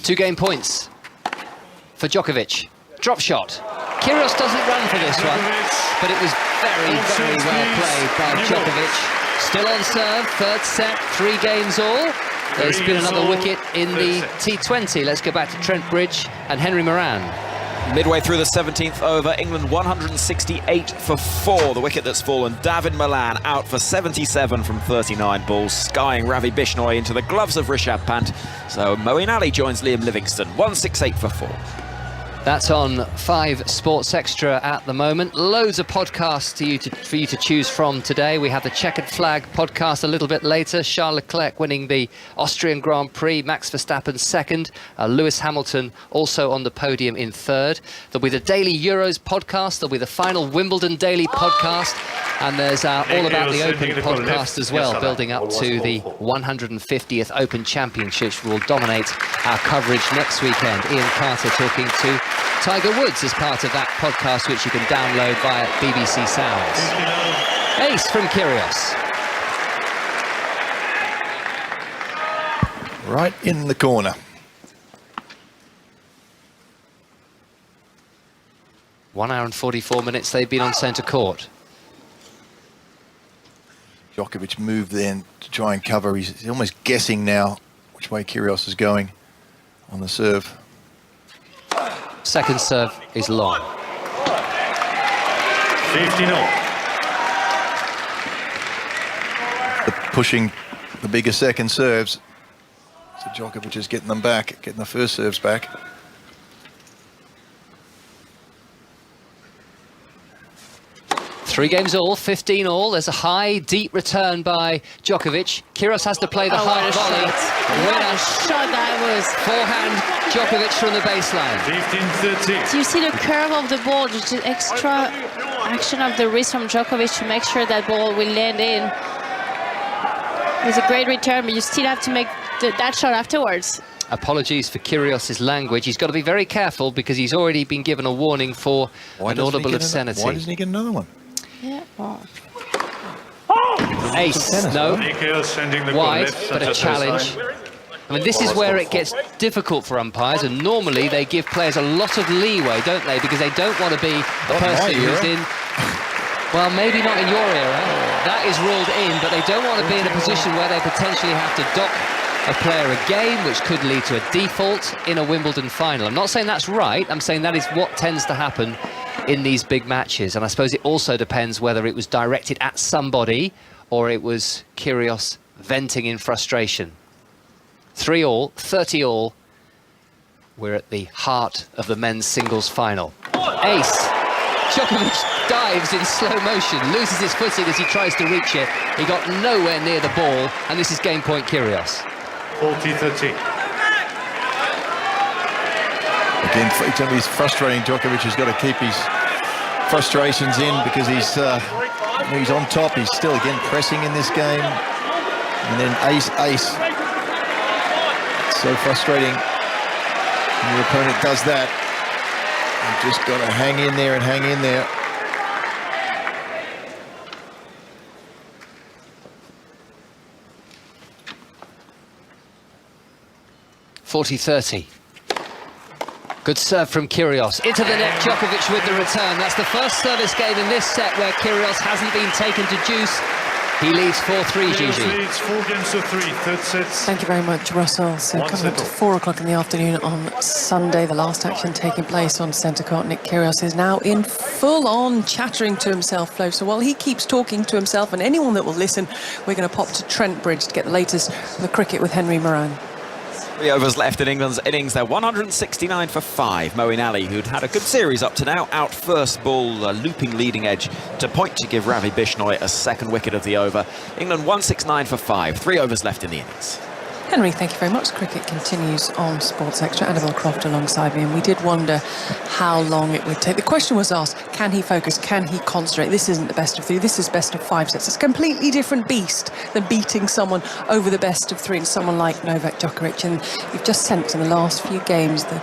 2 game points for Djokovic. Drop shot. Kyrgios doesn't run for this one, but it was very, very well played by Djokovic. Still on serve, 3rd set, 3 games all. There's been another wicket in the T20. Let's go back to Trent Bridge and Henry Moran. Midway through the 17th over, England 168 for 4. The wicket that's fallen. David Malan out for 77 from 39 balls, skying Ravi Bishnoi into the gloves of Rishabh Pant. So Moeen Ali joins Liam Livingstone, 168 for 4. That's on 5 Sports Extra at the moment. Loads of podcasts for you to choose from today. We have the Checkered Flag podcast a little bit later. Charles Leclerc winning the Austrian Grand Prix. Max Verstappen 2nd. Lewis Hamilton also on the podium in 3rd. There'll be the Daily Euros podcast. There'll be the final Wimbledon Daily podcast. And there's All About the Open podcast as well, building up to the 150th Open Championships, which will dominate our coverage next weekend. Ian Carter talking to Tiger Woods as part of that podcast, which you can download via BBC Sounds. Ace from Kyrgios. Right in the corner. One hour and 44 minutes they've been on centre court. Djokovic moved then to try and cover. He's almost guessing now which way Kyrgios is going on the serve. 2nd serve is long. 15-0. Pushing the bigger 2nd serves. So Djokovic is getting them back, getting the 1st serves back. 3 games all, 15 all. There's a high, deep return by Djokovic. Kyrgios has to play the hard volley. What a shot that was. Forehand, Djokovic from the baseline. 15-13. Do you see the curve of the ball? Just extra action of the wrist from Djokovic to make sure that ball will land in. It was a great return, but you still have to make that shot afterwards. Apologies for Kyrgios' language. He's got to be very careful because he's already been given a warning for an audible obscenity. Why doesn't he get another one? Yeah, well. Ace, no. Wide, but a challenge. I mean, this is where it gets difficult for umpires, and normally they give players a lot of leeway, don't they? Because they don't want to be the person who's in... Well, maybe not in your era. That is ruled in, but they don't want to be in a position where they potentially have to dock a player a game, which could lead to a default in a Wimbledon final. I'm not saying that's right. I'm saying that is what tends to happen in these big matches. And I suppose it also depends whether it was directed at somebody or it was Kyrgios venting in frustration. 3 all, 30 all. We're at the heart of the men's singles final. Ace. Djokovic dives in slow motion, loses his footing as he tries to reach it. He got nowhere near the ball, and this is game point Kyrgios. 40-13. Again, he's frustrating. Djokovic has got to keep his frustrations in because he's on top. He's still, again, pressing in this game. And then ace. It's so frustrating when your opponent does that. You've just got to hang in there and hang in there. .40-30. Good serve from Kyrgios. Into the net, Djokovic with the return. That's the first service game in this set where Kyrgios hasn't been taken to juice. He leads 4-3, Gigi. Leads 4 games to 3, third set. Thank you very much, Russell. So coming up to 4 o'clock in the afternoon on Sunday, the last action taking place on centre court. Nick Kyrgios is now in full-on chattering to himself, Flo. So while he keeps talking to himself and anyone that will listen, we're going to pop to Trent Bridge to get the latest from the cricket with Henry Moran. 3 overs left in England's innings. They're 169 for 5. Moeen Ali, who'd had a good series up to now, out first ball, looping leading edge to point to give Ravi Bishnoi a second wicket of the over. England 169 for 5. 3 overs left in the innings. Henry, thank you very much. Cricket continues on Sports Extra. Annabelle Croft alongside me, and we did wonder how long it would take. The question was asked, can he focus, can he concentrate? This isn't the best of 3, this is best of 5 sets. It's a completely different beast than beating someone over the best of 3, and someone like Novak Djokovic. And you've just sensed in the last few games the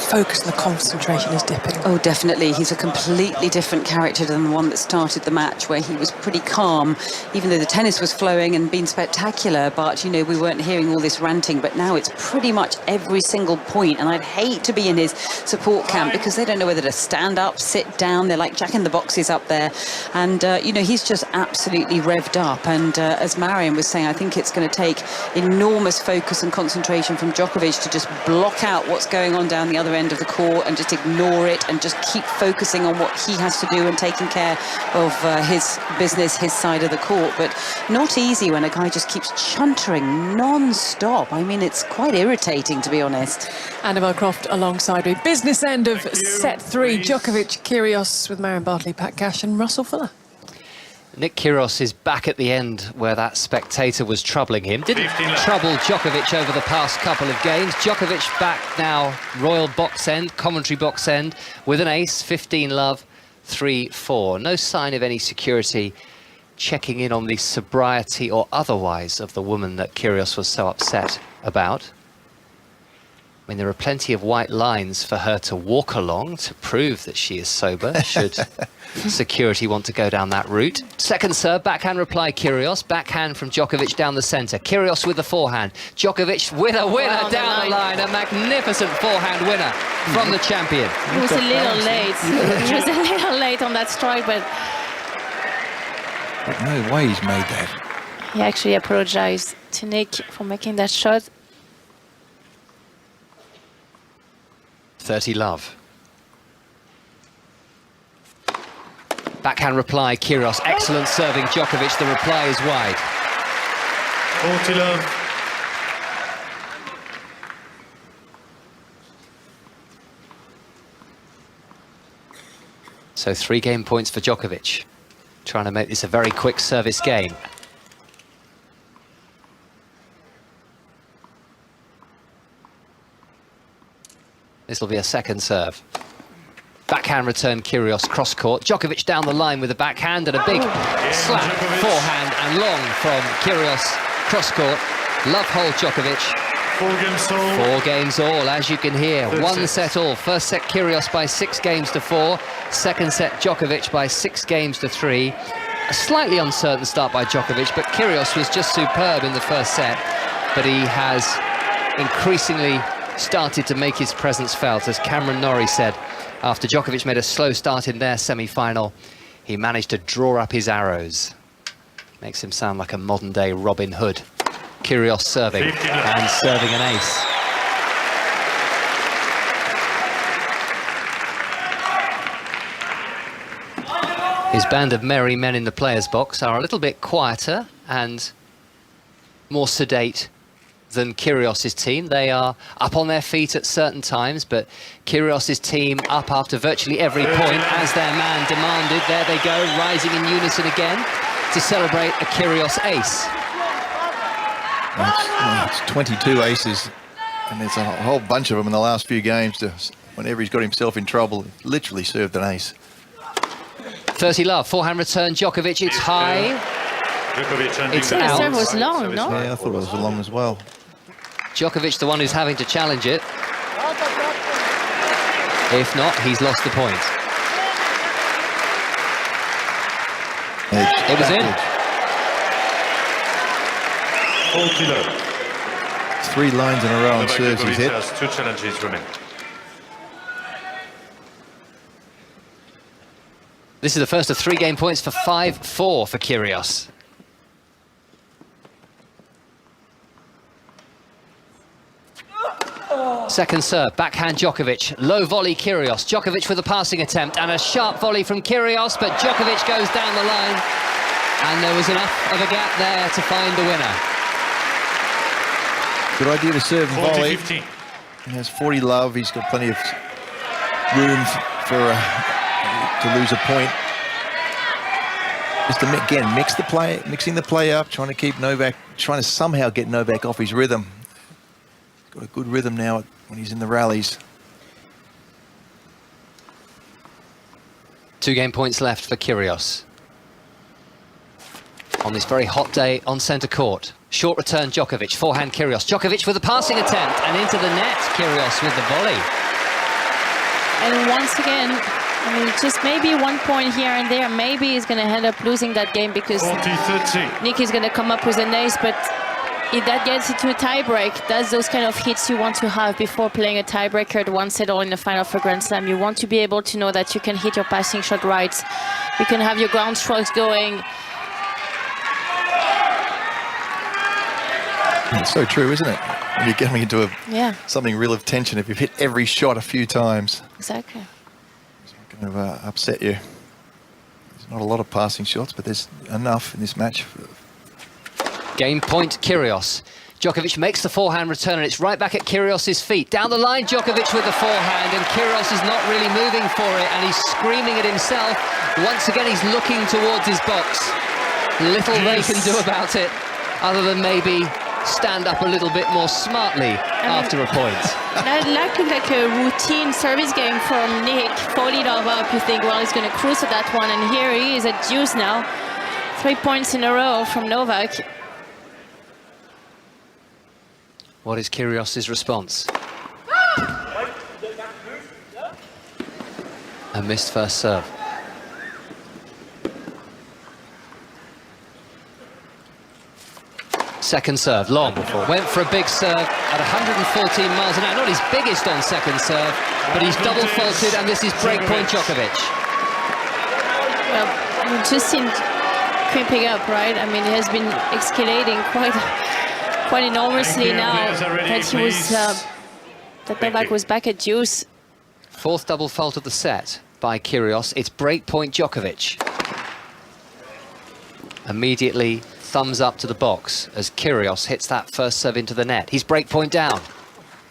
focus and the concentration is dipping. Oh, definitely. He's a completely different character than the one that started the match, where he was pretty calm, even though the tennis was flowing and been spectacular. But, you know, we weren't hearing all this ranting. But now it's pretty much every single point. And I'd hate to be in his support camp because they don't know whether to stand up, sit down. They're like Jack in the boxes up there. And, you know, he's just absolutely revved up. And as Marion was saying, I think it's going to take enormous focus and concentration from Djokovic to just block out what's going on down the other end of the court and just ignore it and just keep focusing on what he has to do and taking care of his business, his side of the court. But not easy when a guy just keeps chuntering non-stop. I mean, it's quite irritating, to be honest. Annabelle Croft alongside me. Business end of set 3. Djokovic, Kyrgios with Marion Bartley, Pat Cash and Russell Fuller. Nick Kyrgios is back at the end where that spectator was troubling him. Didn't trouble Djokovic over the past couple of games. Djokovic back now, Royal box end, commentary box end, with an ace, 15 love, 3-4. No sign of any security checking in on the sobriety or otherwise of the woman that Kyrgios was so upset about. I mean, there are plenty of white lines for her to walk along to prove that she is sober, should security want to go down that route. Second serve, backhand reply, Kyrgios. Backhand from Djokovic down the centre. Kyrgios with the forehand. Djokovic with a winner down the line. A magnificent forehand winner from the champion. It was a little late. It was a little late on that strike, but... No way he's made that. He actually apologized to Nick for making that shot. 30 love. Backhand reply, Kyrgios. Excellent serving, Djokovic. The reply is wide. 40 love. So 3 game points for Djokovic, trying to make this a very quick service game. This will be a second serve. Backhand return, Kyrgios cross court. Djokovic down the line with a backhand and a big slap, forehand and long from Kyrgios cross court. Love hold Djokovic. 4 games all, as you can hear. 1 set all. First set Kyrgios by 6 games to 4. Second set Djokovic by 6 games to 3. A slightly uncertain start by Djokovic, but Kyrgios was just superb in the first set. But he has increasingly started to make his presence felt, as Cameron Norrie said. After Djokovic made a slow start in their semi-final, he managed to draw up his arrows. Makes him sound like a modern-day Robin Hood. Kyrgios serving, and serving an ace. His band of merry men in the players' box are a little bit quieter and more sedate than Kyrgios' team. They are up on their feet at certain times, but Kyrgios' team up after virtually every point, as their man demanded. There they go, rising in unison again to celebrate a Kyrgios ace. It's 22 aces, and there's a whole bunch of them in the last few games. Whenever he's got himself in trouble, literally served an ace. 30 love, forehand return, Djokovic, it's high. It's The out. serve was long, no? Yeah, I thought it was long as well. Djokovic, the one who's having to challenge it. If not, he's lost the point. It was in. 3 lines in a row and serves his hit. Has 2 challenges remaining. This is the first of 3 game points for 5-4 for Kyrgios. Second serve, backhand Djokovic, low volley Kyrgios. Djokovic with a passing attempt and a sharp volley from Kyrgios, but Djokovic goes down the line, and there was enough of a gap there to find the winner. Good idea to serve and volley. 40-15. He has 40 love. He's got plenty of room for to lose a point. Just to, again, mixing the play up, trying to keep Novak, trying to somehow get Novak off his rhythm. He's got a good rhythm now when he's in the rallies. 2 game points left for Kyrgios. On this very hot day on centre court. Short return Djokovic, forehand Kyrgios. Djokovic with a passing attempt and into the net. Kyrgios with the volley. And once again, I mean, just maybe 1 point here and there. Maybe he's going to end up losing that game because Nick is going to come up with an ace. But if that gets into a tiebreak, that's those kind of hits you want to have before playing a tiebreaker at 1 set or in the final for Grand Slam. You want to be able to know that you can hit your passing shot right. You can have your ground strokes going. It's so true, isn't it? When you're getting into something real of tension, if you've hit every shot a few times. Exactly. It's not going to upset you. There's not a lot of passing shots, but there's enough in this match. Game point, Kyrgios. Djokovic makes the forehand return, and it's right back at Kyrgios' feet. Down the line, Djokovic with the forehand, and Kyrgios is not really moving for it, and he's screaming it himself. Once again, he's looking towards his box. Little they can do about it, other than maybe stand up a little bit more smartly after a point. That looked like a routine service game from Nick. 40 love up, you think, well, he's going to cruise at that one, and here he is at deuce now. 3 points in a row from Novak. What is Kyrgios' response? A missed first serve. Second serve, long. Went for a big serve at 114 miles an hour. Not his biggest on second serve, but he's double faulted, and this is breakpoint Djokovic. Well, it just seemed creeping up, right? I mean, it has been escalating quite enormously now that he was that Novak was back at deuce. 4th double fault of the set by Kyrgios. It's breakpoint Djokovic. Immediately thumbs up to the box as Kyrgios hits that first serve into the net. He's breakpoint down.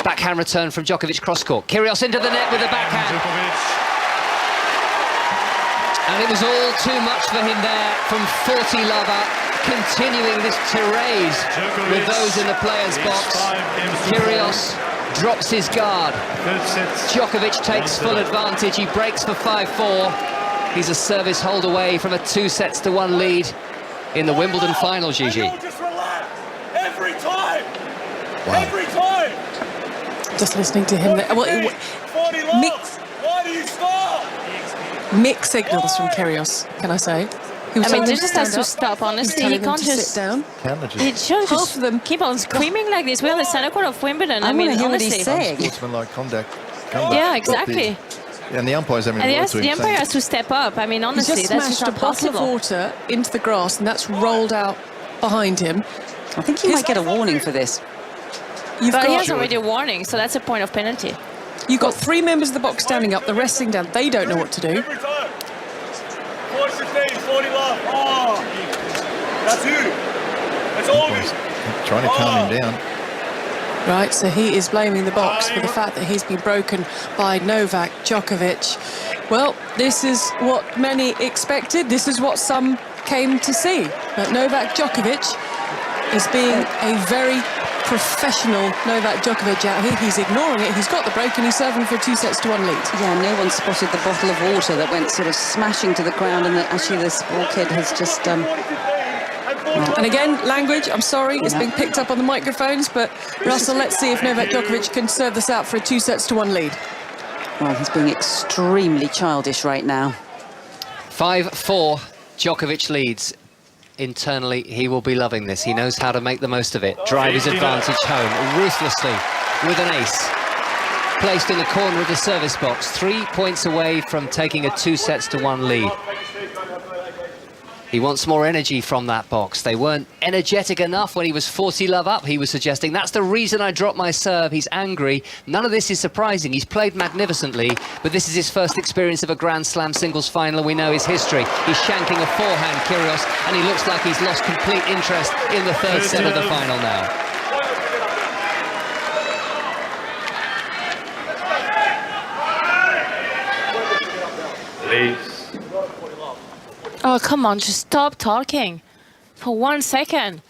Backhand return from Djokovic cross court. Kyrgios into the net with the backhand. And it was all too much for him there from 40 love up, continuing this tirade with those in the players' box. Kyrgios drops his guard. Djokovic takes full advantage. He breaks for 5-4. He's a service hold away from a 2-1 lead in the Wimbledon final, Gigi. Just relax. Every time. Wow. Every time. Just listening to him there. Well, 40 love. Why do you stop? mixed signals from Kyrgios, can I say? I mean, he just has to stop, honestly. He can't just sit down. He should Half of them keep on screaming like this. We're on the center court of Wimbledon. I mean, wanna hear what honestly. he's saying. Unsportsmanlike conduct. Yeah, exactly. Yeah, and the umpire's having And a word yes, to him. the umpire has to step up. I mean, He honestly, just that's smashed just a not bottle of possible. water into the grass, and that's rolled out behind him. I think he might get a warning for this. But he has already a warning, so that's a point of penalty. You've got three members of the box standing up, the rest sitting down. They don't know what to do. Every time. 40-16, 40 love. Oh, that's you. That's all of you. Trying to calm him down. Right, so he is blaming the box for the fact that he's been broken by Novak Djokovic. Well, this is what many expected. This is what some came to see. But Novak Djokovic is being a very professional Novak Djokovic out here. He's ignoring it. He's got the break and he's serving for a 2-1 lead. Yeah, no one spotted the bottle of water that went sort of smashing to the ground, and that actually this poor kid has just And again, language, I'm sorry, it's being picked up on the microphones, but Russell, let's see if Novak Djokovic can serve this out for a 2-1 lead. Well, he's being extremely childish right now. 5-4, Djokovic leads. Internally, he will be loving this. He knows how to make the most of it. Drive his advantage home ruthlessly with an ace. Placed in the corner of the service box, 3 points away from taking a 2-1 lead. He wants more energy from that box. They weren't energetic enough when he was 40 love up, he was suggesting. That's the reason I dropped my serve. He's angry. None of this is surprising. He's played magnificently, but this is his first experience of a Grand Slam singles final. We know his history. He's shanking a forehand, Kyrgios, and he looks like he's lost complete interest in the third set of the final now. Please. Oh, come on, just stop talking for 1 second.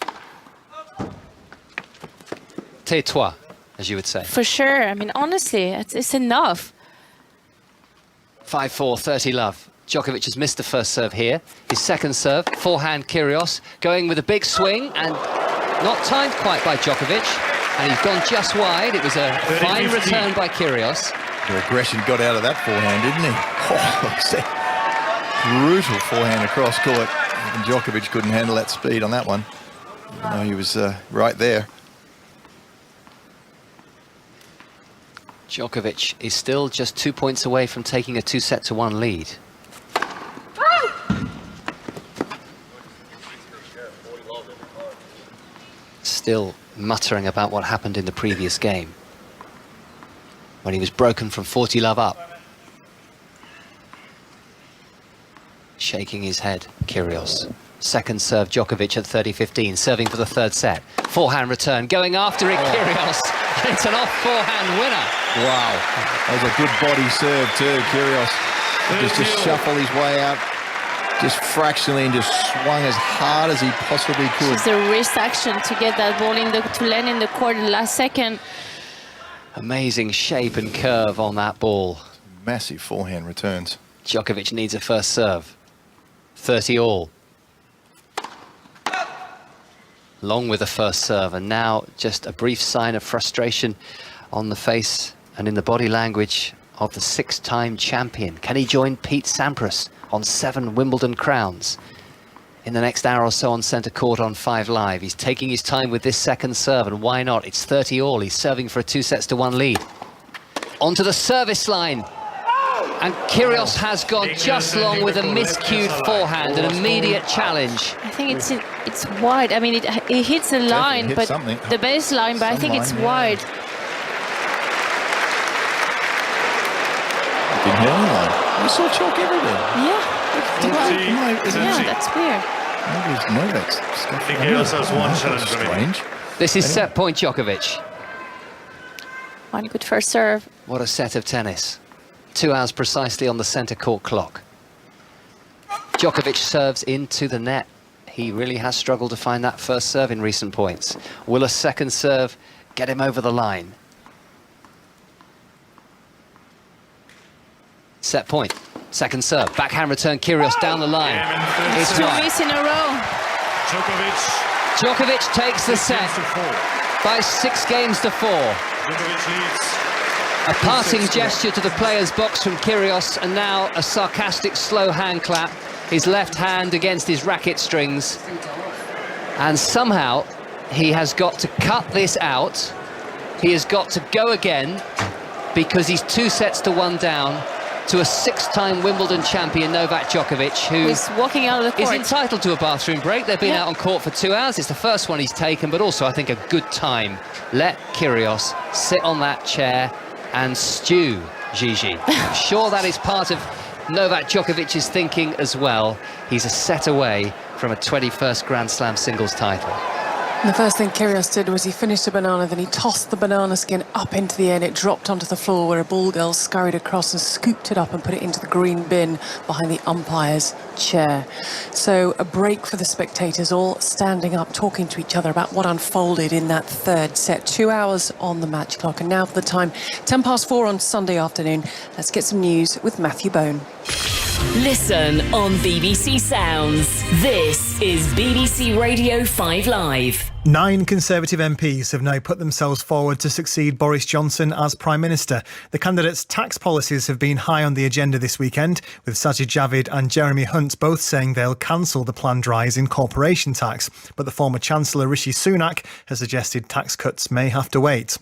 Tais-toi, as you would say. For sure. I mean, honestly, it's enough. 5-4, 30 love. Djokovic has missed the first serve here. His second serve, forehand Kyrgios, going with a big swing and not timed quite by Djokovic. And he's gone just wide. It was a fine return by Kyrgios. The aggression got out of that forehand, didn't he? Oh, brutal forehand across court. And Djokovic couldn't handle that speed on that one. Even though he was right there. Djokovic is still just 2 points away from taking a 2-1 lead. Still muttering about what happened in the previous game, when he was broken from 40 love up. Shaking his head, Kyrgios. Second serve, Djokovic at 30-15, serving for the third set. Forehand return, going after it, Kyrgios. It's an off forehand winner. Wow, that was a good body serve too, Kyrgios. Just shuffled his way out, just fractionally, and just swung as hard as he possibly could. It's a wrist action to get that ball to land in the court in the last second. Amazing shape and curve on that ball. Massive forehand returns. Djokovic needs a first serve. 30 all. Long with the first serve, and now just a brief sign of frustration on the face and in the body language of the six-time champion. Can he join Pete Sampras on 7 Wimbledon crowns in the next hour or so on centre court on 5 Live? He's taking his time with this second serve, and why not? It's 30 all. He's serving for a 2-1 lead. Onto the service line. And Kyrgios has gone just long with a miscued forehand, an immediate challenge. I think it's wide. I mean, it hits the line, but the base line, but I think it's wide. Didn't hit any line. You saw chalk everywhere. Yeah. Yeah, that's weird. Maybe it's Novak's stuff. Kyrgios has one challenge remaining. Strange. This is set point Djokovic. One good first serve. What a set of tennis. 2 hours precisely on the centre court clock. Djokovic serves into the net. He really has struggled to find that first serve in recent points. Will a second serve get him over the line? Set point. Second serve. Backhand return, Kyrgios down the line. It's Two wide. miss in a row. Djokovic takes the set by 6 games to 4. A parting gesture to the player's box from Kyrgios, and now a sarcastic slow hand clap. His left hand against his racket strings. And somehow he has got to cut this out. He has got to go again, because he's 2 sets to 1 down to a 6-time Wimbledon champion, Novak Djokovic, who He's walking out of the court. is entitled to a bathroom break. They've been out on court for 2 hours. It's the first one he's taken, but also I think a good time. Let Kyrgios sit on that chair and stew, Gigi. I'm sure that is part of Novak Djokovic's thinking as well. He's a set away from a 21st Grand Slam singles title. And the first thing Kyrgios did was he finished a banana, then he tossed the banana skin up into the air and it dropped onto the floor, where a ball girl scurried across and scooped it up and put it into the green bin behind the umpire's chair. So a break for the spectators, all standing up, talking to each other about what unfolded in that third set. 2 hours on the match clock. And now for the time, 4:10 on Sunday afternoon. Let's get some news with Matthew Bone. Listen on BBC Sounds. This is BBC Radio 5 Live. 9 Conservative MPs have now put themselves forward to succeed Boris Johnson as Prime Minister. The candidates' tax policies have been high on the agenda this weekend, with Sajid Javid and Jeremy Hunt both saying they'll cancel the planned rise in corporation tax. But the former Chancellor Rishi Sunak has suggested tax cuts may have to wait.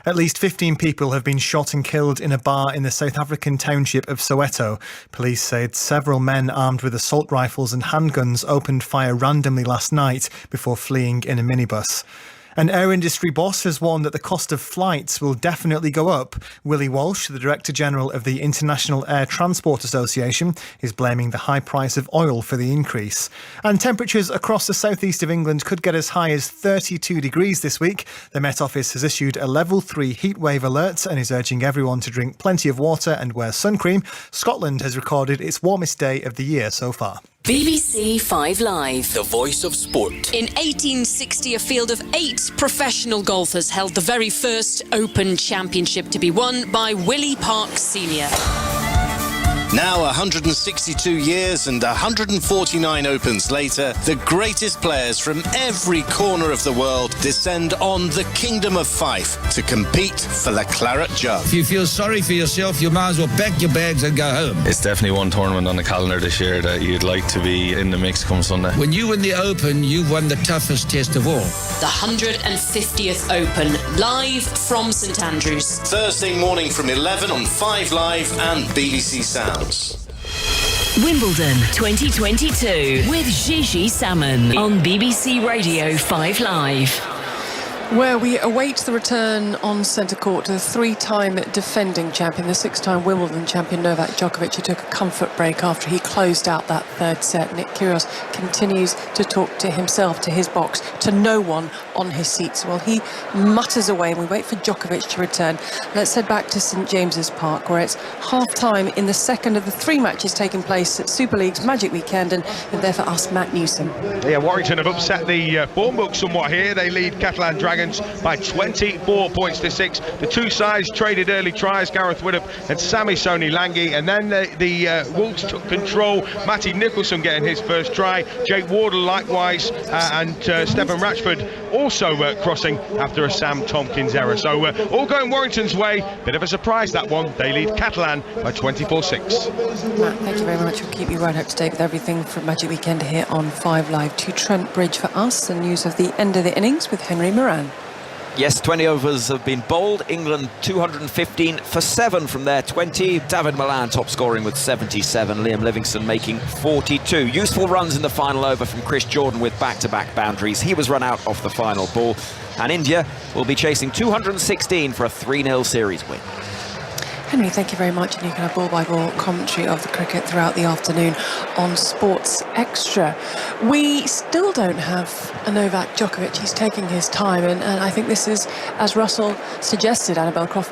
At least 15 people have been shot and killed in a bar in the South African township of Soweto. Police said several men armed with assault rifles and handguns opened fire randomly last night before fleeing in a minibus. An air industry boss has warned that the cost of flights will definitely go up. Willie Walsh, the Director General of the International Air Transport Association, is blaming the high price of oil for the increase. And temperatures across the southeast of England could get as high as 32 degrees this week. The Met Office has issued a level 3 heatwave alert and is urging everyone to drink plenty of water and wear sun cream. Scotland has recorded its warmest day of the year so far. BBC 5 Live. The voice of sport. In 1860, a field of 8 professional golfers held the very first Open Championship, to be won by Willie Park Sr. Now 162 years and 149 Opens later, the greatest players from every corner of the world descend on the Kingdom of Fife to compete for the Claret Jug. If you feel sorry for yourself, you might as well pack your bags and go home. It's definitely one tournament on the calendar this year that you'd like to be in the mix come Sunday. When you win the Open, you've won the toughest test of all. The 150th Open, live from St Andrews. Thursday morning from 11 on 5 Live and BBC Sounds. Wimbledon 2022 with Gigi Salmon on BBC Radio 5 Live. Where we await the return on centre court to the 3-time defending champion, the 6-time Wimbledon champion Novak Djokovic, who took a comfort break after he closed out that third set. Nick Kyrgios continues to talk to himself, to his box, to no one on his seats. Well, he mutters away and we wait for Djokovic to return. Let's head back to St James's Park, where it's half-time in the second of the 3 matches taking place at Super League's Magic Weekend, and there for us, Matt Newsom. Yeah, Warrington have upset the form book somewhat here. They lead Catalan Dragons by 24 points to 6. The 2 sides traded early tries, Gareth Widdop and Sami Soni Langi, and then the Wolves took control. Matty Nicholson getting his first try, Jake Wardle likewise, and Stephen Ratchford also crossing after a Sam Tompkins error. So all going Warrington's way. Bit of a surprise, that one. They lead Catalan by 24-6. Matt, thank you very much. We'll keep you right up to date with everything from Magic Weekend here on 5 Live. To Trent Bridge for us, and news of the end of the innings with Henry Moran. Yes, 20 overs have been bowled. England 215 for 7 from their 20. David Milan top scoring with 77. Liam Livingston making 42. Useful runs in the final over from Chris Jordan with back-to-back boundaries. He was run out off the final ball. And India will be chasing 216 for a 3-0 series win. Henry, thank you very much, and you can have ball-by-ball commentary of the cricket throughout the afternoon on Sports Extra. We still don't have a Novak Djokovic. He's taking his time, and I think this is, as Russell suggested, Annabelle Croft,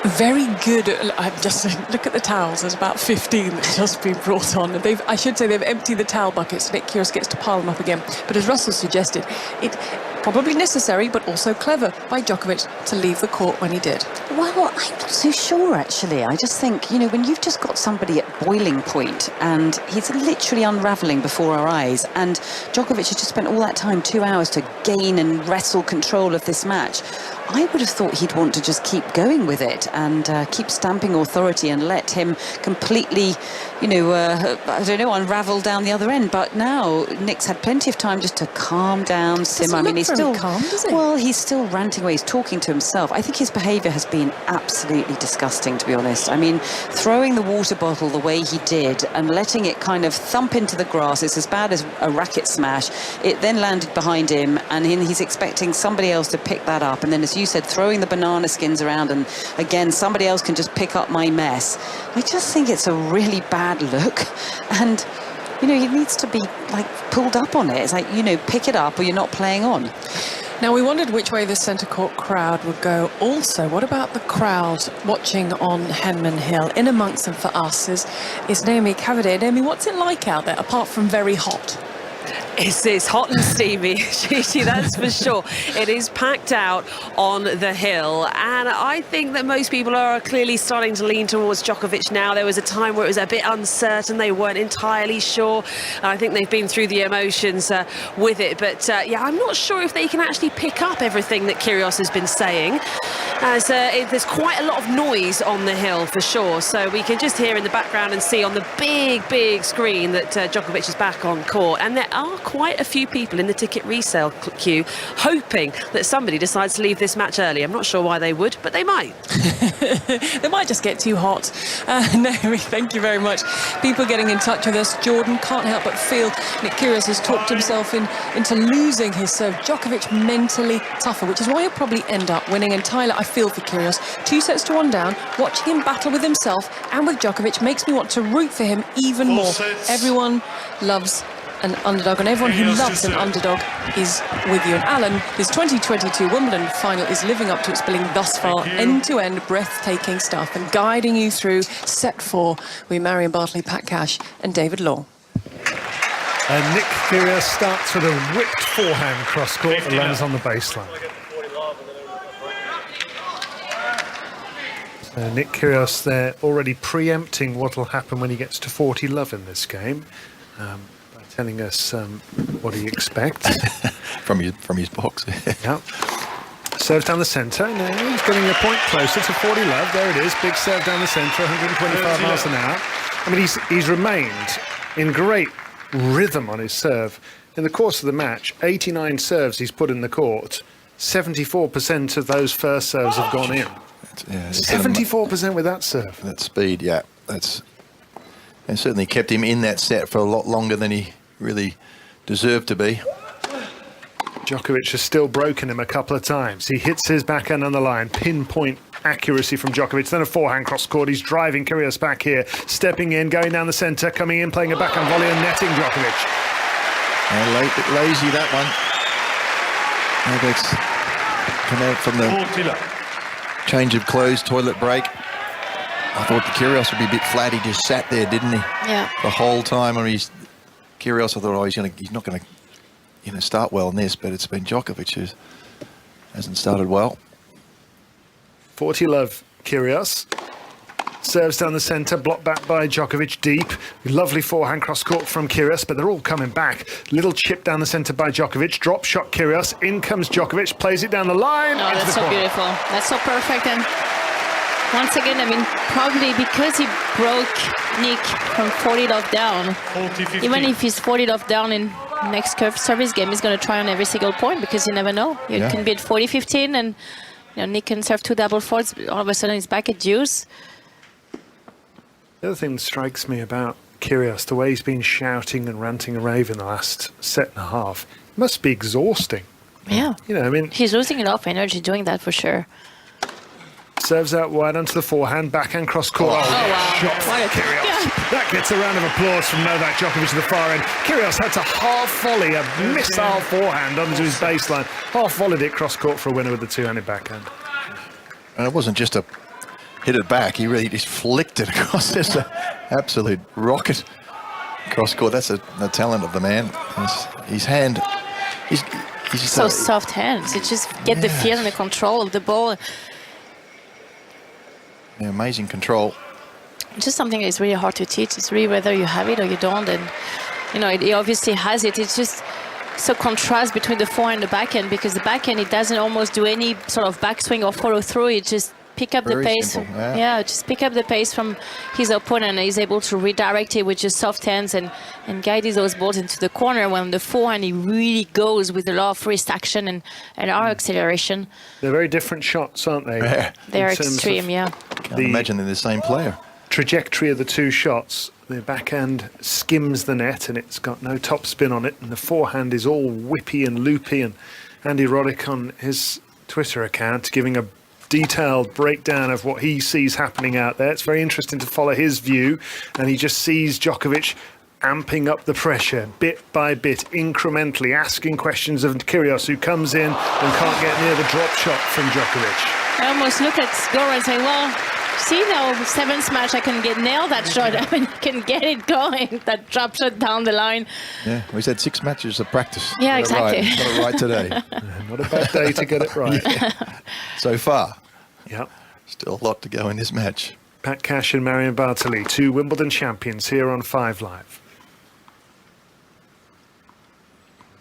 Very good. I'm just look at the towels. There's about 15 that's just been brought on. I should say they've emptied the towel buckets. Nick Kyrgios gets to pile them up again. But as Russell suggested, it probably necessary but also clever by Djokovic to leave the court when he did. Well, I'm not so sure, actually. I just think, you know, when you've just got somebody at boiling point and he's literally unravelling before our eyes, and Djokovic has just spent all that time, 2 hours, to gain and wrestle control of this match, I would have thought he'd want to just keep going with it and keep stamping authority and let him completely, you know, I don't know, unravel down the other end. But now Nick's had plenty of time just to calm down, simmer. I mean, he's still calm, does he? Well, he's still ranting away. He's talking to himself. I think his behaviour has been absolutely disgusting, to be honest. I mean, throwing the water bottle the way he did and letting it kind of thump into the grass, it's as bad as a racket smash. It then landed behind him, and he's expecting somebody else to pick that up. And then, as you said, throwing the banana skins around, and again, somebody else can just pick up my mess. I just think it's a really bad look, and you know, he needs to be like pulled up on it. It's like, you know, pick it up or you're not playing on. Now, we wondered which way the centre court crowd would go. Also, what about the crowd watching on Henman Hill? In amongst them for us is Naomi Cavalier. Naomi, what's it like out there, apart from very hot? It's hot and steamy, Gigi, that's for sure. It is packed out on the hill, and I think that most people are clearly starting to lean towards Djokovic now. There was a time where it was a bit uncertain, they weren't entirely sure. I think they've been through the emotions with it, but yeah, I'm not sure if they can actually pick up everything that Kyrgios has been saying, as there's quite a lot of noise on the hill for sure, so we can just hear in the background and see on the big screen that Djokovic is back on court, and there are quite a few people in the ticket resale queue hoping that somebody decides to leave this match early. I'm not sure why they would, but they might. They might just get too hot. Naomi, thank you very much. People getting in touch with us. Jordan can't help but feel Nick Kyrgios has talked himself into losing his serve. Djokovic mentally tougher, which is why he'll probably end up winning. And Tyler, I feel for Kyrgios. 2-1 down. Watching him battle with himself and with Djokovic makes me want to root for him even more. Everyone loves an underdog, and everyone who loves an underdog is with you. And Alan, this 2022 Wimbledon final is living up to its billing thus far. End-to-end, breathtaking stuff, and guiding you through set 4 with Marion Bartley, Pat Cash and David Law. And Nick Kyrgios starts with a whipped forehand cross-court that lands on the baseline. Nick Kyrgios there already preempting what will happen when he gets to 40 love in this game. Telling us what he expects from his box. Yeah. Serves down the centre. Now he's getting a point closer to 40 love. There it is. Big serve down the centre, 125 miles an hour. I mean, he's remained in great rhythm on his serve. In the course of the match, 89 serves he's put in the court. 74% of those first serves have gone in. 74% with that serve. That speed, yeah. And certainly kept him in that set for a lot longer than he really deserved to be. Djokovic has still broken him a couple of times. He hits his backhand on the line. Pinpoint accuracy from Djokovic. Then a forehand cross-court. He's driving Kyrgios back here. Stepping in, going down the centre, coming in, playing a backhand volley and netting Djokovic. A bit lazy, that one. Novak's come out from the change of clothes, toilet break. I thought the Kyrgios would be a bit flat. He just sat there, didn't he? Yeah. The whole time. I mean, Kyrgios, I thought, oh, he's not going to, you know, start well in this, but it's been Djokovic who hasn't started well. 40 love, Kyrgios. Serves down the centre, blocked back by Djokovic deep. Lovely forehand cross-court from Kyrgios, but they're all coming back. Little chip down the centre by Djokovic. Drop shot Kyrgios. In comes Djokovic, plays it down the line. Oh, that's so beautiful. That's so perfect. And once again, I mean, probably because he broke Nick from 40 love down. 40-50. Even if he's 40 love down in next curve service game, he's going to try on every single point, because you never know. You can be at 40-15 and, you know, Nick can serve 2 double faults. All of a sudden he's back at deuce. The other thing that strikes me about Kyrgios, the way he's been shouting and ranting and raving the last set and a half, must be exhausting. Yeah. You know, I mean, he's losing a lot of energy doing that for sure. Serves out wide onto the forehand, backhand cross court. Oh, wow. Shot from Kyrgios. Yeah. That gets a round of applause from Novak Djokovic to the far end. Kyrgios had to half volley a missile forehand onto his baseline. Half volleyed it cross court for a winner with the two-handed backhand. And it wasn't just a hit it back. He really just flicked it across. It's an absolute rocket cross court. That's the talent of the man. His hand, he's just so soft hands. You just get the feel and the control of the ball. Yeah, amazing control. Just something that is really hard to teach. It's really whether you have it or you don't. And, you know, he obviously has it. It's just so contrast between the forehand and the backhand, because the backhand, it doesn't almost do any sort of backswing or follow through. It just pick up the pace. Simple, just pick up the pace from his opponent, and he's able to redirect it with just soft hands and guide those balls into the corner. When the forehand, he really goes with a lot of wrist action and arm acceleration. They're very different shots, aren't they? Yeah. They're extreme, Can't imagine they're the same player. Trajectory of the two shots, the backhand skims the net and it's got no topspin on it, and the forehand is all whippy and loopy. And Andy Roddick on his Twitter account giving a detailed breakdown of what he sees happening out there. It's very interesting to follow his view, and he just sees Djokovic amping up the pressure bit by bit, incrementally, asking questions of Kyrgios, who comes in and can't get near the drop shot from Djokovic. I almost look at Gora and say, well, see now, 7th match, I can nail that shot. I mean, I can get it going, that drop shot down the line. Yeah, we said 6 matches of practice. Yeah, exactly. Got it right today. Not a bad day to get it right. So far. Yep. Still a lot to go in this match. Pat Cash and Marion Bartoli, 2 Wimbledon champions here on 5 Live.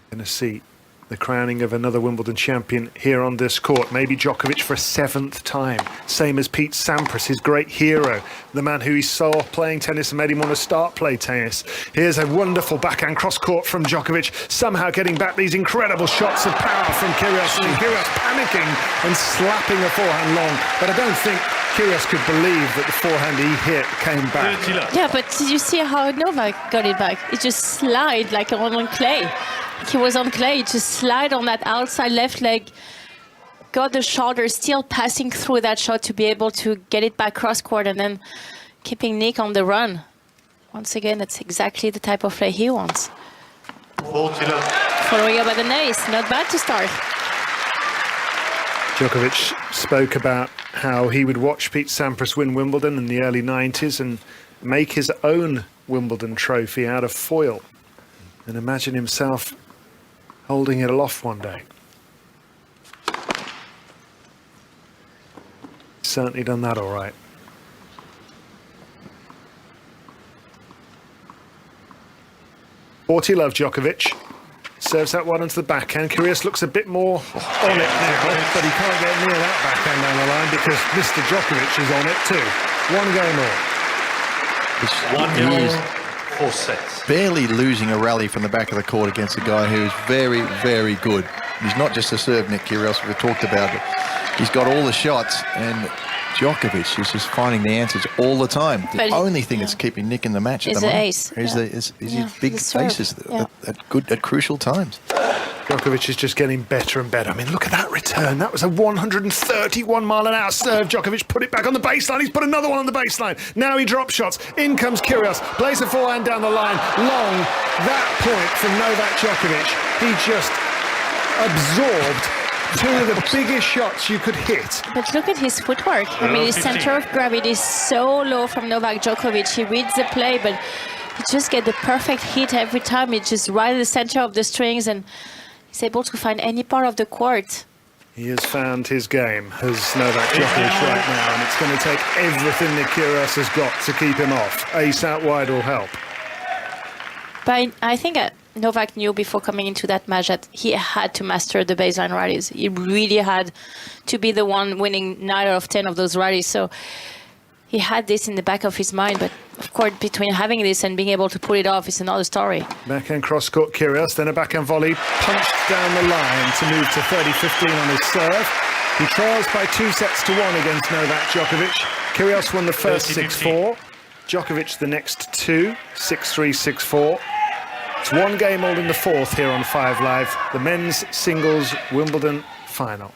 Going to see the crowning of another Wimbledon champion here on this court. Maybe Djokovic for a 7th time. Same as Pete Sampras, his great hero, the man who he saw playing tennis and made him want to start play tennis. Here's a wonderful backhand cross court from Djokovic, somehow getting back these incredible shots of power from Kyrgios, and Kyrgios panicking and slapping the forehand long. But I don't think Kyrgios could believe that the forehand he hit came back. Yeah, but did you see how Novak got it back? It just slid like on clay. He was on clay, he just slide on that outside left leg, got the shoulder, still passing through that shot to be able to get it back cross court, and then keeping Nick on the run. Once again, that's exactly the type of play he wants. Following up at an ace, not bad to start. Djokovic spoke about how he would watch Pete Sampras win Wimbledon in the early 90s and make his own Wimbledon trophy out of foil, and imagine himself holding it aloft one day. Certainly done that all right. Love Djokovic serves that one onto the backhand. Kyrgios looks a bit more on it now, but he can't get near that backhand down the line because Mr. Djokovic is on it too. 1 game more. 4 sets. Barely losing a rally from the back of the court against a guy who is very, very good. He's not just a serve, Nick Kyrgios, we've talked about it. He's got all the shots, and Djokovic is just finding the answers all the time. The only thing that's keeping Nick in the match at the moment is his big aces at crucial times. Djokovic is just getting better and better. I mean, look at that return. That was a 131-mile-an-hour serve. Djokovic put it back on the baseline. He's put another one on the baseline. Now he drops shots. In comes Kyrgios. Plays a forehand down the line. Long. That point from Novak Djokovic. He just absorbed 2 of the biggest shots you could hit. But look at his footwork. I mean, his center of gravity is so low from Novak Djokovic. He reads the play, but he just gets the perfect hit every time. It's just right at the center of the strings, and he's able to find any part of the court. He has found his game, has Novak Djokovic right now, and it's going to take everything that Kyrgios has got to keep him off. Ace out wide will help. But I think Novak knew before coming into that match that he had to master the baseline rallies. He really had to be the one winning 9 out of 10 of those rallies. So he had this in the back of his mind, but of course, between having this and being able to pull it off is another story. Backhand cross-court Kyrgios, then a backhand volley, punched down the line to move to 30-15 on his serve. He trails by 2 sets to 1 against Novak Djokovic. Kyrgios won the first 6-4. Djokovic the next 2, 6-3, 6-4. It's 1 game all in the 4th here on 5 Live, the men's singles Wimbledon final.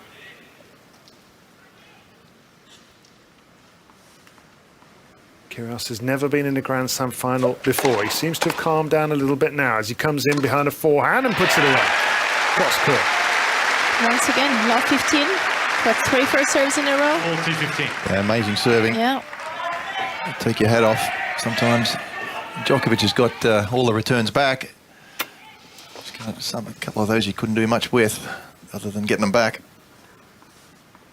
Kyrgios has never been in a Grand Slam final before. He seems to have calmed down a little bit now as he comes in behind a forehand and puts it away. Cross court. Once again, love 15. What, 3 first serves in a row? 40-15. Yeah, amazing serving. Yeah. Take your hat off. Sometimes Djokovic has got all the returns back. A couple of those he couldn't do much with, other than getting them back.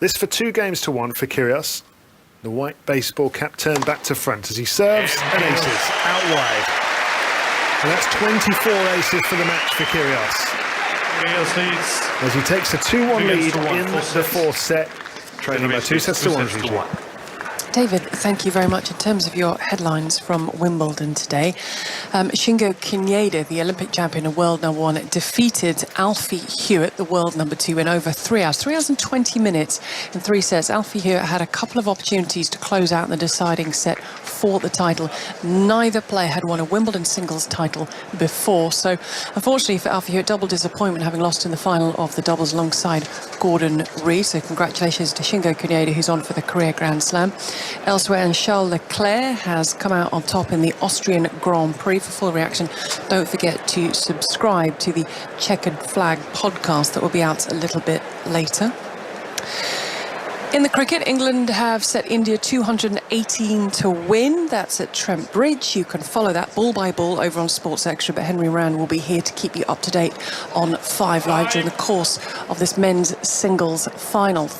This for 2-1 for Kyrgios. The white baseball cap turned back to front as he serves and aces out wide. And that's 24 aces for the match for Kyrgios. Kyrgios leads. As he takes a 2-1 lead in the fourth set, trailing by 2-1. David, thank you very much. In terms of your headlines from Wimbledon today, Shingo Kunieda, the Olympic champion and world number 1, defeated Alfie Hewitt, the world number 2, in over 3 hours. 3 hours and 20 minutes in 3 sets. Alfie Hewitt had a couple of opportunities to close out the deciding set for the title. Neither player had won a Wimbledon singles title before. So, unfortunately for Alfie Hewitt, double disappointment having lost in the final of the doubles alongside Gordon Rees. So, congratulations to Shingo Kunieda, who's on for the career Grand Slam. Elsewhere, and Charles Leclerc has come out on top in the Austrian Grand Prix. For full reaction, don't forget to subscribe to the Checkered Flag podcast that will be out a little bit later. In the cricket, England have set India 218 to win. That's at Trent Bridge. You can follow that ball by ball over on Sports Extra, but Henry Rand will be here to keep you up to date on 5 Live during the course of this men's singles final.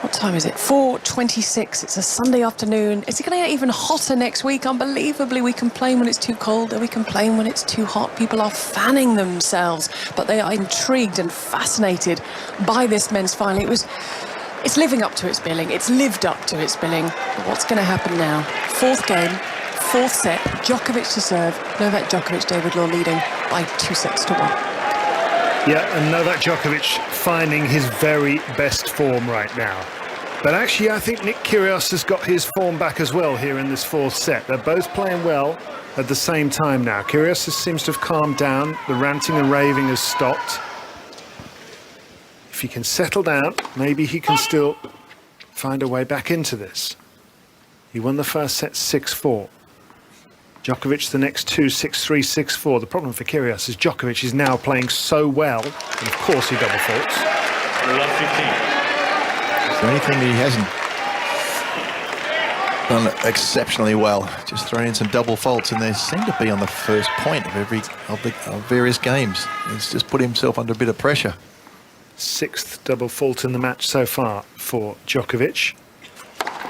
What time is it? 4:26. It's a Sunday afternoon. Is it going to get even hotter next week? Unbelievably, we complain when it's too cold and we complain when it's too hot. People are fanning themselves, but they are intrigued and fascinated by this men's final. It's living up to its billing. It's lived up to its billing. But what's going to happen now? 4th game, 4th set. Djokovic to serve. Novak Djokovic, David Law leading by 2-1. Yeah, and Novak Djokovic finding his very best form right now. But actually, I think Nick Kyrgios has got his form back as well here in this 4th set. They're both playing well at the same time now. Kyrgios seems to have calmed down. The ranting and raving has stopped. If he can settle down, maybe he can still find a way back into this. He won the first set 6-4. Djokovic the next 2, 6-3, 6-4. The problem for Kyrgios is Djokovic is now playing so well, and of course he double faults. Love 15. Is there anything that he hasn't done exceptionally well? Just throwing in some double faults, and they seem to be on the first point of various games. He's just put himself under a bit of pressure. 6th double fault in the match so far for Djokovic.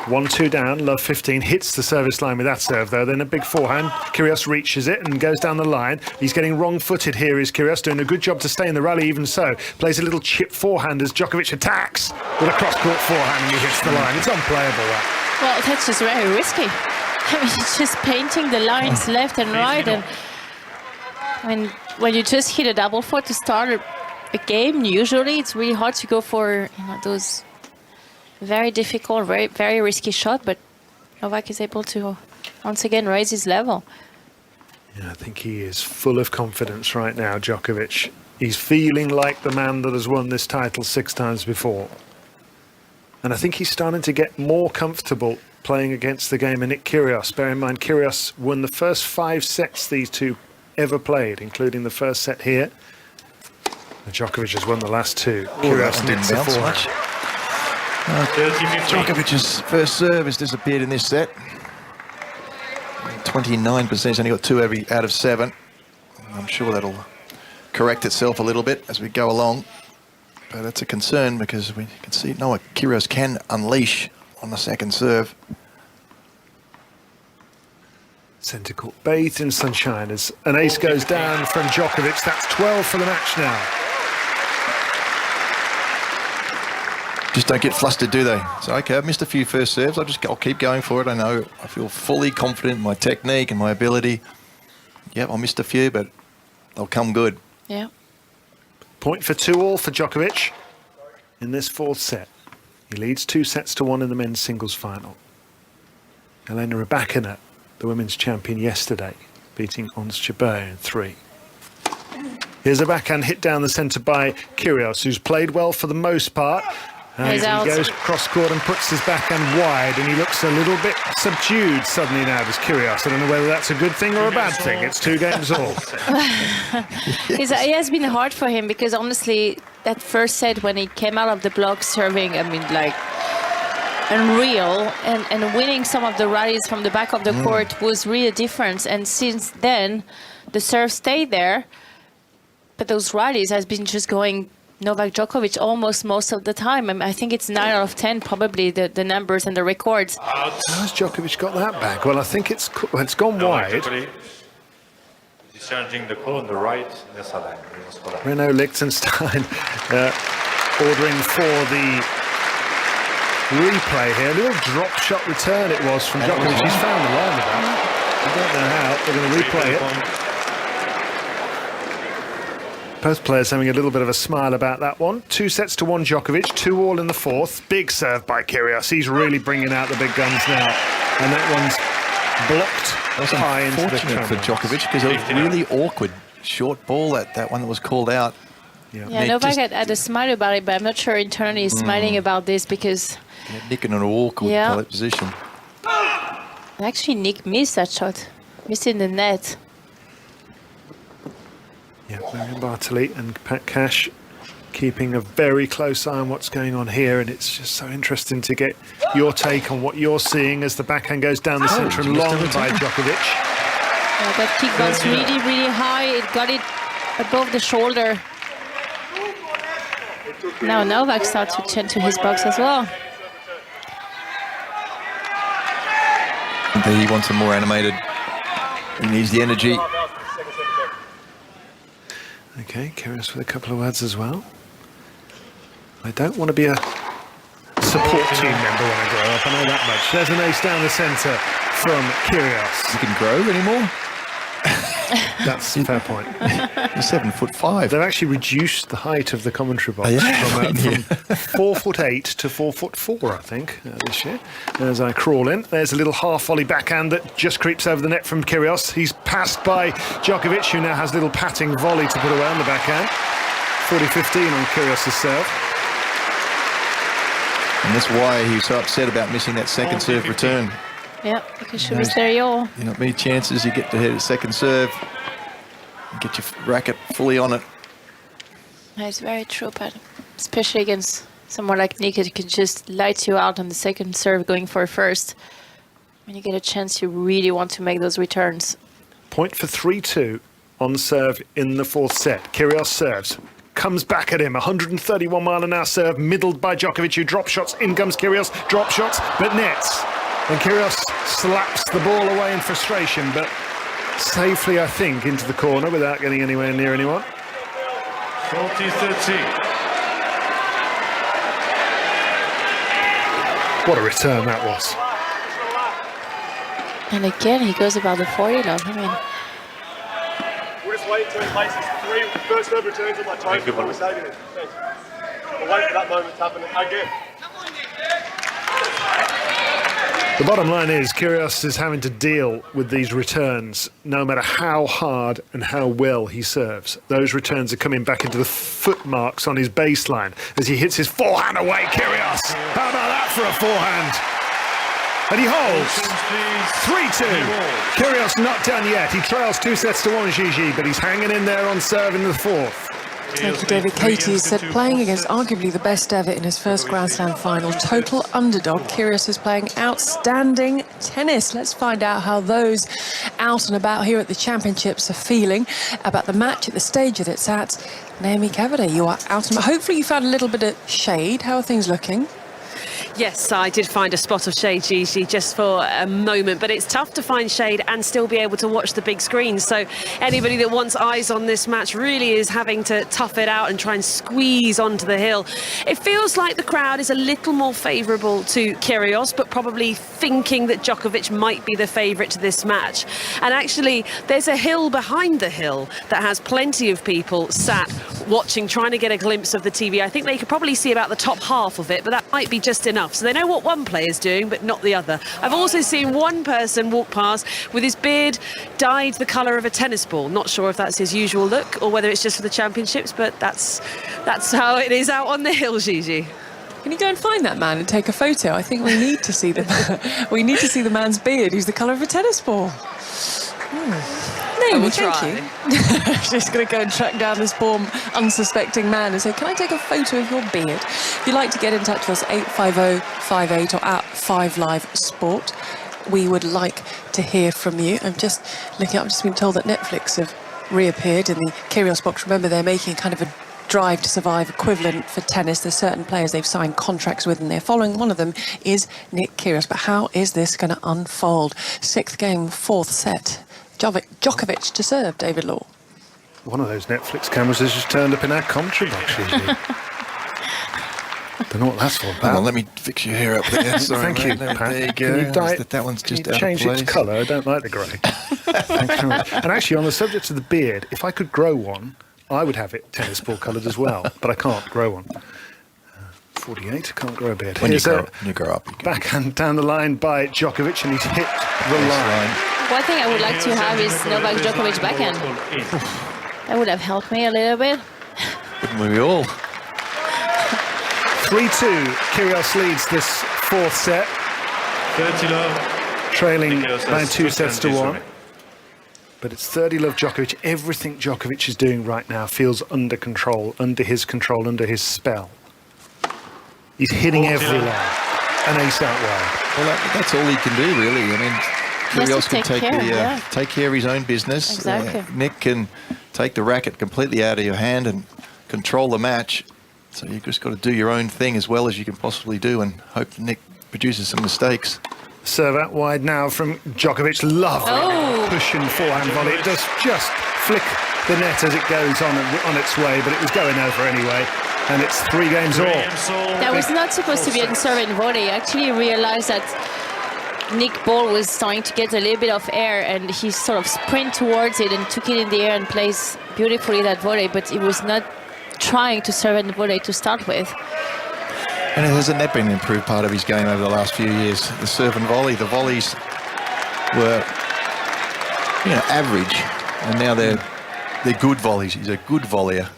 1-2 down, love 15, hits the service line with that serve though, then a big forehand. Kyrgios reaches it and goes down the line. He's getting wrong-footed here, is Kyrgios, doing a good job to stay in the rally even so. Plays a little chip forehand as Djokovic attacks with a cross-court forehand and he hits the line. It's unplayable, that. Well, that's just very risky. I mean, it's just painting the lines left and right, and when you just hit a double fault to start a game, usually it's really hard to go for those very difficult, very, very risky shot, but Novak is able to once again raise his level. Yeah, I think he is full of confidence right now, Djokovic. He's feeling like the man that has won this title 6 times before. And I think he's starting to get more comfortable playing against the game of Nick Kyrgios. Bear in mind, Kyrgios won the first 5 sets these two ever played, including the first set here. And Djokovic has won the last 2. Kyrgios didn't bounce much. Djokovic's first serve has disappeared in this set. 29%, he's only got 2 out of 7. I'm sure that'll correct itself a little bit as we go along. But that's a concern because we can see Kyrgios can unleash on the second serve. Centre court bathed in sunshine as an ace goes down from Djokovic. That's 12 for the match now. Just don't get flustered, do they? So, okay, I've missed a few first serves. I'll keep going for it. I know I feel fully confident in my technique and my ability. Yep, I missed a few, but they'll come good. Yeah. Point for 2-all for Djokovic in this 4th set. He leads 2-1 in the men's singles final. Elena Rybakina, the women's champion yesterday, beating Ons Jabeur in 3. Here's a backhand hit down the centre by Kyrgios, who's played well for the most part. And he goes cross-court and puts his backhand wide, and he looks a little bit subdued suddenly now, does Kyrgios. I don't know whether that's a good thing or a bad thing. It's 2 games all. It has been hard for him because honestly, that first set when he came out of the block serving, I mean, like, unreal, and winning some of the rallies from the back of the court was really a difference. And since then, the serve stayed there, but those rallies has been just going Novak Djokovic almost most of the time. I mean, I think it's 9 out of 10 probably the numbers and the records. How's Djokovic got that back? Well, I think it's gone wide. He's changing the call on the right. Renaud Liechtenstein ordering for the replay here. A little drop shot return it was from Djokovic. He's found the line with that. I don't know how. They're going to replay it. Both players having a little bit of a smile about that one. 2-1 Djokovic, 2-all in the fourth. Big serve by Kyrgios. He's really bringing out the big guns now. And that one's blocked high into the Unfortunate for Djokovic because it was really awkward. Short ball, that one that was called out. Yeah, Novak had a smile about it, but I'm not sure internally he's smiling about this because... Nick in an awkward position. Actually, Nick missed that shot. Missed in the net. Yeah, Marion Bartoli and Pat Cash keeping a very close eye on what's going on here, and it's just so interesting to get your take on what you're seeing as the backhand goes down the centre and long by Djokovic. Yeah, that kick was really, really high. It got it above the shoulder. Now Novak starts to tend to his box as well. He wants him more animated. He needs the energy. Okay, Kyrgios with a couple of words as well. I don't want to be a support team member when I grow up, I know that much. There's an ace down the centre from Kyrgios. You can grow anymore? That's a fair point. He's 7'5". They've actually reduced the height of the commentary box from 4'8" to 4'4", I think, this year. As I crawl in, there's a little half-volley backhand that just creeps over the net from Kyrgios. He's passed by Djokovic, who now has a little patting volley to put away on the backhand. 40-15 on Kyrgios' serve. And that's why he was so upset about missing that second serve return. Yeah, because she was there all. Not many chances you get to hit a second serve and get your racket fully on it. That's very true, but especially against someone like Nick, it can just light you out on the second serve going for a first. When you get a chance, you really want to make those returns. Point for 3-2 on serve in the fourth set. Kyrgios serves. Comes back at him, 131-mile-an-hour serve, middled by Djokovic, who drop shots. In comes Kyrgios, drop shots, but nets. And Kyrgios slaps the ball away in frustration, but safely, I think, into the corner without getting anywhere near anyone. 40-30. What a return that was. And again, he goes about the 40 love. I mean, We'll just wait until he places 3 first serve returns on my toes before we're saving it. Thanks. We'll wait for that moment to happen again. The bottom line is Kyrgios is having to deal with these returns no matter how hard and how well he serves. Those returns are coming back into the foot marks on his baseline as he hits his forehand away. Kyrgios, how about that for a forehand? And he holds 3-2. Kyrgios not done yet. He trails 2-1 Gigi, but he's hanging in there on serve in the fourth. Thank you, David. Katie said playing against arguably the best ever in his first Grand Slam final. Total underdog. Kyrgios is playing outstanding tennis. Let's find out how those out and about here at the championships are feeling about the match at the stage that it's at. Naomi Cavaday, you are out and about. Hopefully you found a little bit of shade. How are things looking? Yes, I did find a spot of shade, Gigi, just for a moment, but it's tough to find shade and still be able to watch the big screen. So anybody that wants eyes on this match really is having to tough it out and try and squeeze onto the hill. It feels like the crowd is a little more favourable to Kyrgios, but probably thinking that Djokovic might be the favourite to this match. And actually, there's a hill behind the hill that has plenty of people sat watching, trying to get a glimpse of the TV. I think they could probably see about the top half of it, but that might be just enough. So they know what one player's doing, but not the other. I've also seen one person walk past with his beard dyed the colour of a tennis ball. Not sure if that's his usual look or whether it's just for the championships, but that's how it is out on the hill, Gigi. Can you go and find that man and take a photo? I think we need to see the man's beard, who's the colour of a tennis ball. Amy, will thank try. you. She's going to go and track down this poor unsuspecting man and say, can I take a photo of your beard? If you'd like to get in touch with us, 85058 or at 5Live Sport. We would like to hear from you. I'm just looking up, I've just been told that Netflix have reappeared in the Kyrgios box. Remember, they're making kind of a drive to survive equivalent for tennis. There's certain players they've signed contracts with and they're following. One of them is Nick Kyrgios. But how is this going to unfold? 6th game, 4th set. Djokovic to serve, David Law. One of those Netflix cameras has just turned up in our commentary box usually. Don't know what that's all about. Hang on, let me fix your hair up there. Sorry, Thank you, mate. Pat. There you Can go. you dye That one's just can you out change of its place. colour? I don't like the grey. Thanks very much. And actually, on the subject of the beard, if I could grow one, I would have it tennis ball coloured as well, but I can't grow one. 48, I can't grow a beard. When you Here's grow up, you can. backhand down the line by Djokovic, and he's hit the line. One thing I would like to have is Novak Djokovic backhand. That would have helped me a little bit. Wouldn't we all? 3-2, Kyrgios leads this 4th set. 30-love. Trailing Kyrgios by has 2 two sets to chances 1. remaining. But it's 30-love Djokovic. Everything Djokovic is doing right now feels under control, under his spell. He's hitting every line. An ace out wide. Well, that's all he can do, really. I mean, Kyrgios can take care of his own business. Exactly. Nick can take the racket completely out of your hand and control the match. So you've just got to do your own thing as well as you can possibly do and hope Nick produces some mistakes. Serve out wide now from Djokovic. Lovely pushing forehand volley. It does just flick the net as it goes on its way, but it was going over anyway. And it's 3 games all. That was not supposed to be a serve and volley. I actually realized that Nick Ball was starting to get a little bit of air and he sort of sprint towards it and took it in the air and plays beautifully that volley, but he was not trying to serve and volley to start with. And hasn't that been an improved part of his game over the last few years? The serve and volley. The volleys were, average, and now they're good volleys. He's a good volleyer.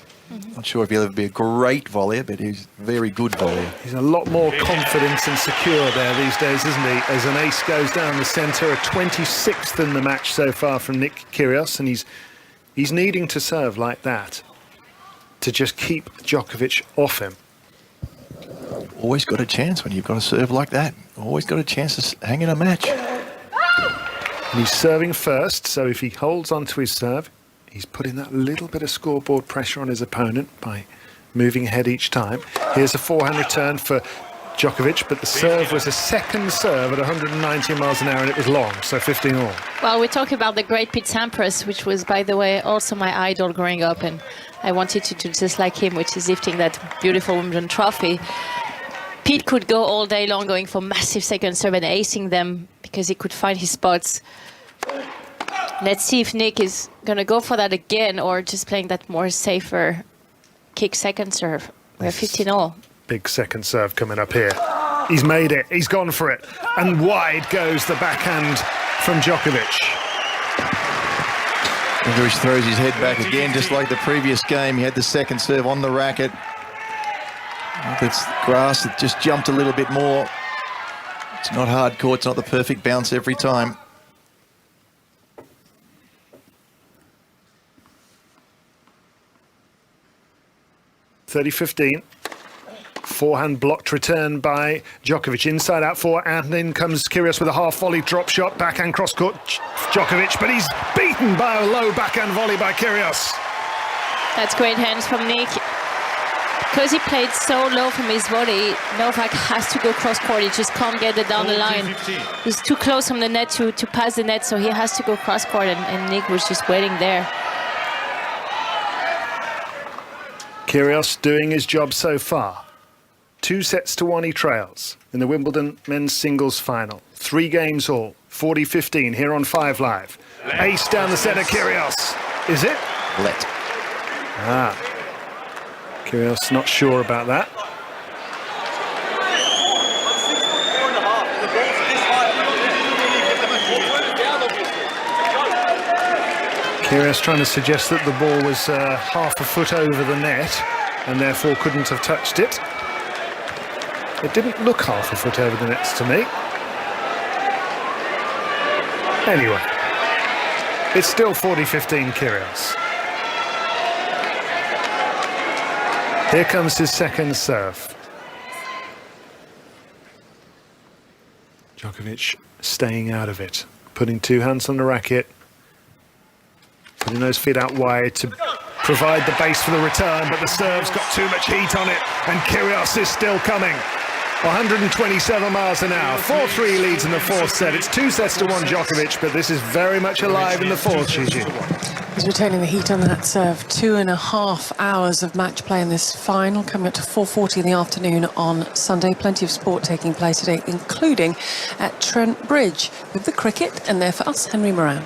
Not sure if he'll ever be a great volleyer, but he's a very good volleyer. He's a lot more confident and secure there these days, isn't he? As an ace goes down the centre, a 26th in the match so far from Nick Kyrgios, and he's needing to serve like that to just keep Djokovic off him. Always got a chance when you've got to serve like that. Always got a chance to hang in a match. And he's serving first, so if he holds on to his serve, he's putting that little bit of scoreboard pressure on his opponent by moving ahead each time. Here's a forehand return for Djokovic, but the serve was a second serve at 190 miles an hour, and it was long, so 15 all. Well, we talk about the great Pete Sampras, which was, by the way, also my idol growing up, and I wanted to do just like him, which is lifting that beautiful Wimbledon trophy. Pete could go all day long going for massive second serve and acing them because he could find his spots. Let's see if Nick is going to go for that again or just playing that more safer kick second serve. We're 15 all. Big second serve coming up here. He's made it. He's gone for it. And wide goes the backhand from Djokovic. Djokovic throws his head back again, just like the previous game. He had the second serve on the racket. It's grass, it just jumped a little bit more. It's not hardcore, it's not the perfect bounce every time. (30-15). Forehand blocked return by Djokovic. Inside out forehand, in comes Kyrgios with a half volley drop shot, backhand cross court Djokovic, but he's beaten by a low backhand volley by Kyrgios. That's great hands from Nick. Because he played so low from his volley, Novak has to go cross court. He just can't get it down the line. He's too close from the net to pass the net, so he has to go cross court, and Nick was just waiting there. Kyrgios doing his job so far. 2-1 he trails in the Wimbledon men's singles final. 3 games all. 40-15 here on 5 Live. Ace down the centre, Kyrgios. Is it? Let. Kyrgios not sure about that. Kyrgios trying to suggest that the ball was half a foot over the net and therefore couldn't have touched it. It didn't look half a foot over the nets to me. Anyway, It's still 40-15 Kyrgios. Here comes his second serve. Djokovic staying out of it, putting two hands on the racket, putting those feet out wide to provide the base for the return, but the serve's got too much heat on it, and Kyrgios is still coming. 127 miles an hour, 4-3 leads in the fourth set. It's 2-1 Djokovic, but this is very much alive in the fourth, Gigi. He's retaining the heat on that serve. 2.5 hours of match play in this final, coming up to 4:40 in the afternoon on Sunday. Plenty of sport taking place today, including at Trent Bridge with the cricket, and there for us, Henry Moran.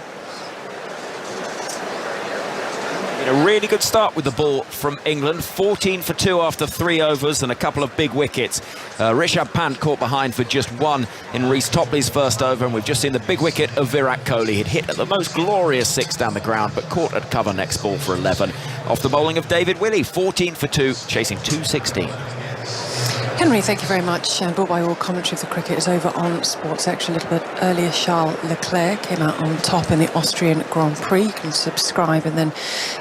A really good start with the ball from England. 14 for 2 after 3 overs and a couple of big wickets. Rishabh Pant caught behind for just 1 in Reece Topley's first over, and we've just seen the big wicket of Virat Kohli. He'd hit at the most glorious 6 down the ground, but caught at cover next ball for 11. Off the bowling of David Willey, 14 for 2, chasing 216. Henry, thank you very much. And ball by all commentary of the cricket is over on Sports Extra a little bit earlier. Charles Leclerc came out on top in the Austrian Grand Prix. You can subscribe and then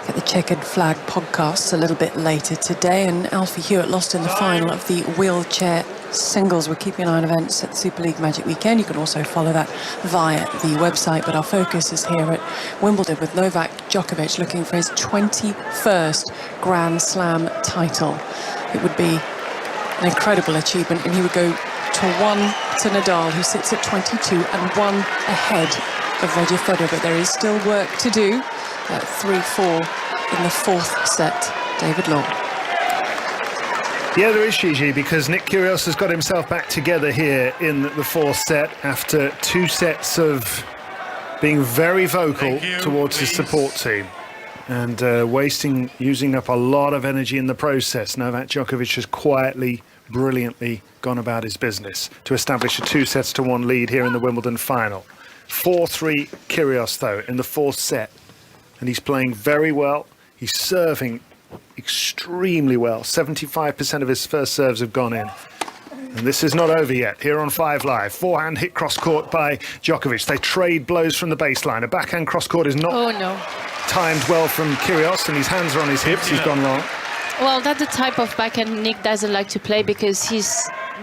get the Checkered Flag podcasts a little bit later today. And Alfie Hewitt lost in the final of the wheelchair singles. We're keeping an eye on events at the Super League Magic Weekend. You can also follow that via the website. But our focus is here at Wimbledon with Novak Djokovic looking for his 21st Grand Slam title. It would be an incredible achievement, and he would go to 1 to Nadal, who sits at 22 and 1 ahead of Roger Federer. But there is still work to do at 3-4 in the fourth set. David Law. Yeah, there is, Gigi, because Nick Kyrgios has got himself back together here in the fourth set after 2 sets of being very vocal towards his support team and using up a lot of energy in the process. Novak Djokovic has quietly, brilliantly gone about his business to establish a 2-1 lead here in the Wimbledon final. 4-3 Kyrgios, though, in the fourth set. And he's playing very well. He's serving extremely well. 75% of his first serves have gone in. And this is not over yet. Here on 5 Live, forehand hit cross-court by Djokovic. They trade blows from the baseline. A backhand cross-court is not timed well from Kyrgios, and his hands are on his hips. He's gone long. Well, that's the type of backhand Nick doesn't like to play, because he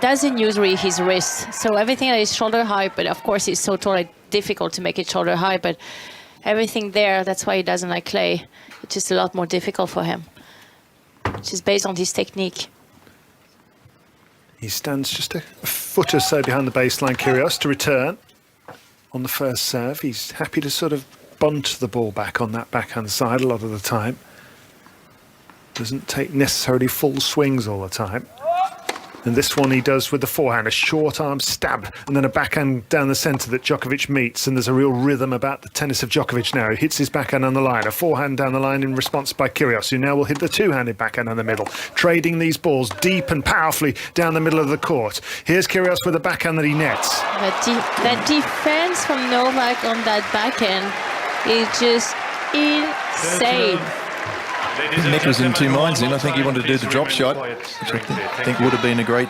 doesn't use really his wrist. So everything that is shoulder high, but of course it's so tall, it's difficult to make it shoulder high. But everything there, that's why he doesn't like clay. It's just a lot more difficult for him. It's just based on his technique. He stands just a foot or so behind the baseline, Kyrgios, to return on the first serve. He's happy to sort of bunt the ball back on that backhand side a lot of the time. Doesn't take necessarily full swings all the time. And this one he does with the forehand, a short arm stab, and then a backhand down the centre that Djokovic meets. And there's a real rhythm about the tennis of Djokovic now. He hits his backhand on the line, a forehand down the line in response by Kyrgios, who now will hit the two-handed backhand in the middle, trading these balls deep and powerfully down the middle of the court. Here's Kyrgios with a backhand that he nets. That defense from Novak on that backhand is just insane. Nick was in 2 minds then. I think he wanted to do the drop shot, which I think would have been a great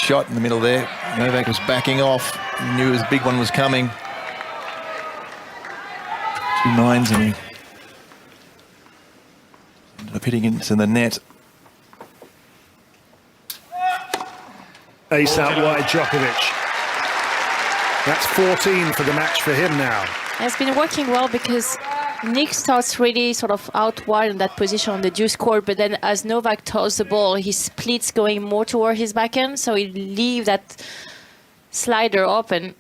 shot in the middle there. Novak was backing off. He knew his big one was coming. 2 minds, and he ended up hitting into the net. Ace out wide, Djokovic. That's 14 for the match for him now. It's been working well, because Nick starts really sort of out wide in that position on the deuce court, but then as Novak toss the ball, he splits going more toward his backhand, so he leaves that slider open.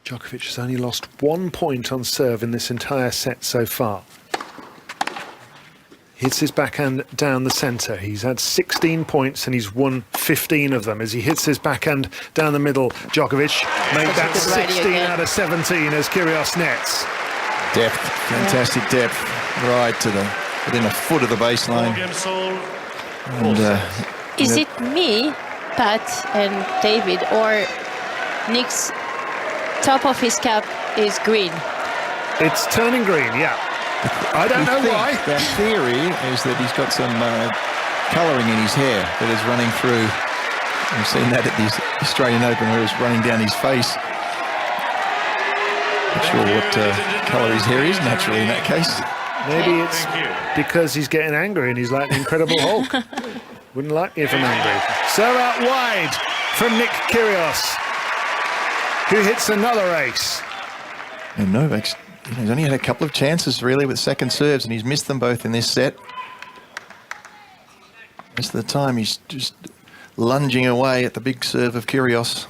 Djokovic has only lost 1 point on serve in this entire set so far. Hits his backhand down the centre. He's had 16 points and he's won 15 of them. As he hits his backhand down the middle, Djokovic made that 16 out of 17 as Kyrgios nets. Depth, fantastic depth, right to within a foot of the baseline. And, is it me, Pat and David, or Nick's top of his cap is green? It's turning green, yeah. I don't know why. The theory is that he's got some colouring in his hair that is running through We've seen that at the Australian Open where he was running down his face. Not sure what colour his hair is naturally in that case. Maybe it's because he's getting angry and he's like the Incredible Hulk. Wouldn't like me if I'm angry. Serve out wide from Nick Kyrgios, who hits another ace. And Novak's, he's only had a couple of chances really with second serves, and he's missed them both in this set. Most of the time he's just lunging away at the big serve of Kyrgios.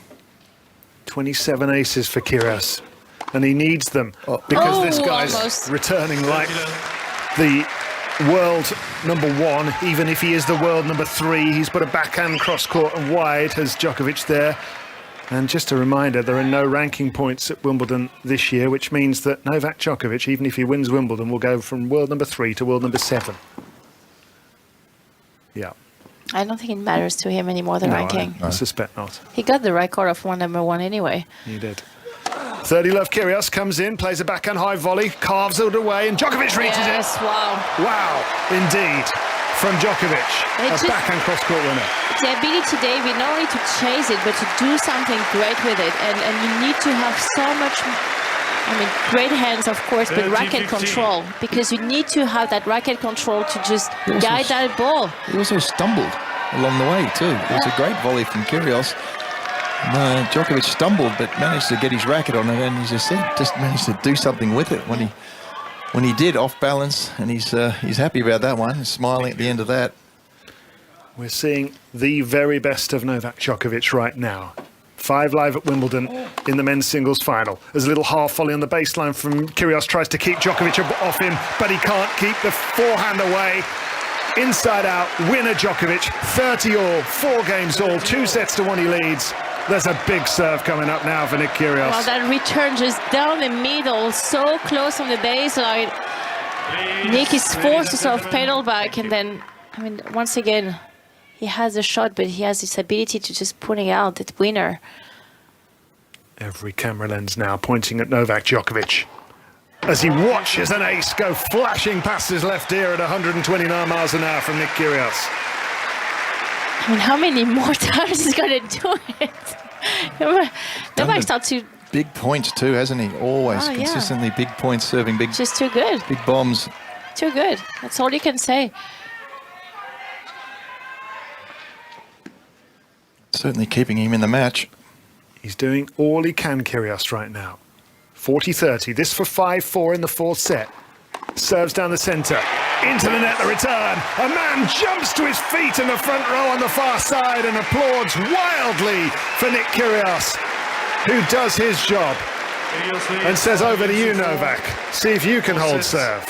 27 aces for Kyrgios, and he needs them because this guy's almost returning like the world #1, even if he is the world #3. He's put a backhand cross court and wide, has Djokovic there. And just a reminder, there are no ranking points at Wimbledon this year, which means that Novak Djokovic, even if he wins Wimbledon, will go from world #3 to world #7. Yeah. I don't think it matters to him anymore, the ranking. I suspect not. He got the record of world #1 anyway. He did. 30-love Kyrgios comes in, plays a backhand high volley, carves it away, and Djokovic reaches it. Yes, wow. Wow, indeed, from Djokovic. A backhand cross-court winner. The ability, David, not only to chase it, but to do something great with it. And you need to have so much, great hands, of course, but racket control. Because you need to have that racket control to just guide that ball. He also stumbled along the way, too. It was a great volley from Kyrgios. Djokovic stumbled, but managed to get his racket on it, and as I said, just managed to do something with it when he did, off balance, and he's happy about that one, smiling at the end of that. We're seeing the very best of Novak Djokovic right now. 5 live at Wimbledon in the men's singles final. There's a little half volley on the baseline from Kyrgios, tries to keep Djokovic off him, but he can't keep the forehand away. Inside out, winner Djokovic, 30 all, 4 games all, 2 sets to 1 he leads. There's a big serve coming up now for Nick Kyrgios. Well, that return just down the middle, so close on the baseline. Nick is forced to sort of pedal back, and then, once again, he has a shot, but he has this ability to just putting out that winner. Every camera lens now pointing at Novak Djokovic as he watches an ace go flashing past his left ear at 129 miles an hour from Nick Kyrgios. How many more times he's going to do it? Novak starts to... Big points too, hasn't he? Always consistently big points, serving big... Just too good. Big bombs. Too good. That's all you can say. Certainly keeping him in the match. He's doing all he can, Kyrgios, right now. 40-30. This for 5-4 in the 4th set. Serves down the centre. Into the net, the return. A man jumps to his feet in the front row on the far side and applauds wildly for Nick Kyrgios, who does his job and says, over to you, Novak. See if you can hold serve.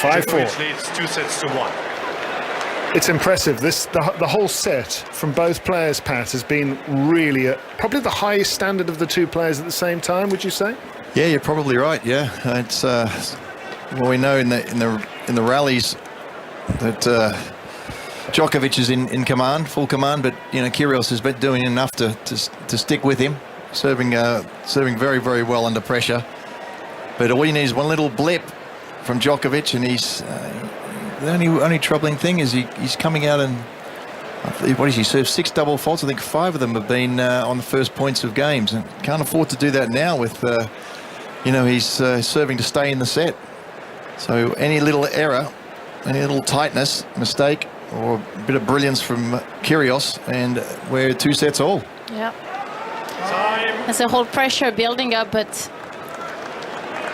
5-4. Leads 2 sets to 1. It's impressive. The whole set from both players, Pat, has been really probably the highest standard of the 2 players at the same time, would you say? Yeah, you're probably right. Yeah, it's well, we know in the rallies that Djokovic is in command, full command, but Kyrgios has been doing enough to stick with him, serving very, very well under pressure. But all you need is one little blip from Djokovic, and he's the only troubling thing is he's coming out and what is he served 6 double faults. I think 5 of them have been on the first points of games, and can't afford to do that now with he's serving to stay in the set. So any little error, any little tightness, mistake, or a bit of brilliance from Kyrgios, and we're 2 sets all. Yeah. There's a whole pressure building up, but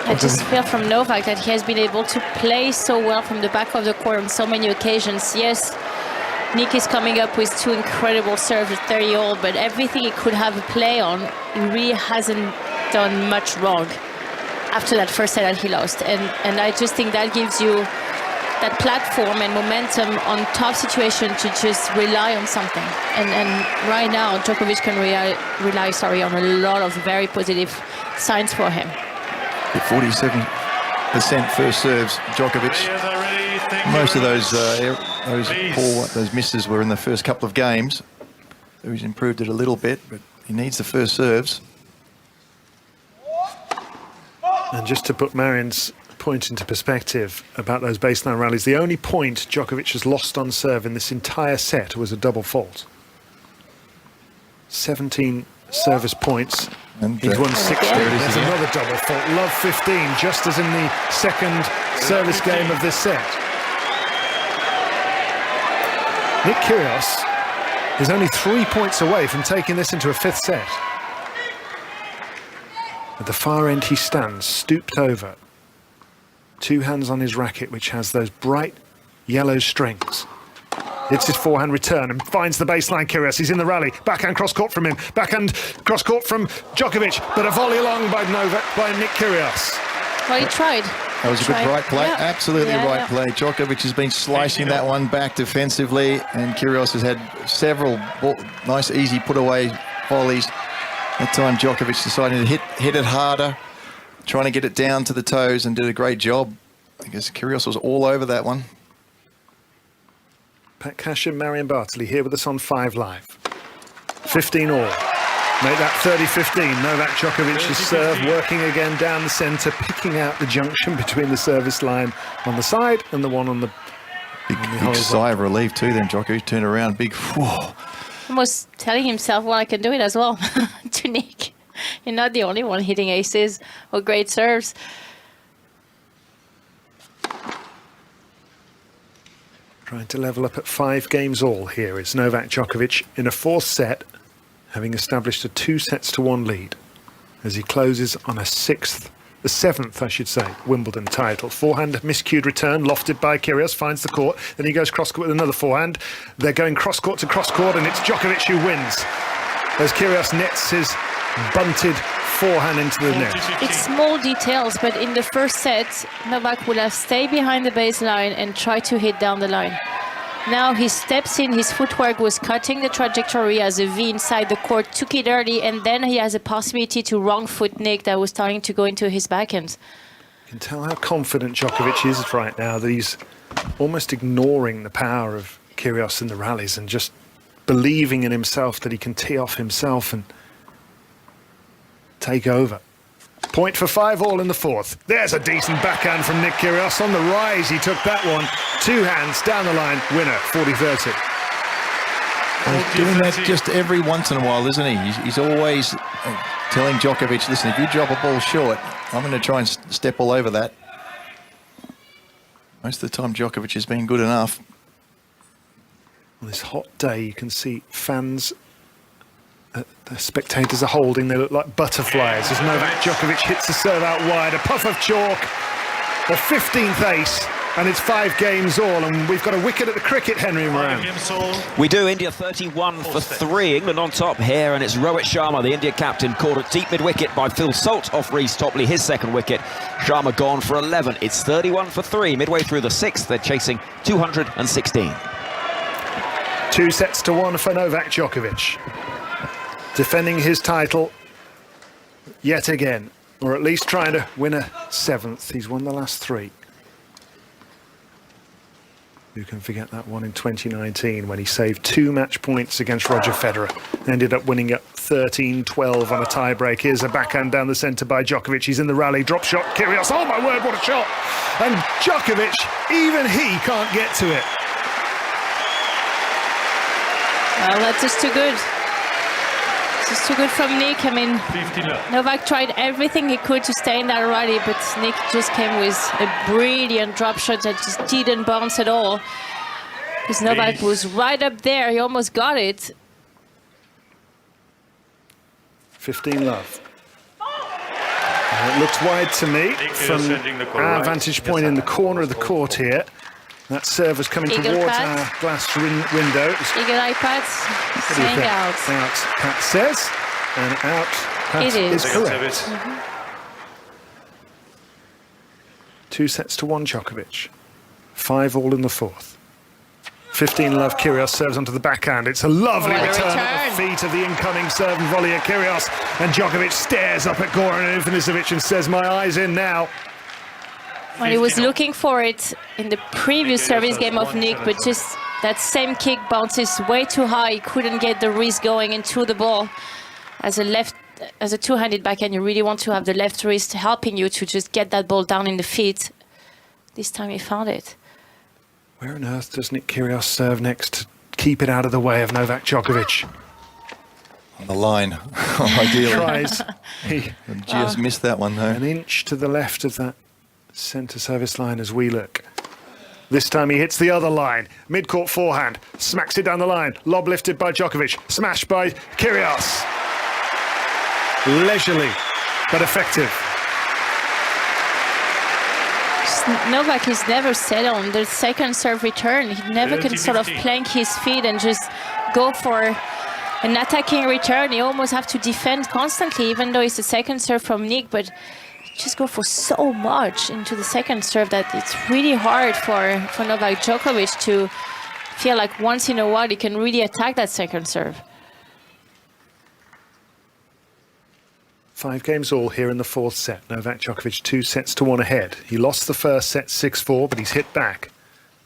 I just feel from Novak that he has been able to play so well from the back of the court on so many occasions. Yes, Nick is coming up with 2 incredible serves at 30 all, but everything he could have a play on, he really hasn't done much wrong after that first set that he lost. And I just think that gives you that platform and momentum on tough situation to just rely on something. And right now, Djokovic can rely on a lot of very positive signs for him. 47% first serves, Djokovic. Most of those misses were in the first couple of games. He's improved it a little bit, but he needs the first serves. And just to put Marion's point into perspective about those baseline rallies, the only point Djokovic has lost on serve in this entire set was a double fault. 17 service points. And he's won 6. There's again. another double fault. Love 15, just as in the second service game of this set. Nick Kyrgios is only 3 points away from taking this into a 5th set. At the far end he stands, stooped over. 2 hands on his racket, which has those bright yellow strings. It's his forehand return and finds the baseline. Kyrgios, he's in the rally. Backhand cross-court from him. Backhand cross-court from Djokovic, but a volley long by Nick Kyrgios. Well, he tried. That was a good right play, Yeah. absolutely Yeah, right yeah. play. Djokovic has been slicing that one back defensively, and Kyrgios has had several nice, easy put-away volleys. That time Djokovic decided to hit it harder, trying to get it down to the toes, and did a great job. I guess Kyrgios was all over that one. Pat Cash and Marion Bartley here with us on 5 Live. 15 all. Make that 30-15. Novak Djokovic's serve working again down the centre, picking out the junction between the service line on the side and the one on the big sigh of relief too. Then Djokovic turned around, big. Whoa. Almost telling himself, well, I can do it as well. To Nick, you're not the only one hitting aces or great serves. Trying to level up at 5 games all here is Novak Djokovic in a 4th set, having established a 2-1 lead as he closes on a 7th, I should say, Wimbledon title. Forehand miscued return, lofted by Kyrgios, finds the court, then he goes cross-court with another forehand. They're going cross-court to cross-court, and it's Djokovic who wins as Kyrgios nets his bunted forehand into the net. It's small details, but in the first set, Novak will have stayed behind the baseline and try to hit down the line. Now he steps in, his footwork was cutting the trajectory as a V inside the court, took it early, and then he has a possibility to wrong foot Nick that was starting to go into his backhand. You can tell how confident Djokovic is right now, that he's almost ignoring the power of Kyrgios in the rallies and just believing in himself that he can tee off himself and take over. Point for 5 all in the 4th. There's a decent backhand from Nick Kyrgios. On the rise, he took that one. 2 hands down the line. Winner, 40-30. He's doing that just every once in a while, isn't he? He's always telling Djokovic, listen, if you drop a ball short, I'm going to try and step all over that. Most of the time, Djokovic has been good enough. On this hot day, you can see fans, the spectators are holding, they look like butterflies as Novak Djokovic hits the serve out wide. A puff of chalk, the 15th ace, and it's 5 games all, and we've got a wicket at the cricket, Henry Moran. We do. India 31 for 3. England on top here, and it's Rohit Sharma, the India captain, caught at deep mid-wicket by Phil Salt off Reece Topley, his 2nd wicket. Sharma gone for 11. It's 31 for 3. Midway through the 6th, they're chasing 216. 2-1 for Novak Djokovic. Defending his title yet again, or at least trying to win a 7th. He's won the last 3. Who can forget that one in 2019 when he saved 2 match points against Roger Federer. Ended up winning at 13-12 on a tie-break. Here's a backhand down the centre by Djokovic. He's in the rally. Drop shot, Kyrgios. Oh my word, what a shot! And Djokovic, even he can't get to it. Well, that's just too good. This is too good from Nick. I mean, Novak tried everything he could to stay in that rally, but Nick just came with a brilliant drop shot that just didn't bounce at all. Because Novak was right up there. He almost got it. 15 love. And it looks wide to me from our vantage point in the corner of the court here. That serve was coming Eagle towards Pat. our glass window. Eagle eye Pat, What do you saying think? out. Out, Pat says, and out, Pat It is. correct. 2-1 Djokovic. 5 all in the 4th. 15 love, Kyrgios serves onto the backhand. It's a lovely return at the feet of the incoming serve and volley of Kyrgios. And Djokovic stares up at Goran Ivanisevic and says, my eye's in now. Well, he was looking for it in the previous service game of Nick, but just that same kick bounces way too high. He couldn't get the wrist going into the ball. As a two-handed backhand, you really want to have the left wrist helping you to just get that ball down in the feet. This time he found it. Where on earth does Nick Kyrgios serve next to keep it out of the way of Novak Djokovic? On the line, ideally. Tries. He just missed that one, though. An inch to the left of that centre service line as we look. This time he hits the other line. Mid-court forehand. Smacks it down the line. Lob lifted by Djokovic. Smashed by Kyrgios. Leisurely, but effective. Novak is never settled on the second serve return. He never can sort of plank his feet and just go for an attacking return. He almost have to defend constantly, even though it's the second serve from Nick, but just go for so much into the second serve that it's really hard for Novak Djokovic to feel like once in a while he can really attack that second serve. 5 games all here in the 4th set. Novak Djokovic 2-1 ahead. He lost the first set 6-4, but he's hit back.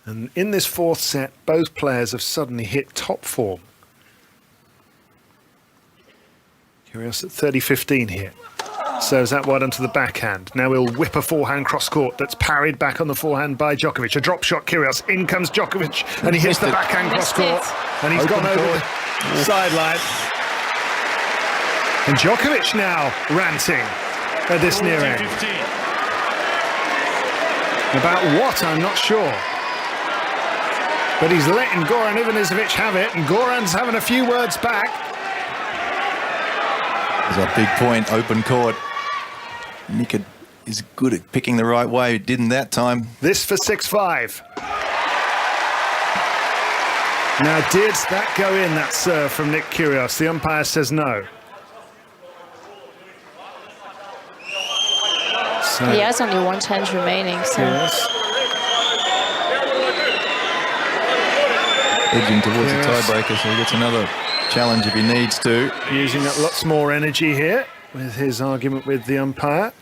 And in this 4th set, both players have suddenly hit top form. Kyrgios at 30-15 here. Serves that wide onto the backhand. Now he'll whip a forehand cross-court that's parried back on the forehand by Djokovic. A drop shot, Kyrgios. In comes Djokovic, and he hits the backhand cross-court. And he's gone over the sideline. And Djokovic now ranting at this near end. About what, I'm not sure. But he's letting Goran Ivanisevic have it, and Goran's having a few words back. There's a big point, open court. Nick is good at picking the right way. He didn't that time. This for 6-5. Now, did that go in, that serve from Nick Kyrgios? The umpire says no. So He has only 1 chance remaining, so... Yes. Edging towards the tiebreaker, so he gets another challenge if he needs to. Using up lots more energy here with his argument with the umpire.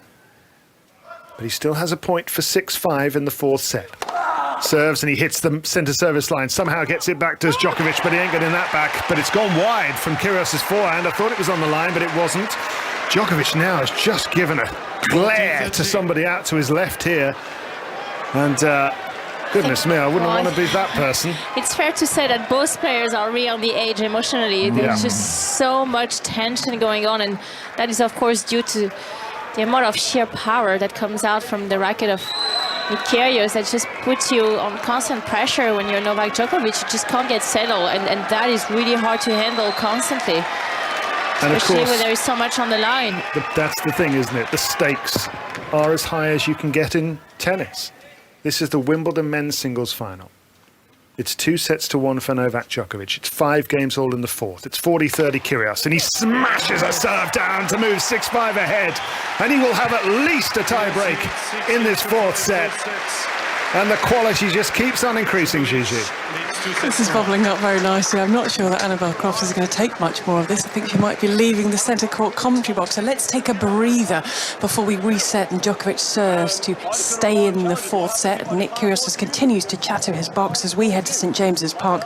But he still has a point for 6-5 in the 4th set. Serves and he hits the centre service line. Somehow gets it back to Djokovic, but he ain't getting that back. But it's gone wide from Kyrgios' forehand. I thought it was on the line, but it wasn't. Djokovic now has just given a glare to somebody out to his left here. And goodness me, I wouldn't want to be that person. It's fair to say that both players are really on the edge emotionally. There's just so much tension going on, and that is of course due to the amount of sheer power that comes out from the racket of Nick Kyrgios that just puts you on constant pressure when you're Novak Djokovic. You just can't get settled, and that is really hard to handle constantly. And of Especially course, when there is so much on the line. That's the thing, isn't it? The stakes are as high as you can get in tennis. This is the Wimbledon men's singles final. It's 2-1 for Novak Djokovic. It's 5 games all in the 4th. It's 40-30 Kyrgios, and he smashes a serve down to move 6-5 ahead. And he will have at least a tie break in this 4th set. And the quality just keeps on increasing, Gigi. This is bubbling up very nicely. I'm not sure that Annabelle Croft is going to take much more of this. I think she might be leaving the centre court commentary box. So let's take a breather before we reset, and Djokovic serves to stay in the 4th set. And Nick Kyrgios continues to chatter his box as we head to St James's Park.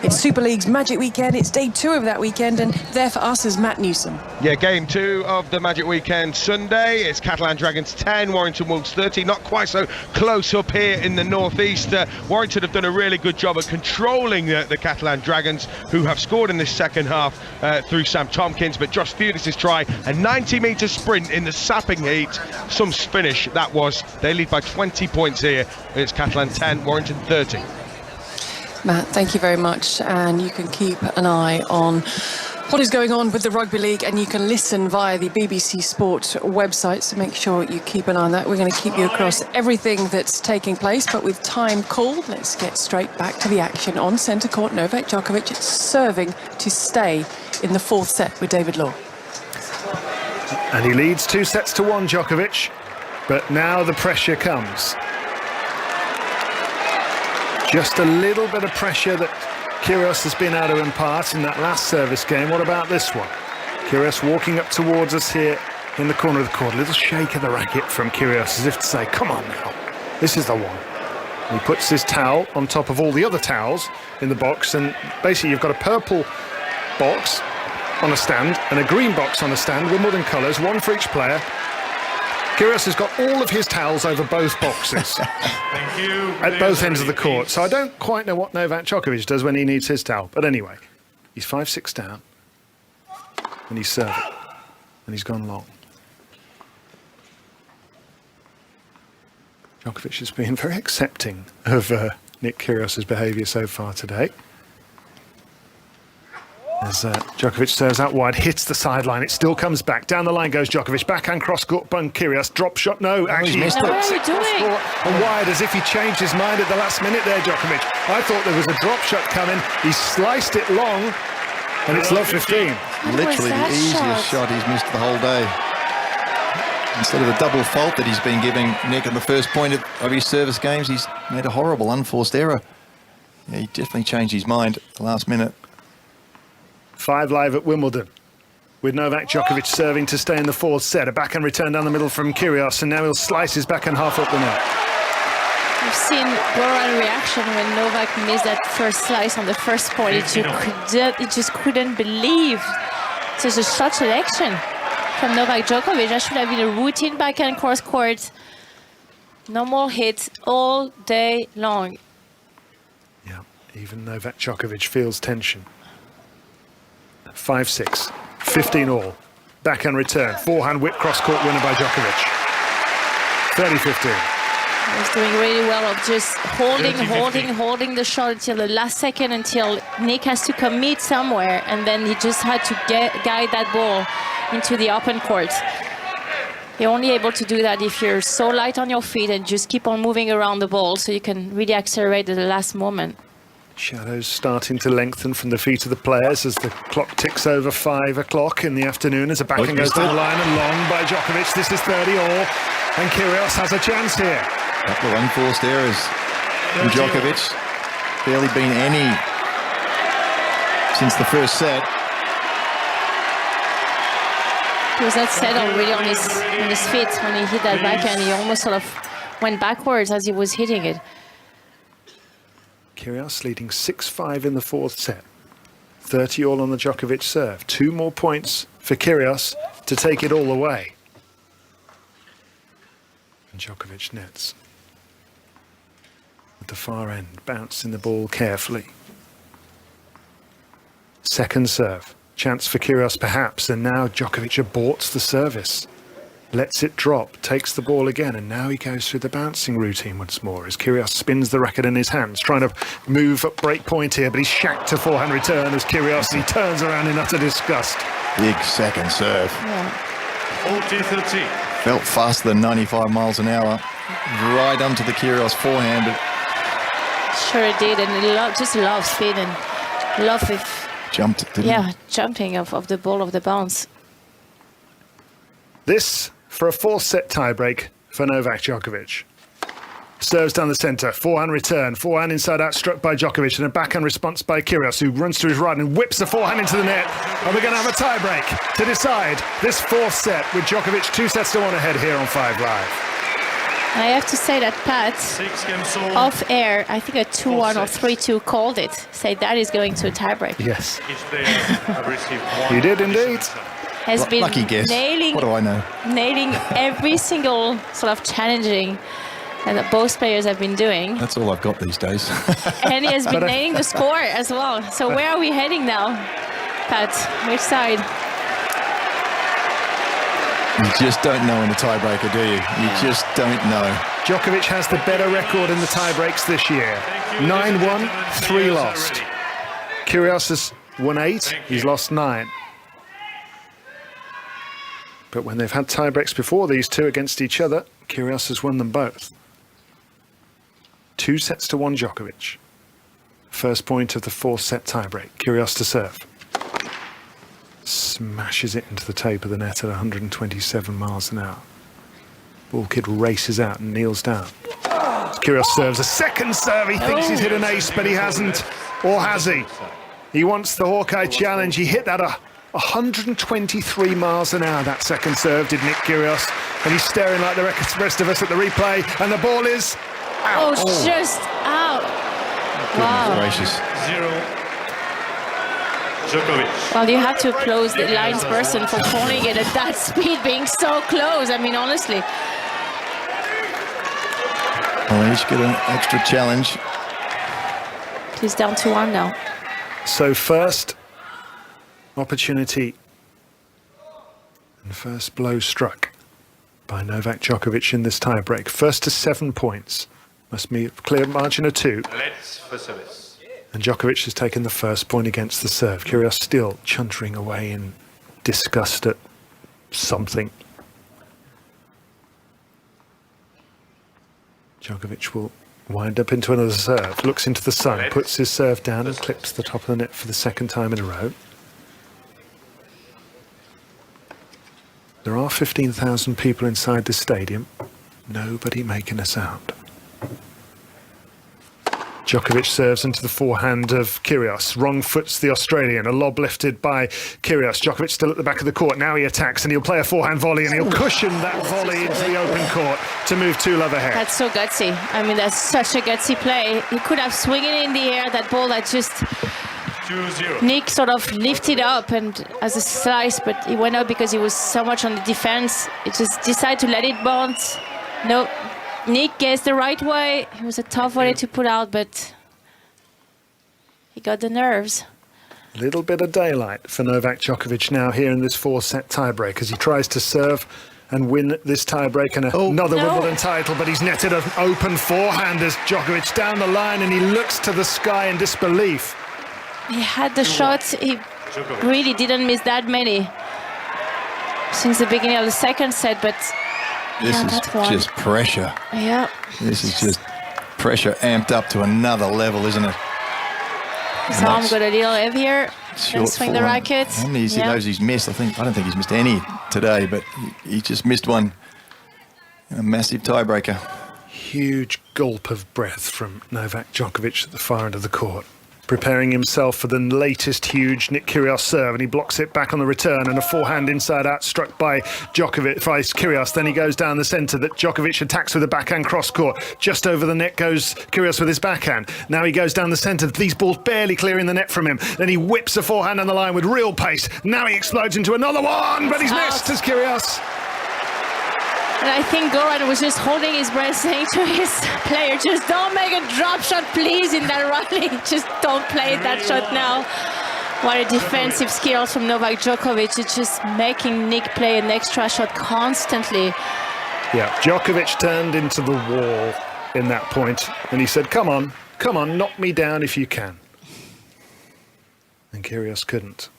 It's Super League's Magic Weekend. It's day 2 of that weekend, and there for us is Matt Newsom. Yeah, game 2 of the Magic Weekend Sunday. It's Catalan Dragons 10, Warrington Wolves 30. Not quite so close up here in the northeast. Warrington have done a really good job at controlling the Catalan Dragons, who have scored in this second half through Sam Tompkins, but Josh Theodis' try, a 90-metre sprint in the sapping heat. Some finish that was. They lead by 20 points here. It's Catalan 10, Warrington 30. Matt, thank you very much, and you can keep an eye on what is going on with the Rugby League, and you can listen via the BBC Sport website, so make sure you keep an eye on that. We're going to keep you across everything that's taking place, but with time called, let's get straight back to the action. On centre court, Novak Djokovic serving to stay in the 4th set with David Law. And he leads 2-1, Djokovic, but now the pressure comes. Just a little bit of pressure that Kyrgios has been able to impart in that last service game. What about this one? Kyrgios walking up towards us here in the corner of the court. A little shake of the racket from Kyrgios as if to say, come on now, this is the one. And he puts his towel on top of all the other towels in the box, and basically you've got a purple box on a stand and a green box on a stand, Wimbledon colours, one for each player. Kyrgios has got all of his towels over both boxes. Thank you. At both ends of the court. So I don't quite know what Novak Djokovic does when he needs his towel. But anyway, he's 5-6 down. and he's serving, and he's gone long. Djokovic has been very accepting of Nick Kyrgios' behaviour so far today. As Djokovic serves out wide, hits the sideline, it still comes back. Down the line goes Djokovic, backhand cross-court, Kyrgios, drop shot, no, actually he's missed it. what are you doing? And wide, as if he changed his mind at the last minute there, Djokovic. I thought there was a drop shot coming, he sliced it long, and it's love 15. Literally the easiest shot he's missed the whole day. Instead of the double fault that he's been giving Nick at the first point of his service games, he's made a horrible unforced error. Yeah, he definitely changed his mind at the last minute. 5 live at Wimbledon, with Novak Djokovic serving to stay in the fourth set. A backhand return down the middle from Kyrgios, and now he'll slice his backhand half up the net. We've seen Goran reaction when Novak missed that first slice on the first point. He just couldn't believe such a shot selection from Novak Djokovic. That should have been a routine backhand cross court. No more hits all day long. Yeah, even Novak Djokovic feels tension. 5-6, 15 all. Backhand return, forehand whip cross-court winner by Djokovic. 30-15. He's doing really well of just holding the shot until the last second, until Nick has to commit somewhere, and then he just had to guide that ball into the open court. You're only able to do that if you're so light on your feet and just keep on moving around the ball, so you can really accelerate at the last moment. Shadows starting to lengthen from the feet of the players as the clock ticks over 5 o'clock in the afternoon as a backhand goes down the line and long by Djokovic. This is 30 all, and Kyrgios has a chance here. Couple of unforced errors from Djokovic. Barely been any since the first set. He was not settled really on his feet when he hit that backhand. He almost sort of went backwards as he was hitting it. Kyrgios leading 6-5 in the fourth set. 30 all on the Djokovic serve. 2 more points for Kyrgios to take it all away. And Djokovic nets. At the far end, bouncing the ball carefully. Second serve. Chance for Kyrgios perhaps, and now Djokovic aborts the service. Lets it drop, takes the ball again, and now he goes through the bouncing routine once more as Kyrgios spins the racket in his hands, trying to move up break point here, but he's shacked a forehand return as Kyrgios, he turns around in utter disgust. Big second serve. Yeah. 40-30. Felt faster than 95 miles an hour. Right onto the Kyrgios forehand. But Sure it did, and he just love speed and love it. Jumped, didn't Yeah, jumping of the ball, of the bounce. This for a fourth set tiebreak for Novak Djokovic. Serves down the centre, forehand return, forehand inside out struck by Djokovic, and a backhand response by Kyrgios, who runs to his right and whips the forehand into the net. And we're going to have a tiebreak to decide this fourth set with Djokovic 2-1 ahead here on 5 Live. I have to say that Pat, off air, I think a 2-1 or 3-2 called it. Say that is going to a tiebreak. Yes. He did indeed. Has been lucky guess. nailing, what do I know? Nailing every single sort of challenging that both players have been doing. That's all I've got these days. And he has been nailing the score as well. So where are we heading now, Pat? Which side? You just don't know in the tiebreaker, do you? You just don't know. Djokovic has the better record in the tiebreaks this year. 9-1, 3 lost. Kyrgios has won 8, he's lost 9. But when they've had tiebreaks before these two against each other, Kyrgios has won them both. 2-1 Djokovic. First point of the fourth set tiebreak. Kyrgios to serve. Smashes it into the tape of the net at 127 miles an hour. Ball kid races out and kneels down. Kyrgios serves a second serve. He thinks he's hit an ace, but he hasn't. Or has he? He wants the Hawkeye challenge. He hit that 123 miles an hour, that second serve, did Nick Kyrgios. And he's staring like the rest of us at the replay. And the ball is out. Oh, just out. Wow. Gracious. 0. Djokovic. Well, you have to close the lines person for calling it at that speed, being so close. I mean, honestly. Well, he should get an extra challenge. He's down 2-1 now. So first opportunity And first blow struck by Novak Djokovic in this tie-break. First to 7 points. Must be a clear margin of 2. Let's for service. And Djokovic has taken the first point against the serve. Kyrgios still chuntering away in disgust at something. Djokovic will wind up into another serve. Looks into the sun, puts his serve down and clips the top of the net for the second time in a row. There are 15,000 people inside the stadium. Nobody making a sound. Djokovic serves into the forehand of Kyrgios. Wrong foots the Australian. A lob lifted by Kyrgios. Djokovic still at the back of the court. Now he attacks and he'll play a forehand volley and he'll cushion that volley into the open court to move 2-love ahead. That's so gutsy. I mean, that's such a gutsy play. He could have swung it in the air, that ball that just 2-0. Nick sort of lifted up and as a slice, but he went out because he was so much on the defense. He just decided to let it bounce. No. Nick guessed the right way. It was a tough volley to put out, but he got the nerves. Little bit of daylight for Novak Djokovic now here in this 4-set tiebreak as he tries to serve and win this tiebreak and another Wimbledon title, but he's netted an open forehand as Djokovic down the line and he looks to the sky in disbelief. He had the shots. He really didn't miss that many since the beginning of the second set, but this is just pressure. Yeah. This is just pressure amped up to another level, isn't it? His arm got a little heavier. Can swing the racket. How many of those he's missed? I don't think he's missed any today, but he just missed one. A massive tiebreaker. Huge gulp of breath from Novak Djokovic at the far end of the court. Preparing himself for the latest huge Nick Kyrgios serve, and he blocks it back on the return, and a forehand inside out struck by Djokovic, by Kyrgios. Then he goes down the centre that Djokovic attacks with a backhand cross court. Just over the net goes Kyrgios with his backhand. Now he goes down the centre, these balls barely clearing the net from him. Then he whips a forehand on the line with real pace. Now he explodes into another one, but he's missed as Kyrgios. And I think Goran was just holding his breath, saying to his player, just don't make a drop shot, please, in that rally. Just don't play that shot now. What a defensive skills from Novak Djokovic. It's just making Nick play an extra shot constantly. Yeah, Djokovic turned into the wall in that point, and he said, come on, knock me down if you can. And Kyrgios couldn't.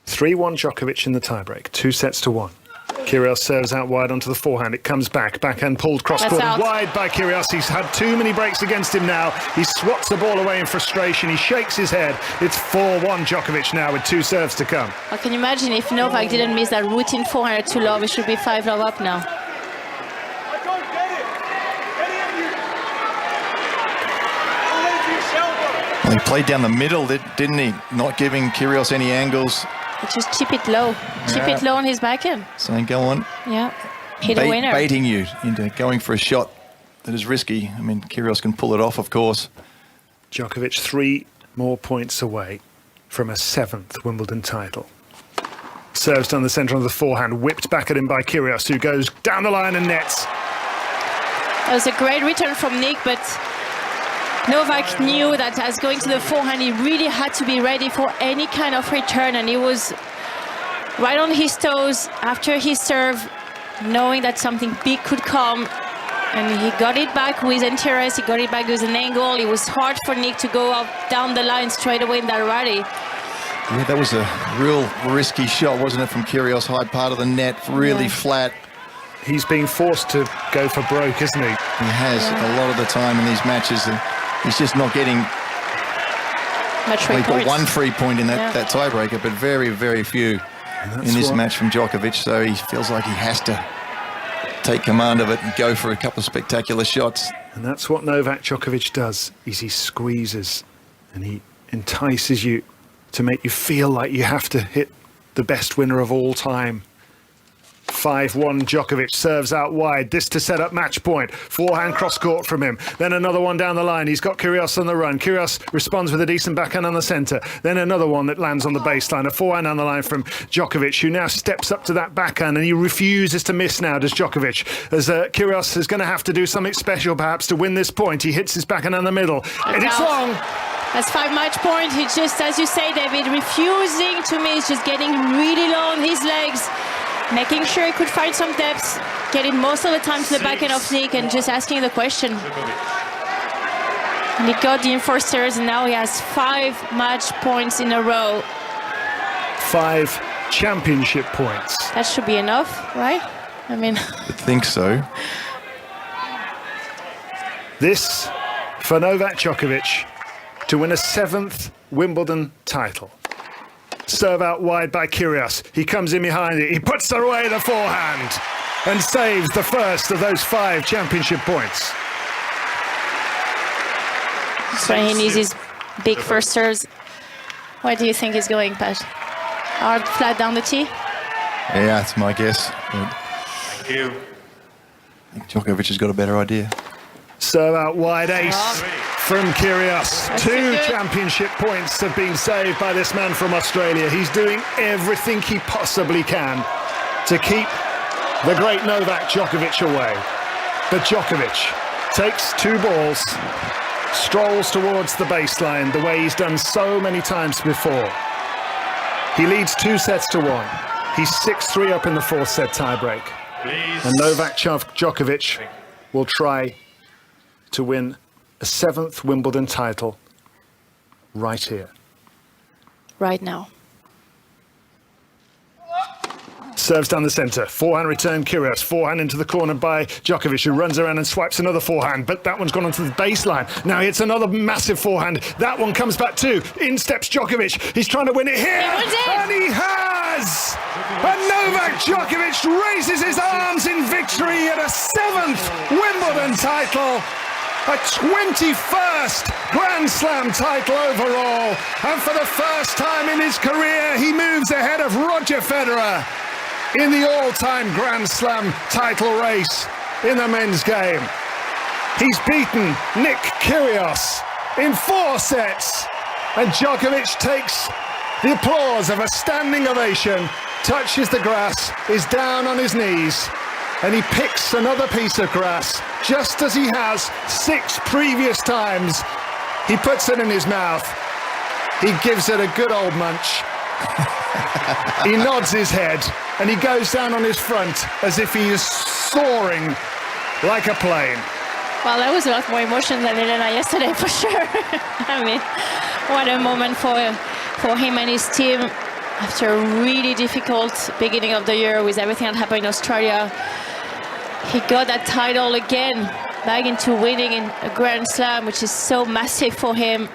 3-1 Djokovic in the tiebreak, 2-1. Kyrgios serves out wide onto the forehand. It comes back, backhand pulled cross-court wide by Kyrgios. He's had too many breaks against him now. He swats the ball away in frustration. He shakes his head. It's 4-1 Djokovic now with 2 serves to come. Well, can you imagine if Novak didn't miss that routine forehand to love? It should be 5-love up now. Well, he played down the middle, didn't he? Not giving Kyrgios any angles. Just chip it low. Chip it low on his backhand. Saying, go on. Yeah. Hit a winner. Baiting you into going for a shot that is risky. I mean, Kyrgios can pull it off, of course. Djokovic 3 more points away from a 7th Wimbledon title. Serves down the centre of the forehand, whipped back at him by Kyrgios, who goes down the line and nets. That was a great return from Nick, but Novak knew that as going to the forehand, he really had to be ready for any kind of return, and he was right on his toes after his serve, knowing that something big could come, and he got it back with interest, he got it back with an angle. It was hard for Nick to go up down the line straight away in that rally. Yeah, that was a real risky shot, wasn't it, from Kyrgios, high part of the net, really flat. He's being forced to go for broke, isn't he? He has a lot of the time in these matches. He's just not getting one free point in that tiebreaker, but very, very few in this match from Djokovic. So he feels like he has to take command of it and go for a couple of spectacular shots. And that's what Novak Djokovic does, is he squeezes and he entices you to make you feel like you have to hit the best winner of all time. 5-1 Djokovic serves out wide. This to set up match point. Forehand cross court from him. Then another one down the line. He's got Kyrgios on the run. Kyrgios responds with a decent backhand on the centre. Then another one that lands on the baseline. A forehand on the line from Djokovic, who now steps up to that backhand, and he refuses to miss now, does Djokovic. As Kyrgios is going to have to do something special perhaps to win this point. He hits his backhand in the middle. And it's long. That's 5 match points. He just, as you say, David, refusing to miss, just getting really low on his legs, making sure he could find some depth, getting most of the time to the backhand of Nick and just asking the question. And he got the enforcers, and now he has 5 match points in a row. 5 championship points. That should be enough, right? I mean, I think so. This for Novak Djokovic to win a 7th Wimbledon title. Serve out wide by Kyrgios. He comes in behind it. He puts away the forehand and saves the first of those 5 championship points. so he needs his big first serves. Where do you think he's going, Pat? Hard flat down the tee? Yeah, that's my guess. Thank you. I think Djokovic has got a better idea. Serve out wide ace from Kyrgios. 2 championship points have been saved by this man from Australia. He's doing everything he possibly can to keep the great Novak Djokovic away. But Djokovic takes 2 balls, strolls towards the baseline the way he's done so many times before. He leads 2 sets to 1. He's 6-3 up in the 4th set tiebreak. And Novak Djokovic will try to win a 7th Wimbledon title right here. Right now. Serves down the centre. Forehand return, Kyrgios. Forehand into the corner by Djokovic, who runs around and swipes another forehand, but that one's gone onto the baseline. Now it's another massive forehand. That one comes back too. In steps Djokovic. He's trying to win it here. And he has! And Novak Djokovic raises his arms in victory at a 7th Wimbledon title. A 21st Grand Slam title overall. And for the first time in his career, he moves ahead of Roger Federer in the all-time Grand Slam title race in the men's game. He's beaten Nick Kyrgios in 4 sets. And Djokovic takes the applause of a standing ovation, touches the grass, is down on his knees, and he picks another piece of grass, just as he has 6 previous times. He puts it in his mouth. He gives it a good old munch. He nods his head, and he goes down on his front as if he is soaring like a plane. Well, there was a lot more emotion than Elena yesterday, for sure. I mean, what a moment for him and his team after a really difficult beginning of the year with everything that happened in Australia. He got that title again, back into winning in a Grand Slam, which is so massive for him.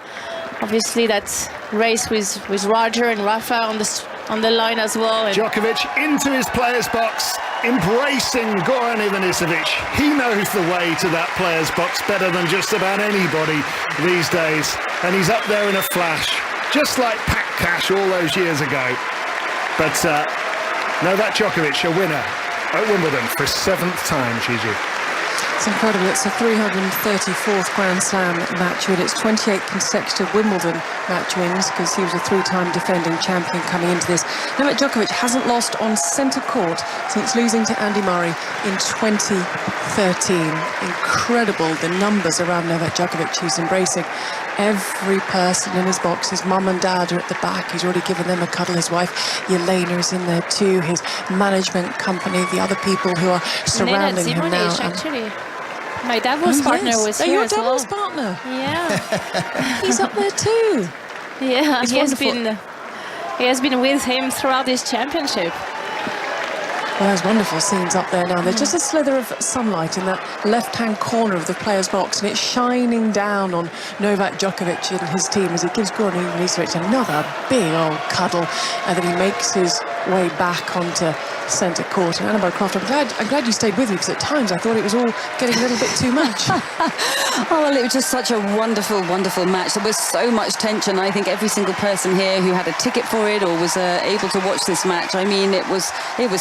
Obviously, that race with Roger and Rafa on the line as well. And Djokovic into his player's box, embracing Goran Ivanisevic. He knows the way to that player's box better than just about anybody these days. And he's up there in a flash, just like Pat Cash all those years ago. But Novak Djokovic, a winner at Wimbledon for a 7th time, Gigi. It's incredible. It's the 334th Grand Slam match win. It's 28 consecutive Wimbledon match wins because he was a 3-time defending champion coming into this. Novak Djokovic hasn't lost on centre court since losing to Andy Murray in 2013. Incredible, the numbers around Novak Djokovic. He's embracing every person in his box. His mum and dad are at the back. He's already given them a cuddle. His wife Yelena is in there too. His management company, the other people who are surrounding him now. Actually. My doubles partner was here your as well. doubles partner? Yeah. He's up there too. Yeah, It's he wonderful. has been with him throughout this championship. Well, there's wonderful scenes up there now. There's just a slither of sunlight in that left-hand corner of the player's box, and it's shining down on Novak Djokovic and his team as he gives Goran Ivanisevic another big old cuddle, and then he makes his way back onto centre court. And Annabelle Croft, I'm glad you stayed with me, because at times I thought it was all getting a little bit too much. Oh, well, it was just such a wonderful, wonderful match. There was so much tension. I think every single person here who had a ticket for it or was able to watch this match, I mean, it was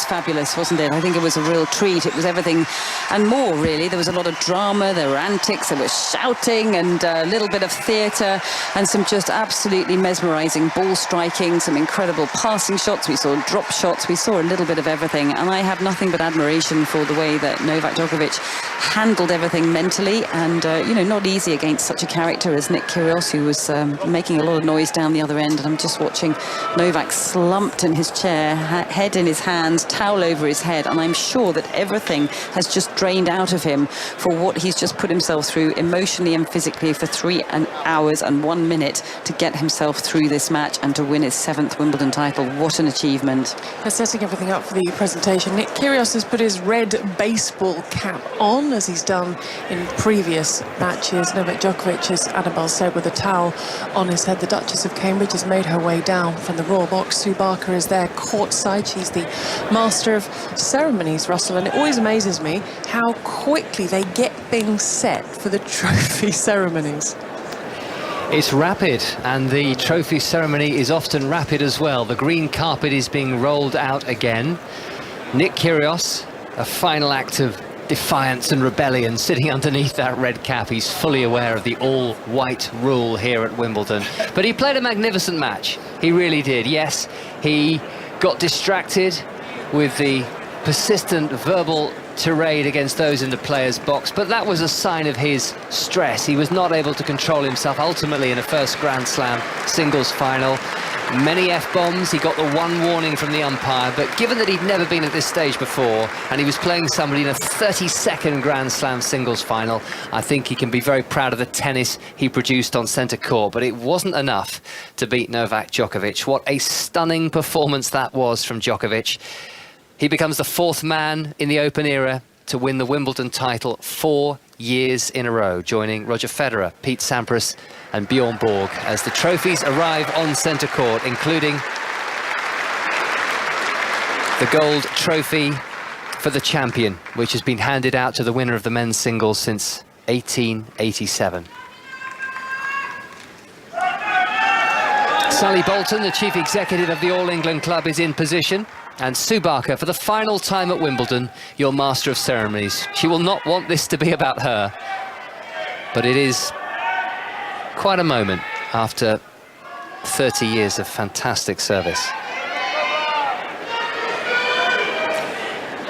fabulous, wasn't it? I think it was a real treat. It was everything and more, really. There was a lot of drama, there were antics, there was shouting and a little bit of theatre and some just absolutely mesmerising ball striking, some incredible passing shots. We saw drop shots. We saw a little bit of everything. And I have nothing but admiration for the way that Novak Djokovic handled everything mentally, and you know, not easy against such a character as Nick Kyrgios, who was making a lot of noise down the other end. And I'm just watching Novak slumped in his chair, head in his hands, towel over his head, and I'm sure that everything has just drained out of him for what he's just put himself through emotionally and physically for 3 hours and 1 minute to get himself through this match and to win his 7th Wimbledon title. What an achievement. They're setting everything up for the presentation. Nick Kyrgios has put his red baseball cap on, as he's done in previous matches. Novak Djokovic, as Annabelle said, with a towel on his head. The Duchess of Cambridge has made her way down from the Royal Box. Sue Barker is there courtside. She's the master of ceremonies, Russell, and it always amazes me how quickly they get things set for the trophy ceremonies. It's rapid, and the trophy ceremony is often rapid as well. The green carpet is being rolled out again. Nick Kyrgios, a final act of defiance and rebellion, sitting underneath that red cap. He's fully aware of the all-white rule here at Wimbledon. But he played a magnificent match. He really did. Yes, he got distracted with the persistent verbal tirade against those in the players' box, but that was a sign of his stress. He was not able to control himself ultimately in a first Grand Slam singles final. Many F-bombs. He got the one warning from the umpire, but given that he'd never been at this stage before and he was playing somebody in a 32nd Grand Slam singles final, I think he can be very proud of the tennis he produced on centre court. But it wasn't enough to beat Novak Djokovic. What a stunning performance that was from Djokovic. He becomes the 4th man in the Open era to win the Wimbledon title 4 years in a row, joining Roger Federer, Pete Sampras and Bjorn Borg as the trophies arrive on centre court, including the gold trophy for the champion, which has been handed out to the winner of the men's singles since 1887. Sally Bolton, the chief executive of the All England Club, is in position. And Sue Barker, for the final time at Wimbledon, your master of ceremonies. She will not want this to be about her, but it is quite a moment after 30 years of fantastic service.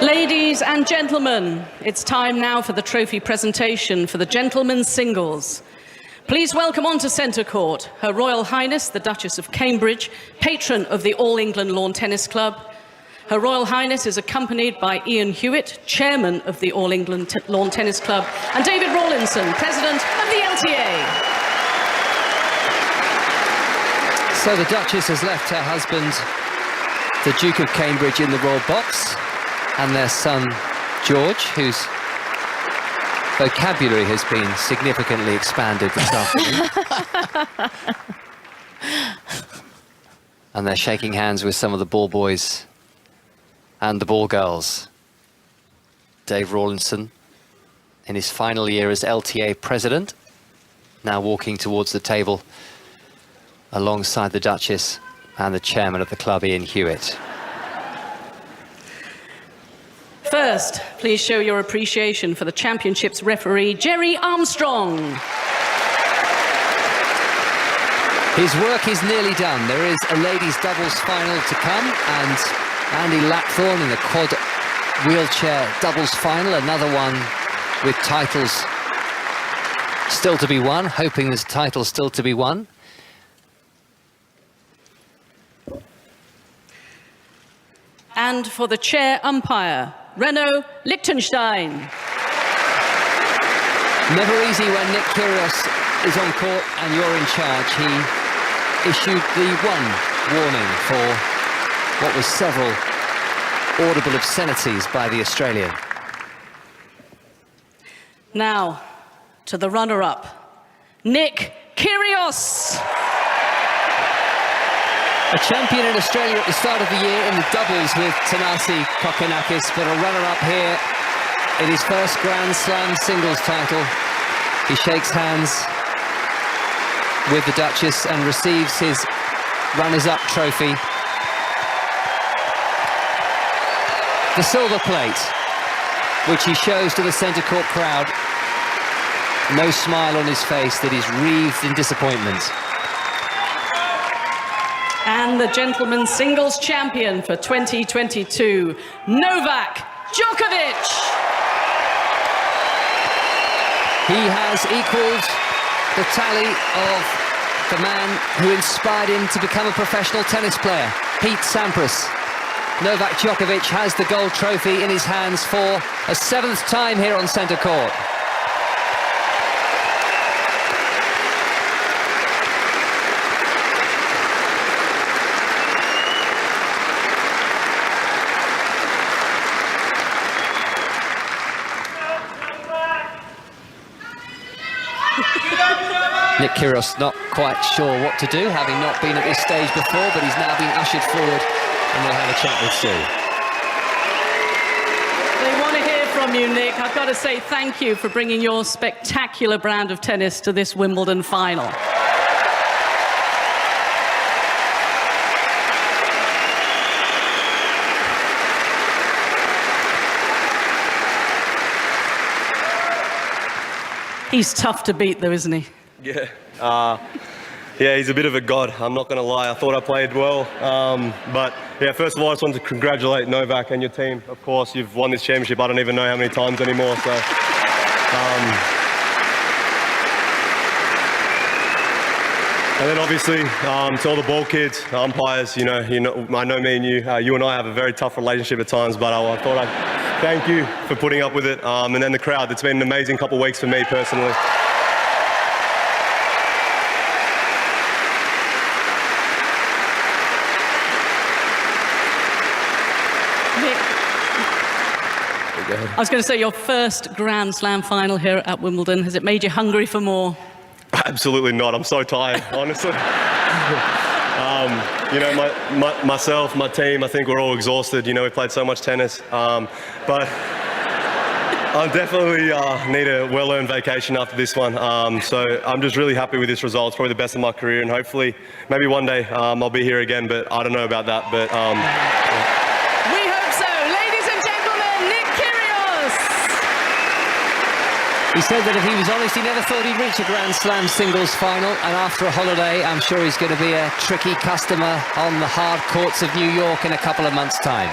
Ladies and gentlemen, it's time now for the trophy presentation for the gentlemen's singles. Please welcome onto centre court Her Royal Highness the Duchess of Cambridge, patron of the All England Lawn Tennis Club. Her Royal Highness is accompanied by Ian Hewitt, chairman of the All England Lawn Tennis Club, and David Rawlinson, president of the LTA. So the Duchess has left her husband, the Duke of Cambridge, in the Royal Box, and their son, George, whose vocabulary has been significantly expanded this afternoon. And they're shaking hands with some of the ball boys and the ball girls. Dave Rawlinson, in his final year as LTA president, now walking towards the table alongside the Duchess and the chairman of the club, Ian Hewitt. First, please show your appreciation for the championship's referee, Jerry Armstrong. His work is nearly done. There is a ladies' doubles final to come, and Andy Lapthorne in the quad wheelchair doubles final, another one with titles still to be won, hoping there's a title still to be won. And for the chair umpire, Renaud Lichtenstein. Never easy when Nick Kyrgios is on court and you're in charge. He issued the one warning for what was several audible obscenities by the Australian. Now, to the runner-up, Nick Kyrgios. A champion in Australia at the start of the year in the doubles with Thanasi Kokkinakis, but a runner-up here in his first Grand Slam singles title. He shakes hands with the Duchess and receives his runners-up trophy. The silver plate, which he shows to the centre court crowd. No smile on his face, that is wreathed in disappointment. And the gentlemen's singles champion for 2022, Novak Djokovic. He has equalled the tally of the man who inspired him to become a professional tennis player, Pete Sampras. Novak Djokovic has the gold trophy in his hands for a 7th time here on centre court. Nick Kyrgios not quite sure what to do, having not been at this stage before, but he's now been ushered forward and we'll have a chat with Sue. They want to hear from you, Nick. I've got to say thank you for bringing your spectacular brand of tennis to this Wimbledon final. He's tough to beat, though, isn't he? Yeah. Yeah, he's a bit of a god, I'm not going to lie. I thought I played well. But, yeah, first of all, I just want to congratulate Novak and your team. Of course, you've won this championship. I don't even know how many times anymore. So, and then, obviously, to all the ball kids, umpires, you know, I know me and you and I have a very tough relationship at times, but I thought I'd thank you for putting up with it. And then the crowd, it's been an amazing couple of weeks for me personally. I was going to say, your first Grand Slam final here at Wimbledon, has it made you hungry for more? Absolutely not. I'm so tired, honestly. You know, myself, my team, I think we're all exhausted. You know, we played so much tennis. But I definitely need a well-earned vacation after this one. So I'm just really happy with this result. It's probably the best of my career, and hopefully, maybe one day I'll be here again, but I don't know about that. But yeah. We hope so. Ladies and gentlemen, Nick Kyrgios. He said that if he was honest, he never thought he'd reach a Grand Slam singles final, and after a holiday, I'm sure he's going to be a tricky customer on the hard courts of New York in a couple of months' time.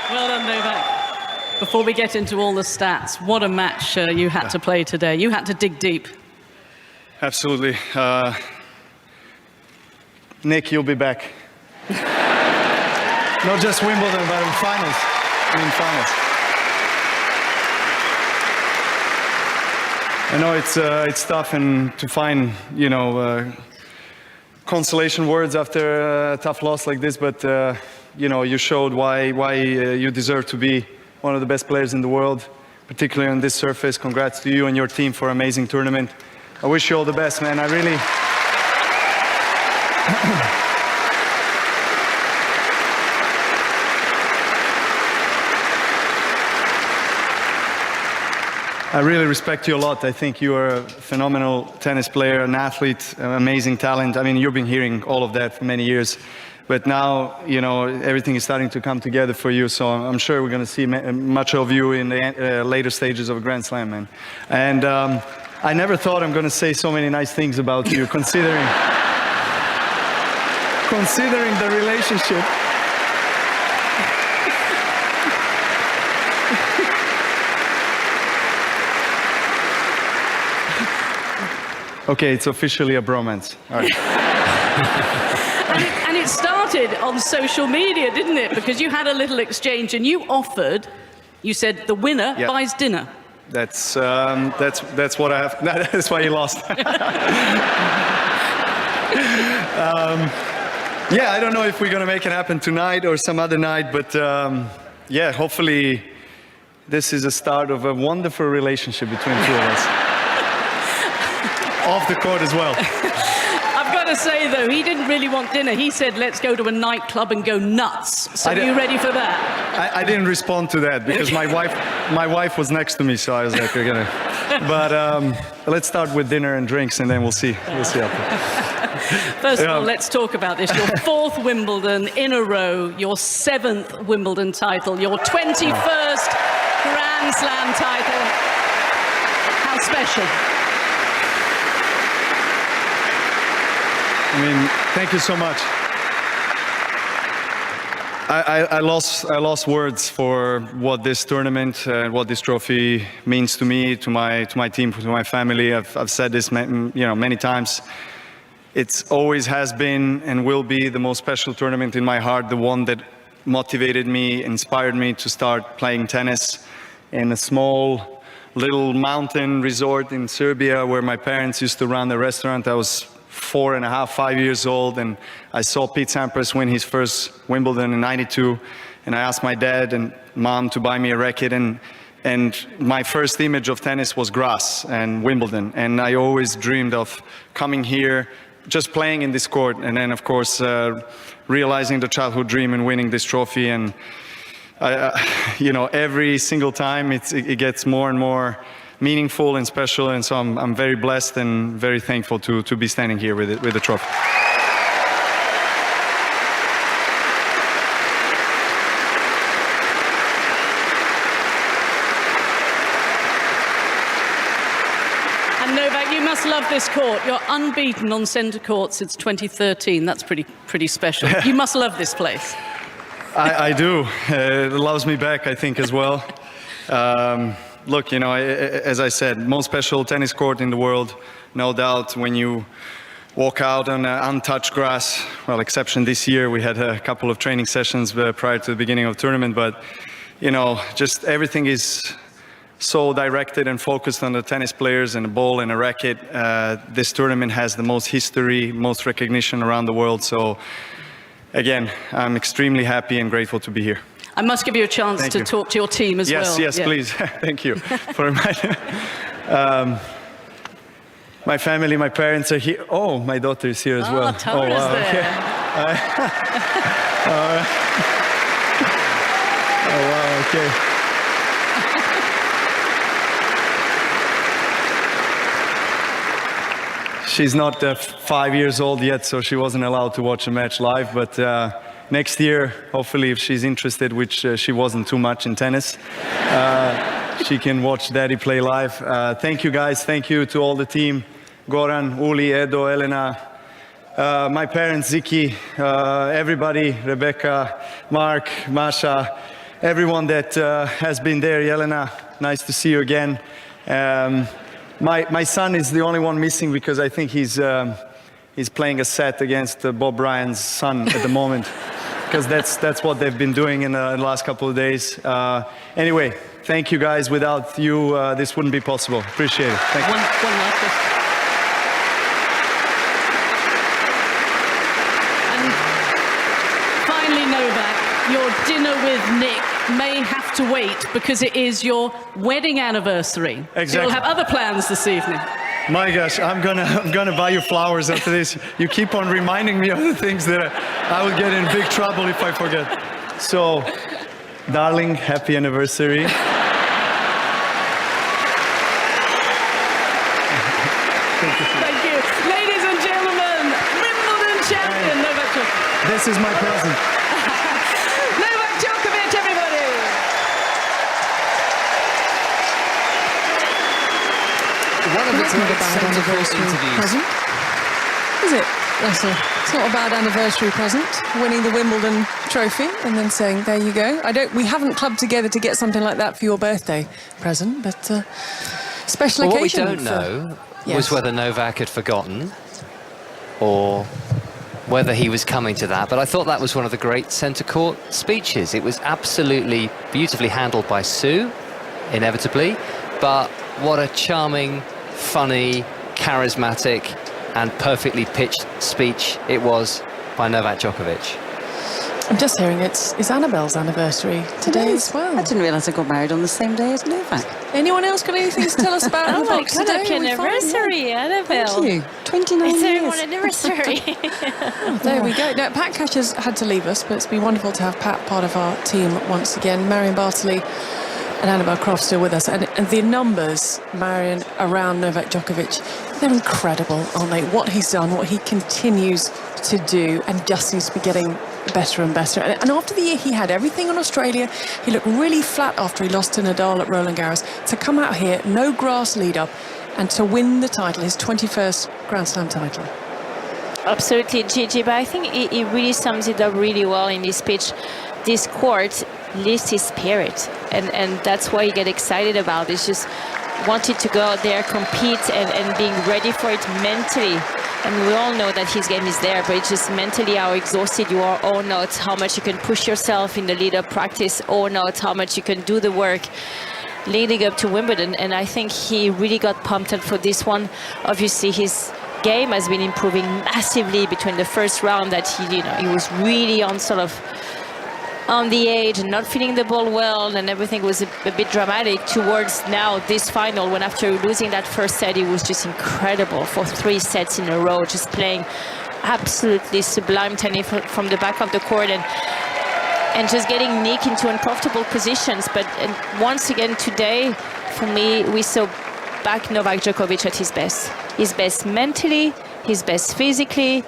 Well done, Novak. Before we get into all the stats, what a match you had to play today. You had to dig deep. Absolutely. Nick, you'll be back. Not just Wimbledon, but in finals. I know it's tough and to find, you know, consolation words after a tough loss like this, but you know, you showed why you deserve to be one of the best players in the world, particularly on this surface. Congrats to you and your team for an amazing tournament. I wish you all the best, man. I really I really respect you a lot. I think you are a phenomenal tennis player, an athlete, an amazing talent. I mean, you've been hearing all of that for many years. But now, you know, everything is starting to come together for you. So I'm sure we're going to see much of you in the later stages of a Grand Slam, man. And I never thought I'm going to say so many nice things about you, considering the relationship. Okay, it's officially a bromance. All right. And it started on social media, didn't it? Because you had a little exchange and you offered, you said the winner buys dinner. That's what I have. That's why you lost. Yeah, I don't know if we're going to make it happen tonight or some other night, but yeah, hopefully this is a start of a wonderful relationship between two of us. Off the court as well. I've got to say, though, he didn't really want dinner. He said, let's go to a nightclub and go nuts. So are you ready for that? I didn't respond to that because my wife was next to me, so I was like, we're gonna. But let's start with dinner and drinks, and then we'll see. We'll see after. First of all, let's talk about this. Your 4th Wimbledon in a row, your 7th Wimbledon title, your 21st Grand Slam title. How special? I mean, thank you so much. I lost words for what this tournament and what this trophy means to me, to my team, to my family. I've said this many times. It's always has been and will be the most special tournament in my heart, the one that motivated me, inspired me to start playing tennis in a small little mountain resort in Serbia where my parents used to run a restaurant. I was 4.5, 5 years old, and I saw Pete Sampras win his first Wimbledon in '92, and I asked my dad and mom to buy me a racket, and my first image of tennis was grass and Wimbledon, and I always dreamed of coming here, just playing in this court, and then of course realizing the childhood dream and winning this trophy. And every single time it gets more and more meaningful and special, and so I'm very blessed and very thankful to be standing here with the trophy. And Novak, you must love this court. You're unbeaten on centre court since 2013. That's pretty special. You must love this place. I do. It loves me back, I think, as well. Look, as I said, most special tennis court in the world, no doubt. When you walk out on untouched grass, well, exception this year, we had a couple of training sessions prior to the beginning of the tournament, but, just everything is so directed and focused on the tennis players and a ball and a racket. This tournament has the most history, most recognition around the world. So, again, I'm extremely happy and grateful to be here. I must give you a chance to talk to your team as well. Yes, please. Thank you for reminding. My family, my parents are here. Oh, my daughter is here as well. Tara's there. Okay. Oh, wow, okay. She's not 5 years old yet, so she wasn't allowed to watch a match live, but next year, hopefully, if she's interested, which she wasn't too much in tennis, she can watch Daddy play live. Thank you, guys. Thank you to all the team. Goran, Uli, Edo, Elena, my parents, Ziki, everybody, Rebecca, Mark, Masha, everyone that has been there. Yelena, nice to see you again. My son is the only one missing because I think he's playing a set against Bob Bryan's son at the moment, because that's what they've been doing in the last couple of days. Anyway, thank you, guys. Without you, this wouldn't be possible. Appreciate it. Thank you. One last question. And finally, Novak, your dinner with Nick may have to wait because it is your wedding anniversary. Exactly. So you'll have other plans this evening. My gosh, I'm gonna buy you flowers after this. You keep on reminding me of the things that I will get in big trouble if I forget. So, darling, happy anniversary. Thank you. Ladies and gentlemen, Wimbledon champion Novak Djokovic. This is my present. Novak Djokovic, everybody. One of it's not a bad anniversary present, is it, Russell? It's not a bad anniversary present, winning the Wimbledon trophy and then saying, there you go. We haven't clubbed together to get something like that for your birthday present, but special occasion. What we don't know was whether Novak had forgotten or whether he was coming to that, but I thought that was one of the great centre court speeches. It was absolutely beautifully handled by Sue, inevitably, but what a charming, funny, charismatic and perfectly pitched speech it was by Novak Djokovic. I'm just hearing it's Annabelle's anniversary today as well. I didn't realise I got married on the same day as Novak. Anyone else got anything to tell us about Oh the my box God, today? happy anniversary, Annabelle. Thank you. 29 it's years. everyone's anniversary. Oh, there we go. Now, Pat Cash has had to leave us, but it's been wonderful to have Pat part of our team once again. Marion Bartley and Annabelle Croft still with us. And the numbers, Marion, around Novak Djokovic, they're incredible, aren't they? What he's done, what he continues to do, and just seems to be getting better and better. And after the year he had, everything on Australia, he looked really flat after he lost to Nadal at Roland Garros. To come out here, no grass lead-up, and to win the title, his 21st Grand Slam title. Absolutely, Gigi, but I think he really sums it up really well in his speech. this court lifts his spirit, and that's why you get excited about. It's just wanted to go out there, compete, and being ready for it mentally. And we all know that his game is there, but it's just mentally how exhausted you are or not, how much you can push yourself in the lead-up practice or not, how much you can do the work leading up to Wimbledon. And I think he really got pumped up for this one. Obviously, his game has been improving massively between the first round that he was really on sort of on the edge and not feeling the ball well, and everything was a bit dramatic towards now this final, when after losing that first set, he was just incredible for 3 sets in a row, just playing absolutely sublime tennis from the back of the court and just getting Nick into uncomfortable positions. But once again today, for me, we saw back Novak Djokovic at his best mentally, his best physically,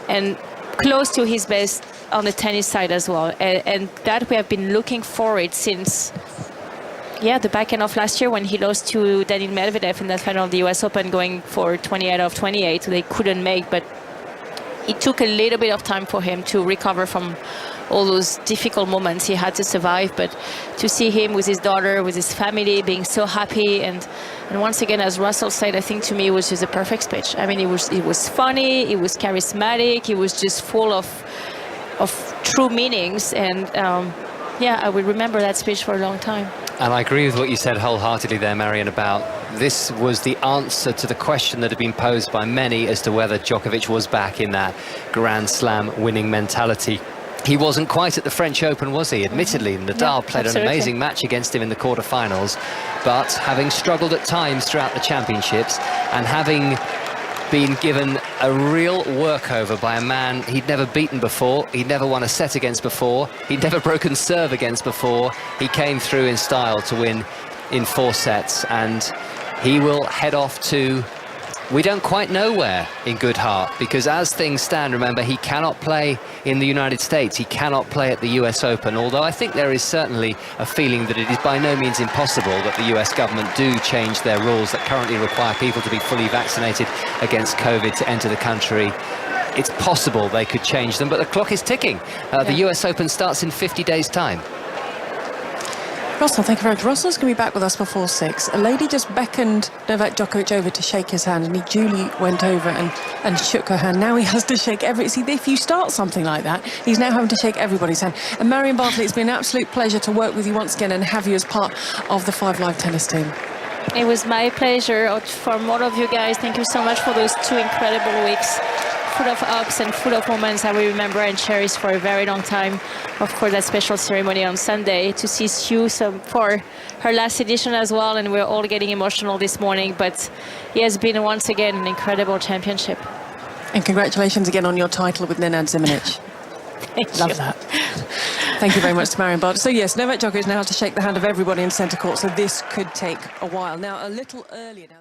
and close to his best on the tennis side as well, and that we have been looking for it since the back end of last year when he lost to Daniil Medvedev in that final of the US Open, going for 28 out of 28 they couldn't make. But it took a little bit of time for him to recover from all those difficult moments he had to survive. But to see him with his daughter, with his family, being so happy, and once again, as Russell said, I think to me it was just a perfect speech. I mean, it was funny, it was charismatic, it was just full of true meanings, and I will remember that speech for a long time. And I agree with what you said wholeheartedly there, Marion, about this was the answer to the question that had been posed by many as to whether Djokovic was back in that Grand Slam winning mentality. He wasn't quite at the French Open, was he? Admittedly, Nadal played an amazing match against him in the quarterfinals, but having struggled at times throughout the championships and having been given a real workover by a man he'd never beaten before, he'd never won a set against before, he'd never broken serve against before, he came through in style to win in 4 sets, and he will head off to we don't quite know where in good heart, because as things stand, remember, he cannot play in the United States, he cannot play at the US Open, although I think there is certainly a feeling that it is by no means impossible that the US government do change their rules that currently require people to be fully vaccinated against COVID to enter the country. It's possible they could change them, but the clock is ticking. The US Open starts in 50 days' time. Russell, thank you very much. Russell's going to be back with us before 6. A lady just beckoned Novak Djokovic over to shake his hand, and he duly went over and shook her hand. Now he has to shake see, if you start something like that, he's now having to shake everybody's hand. And Marion Bartley, it's been an absolute pleasure to work with you once again and have you as part of the 5 Live tennis team. It was my pleasure. From all of you guys, thank you so much for those 2 incredible weeks, full of ups and full of moments I will remember and cherish for a very long time. Of course, that special ceremony on Sunday, to see Sue for her last edition as well, and we're all getting emotional this morning. But it has been once again an incredible championship. And congratulations again on your title with Nenad Zimanic. Love that. Thank you very much to Marion Bartley. So yes, Novak Djokovic now has to shake the hand of everybody in centre court, so this could take a while. Now, a little earlier now.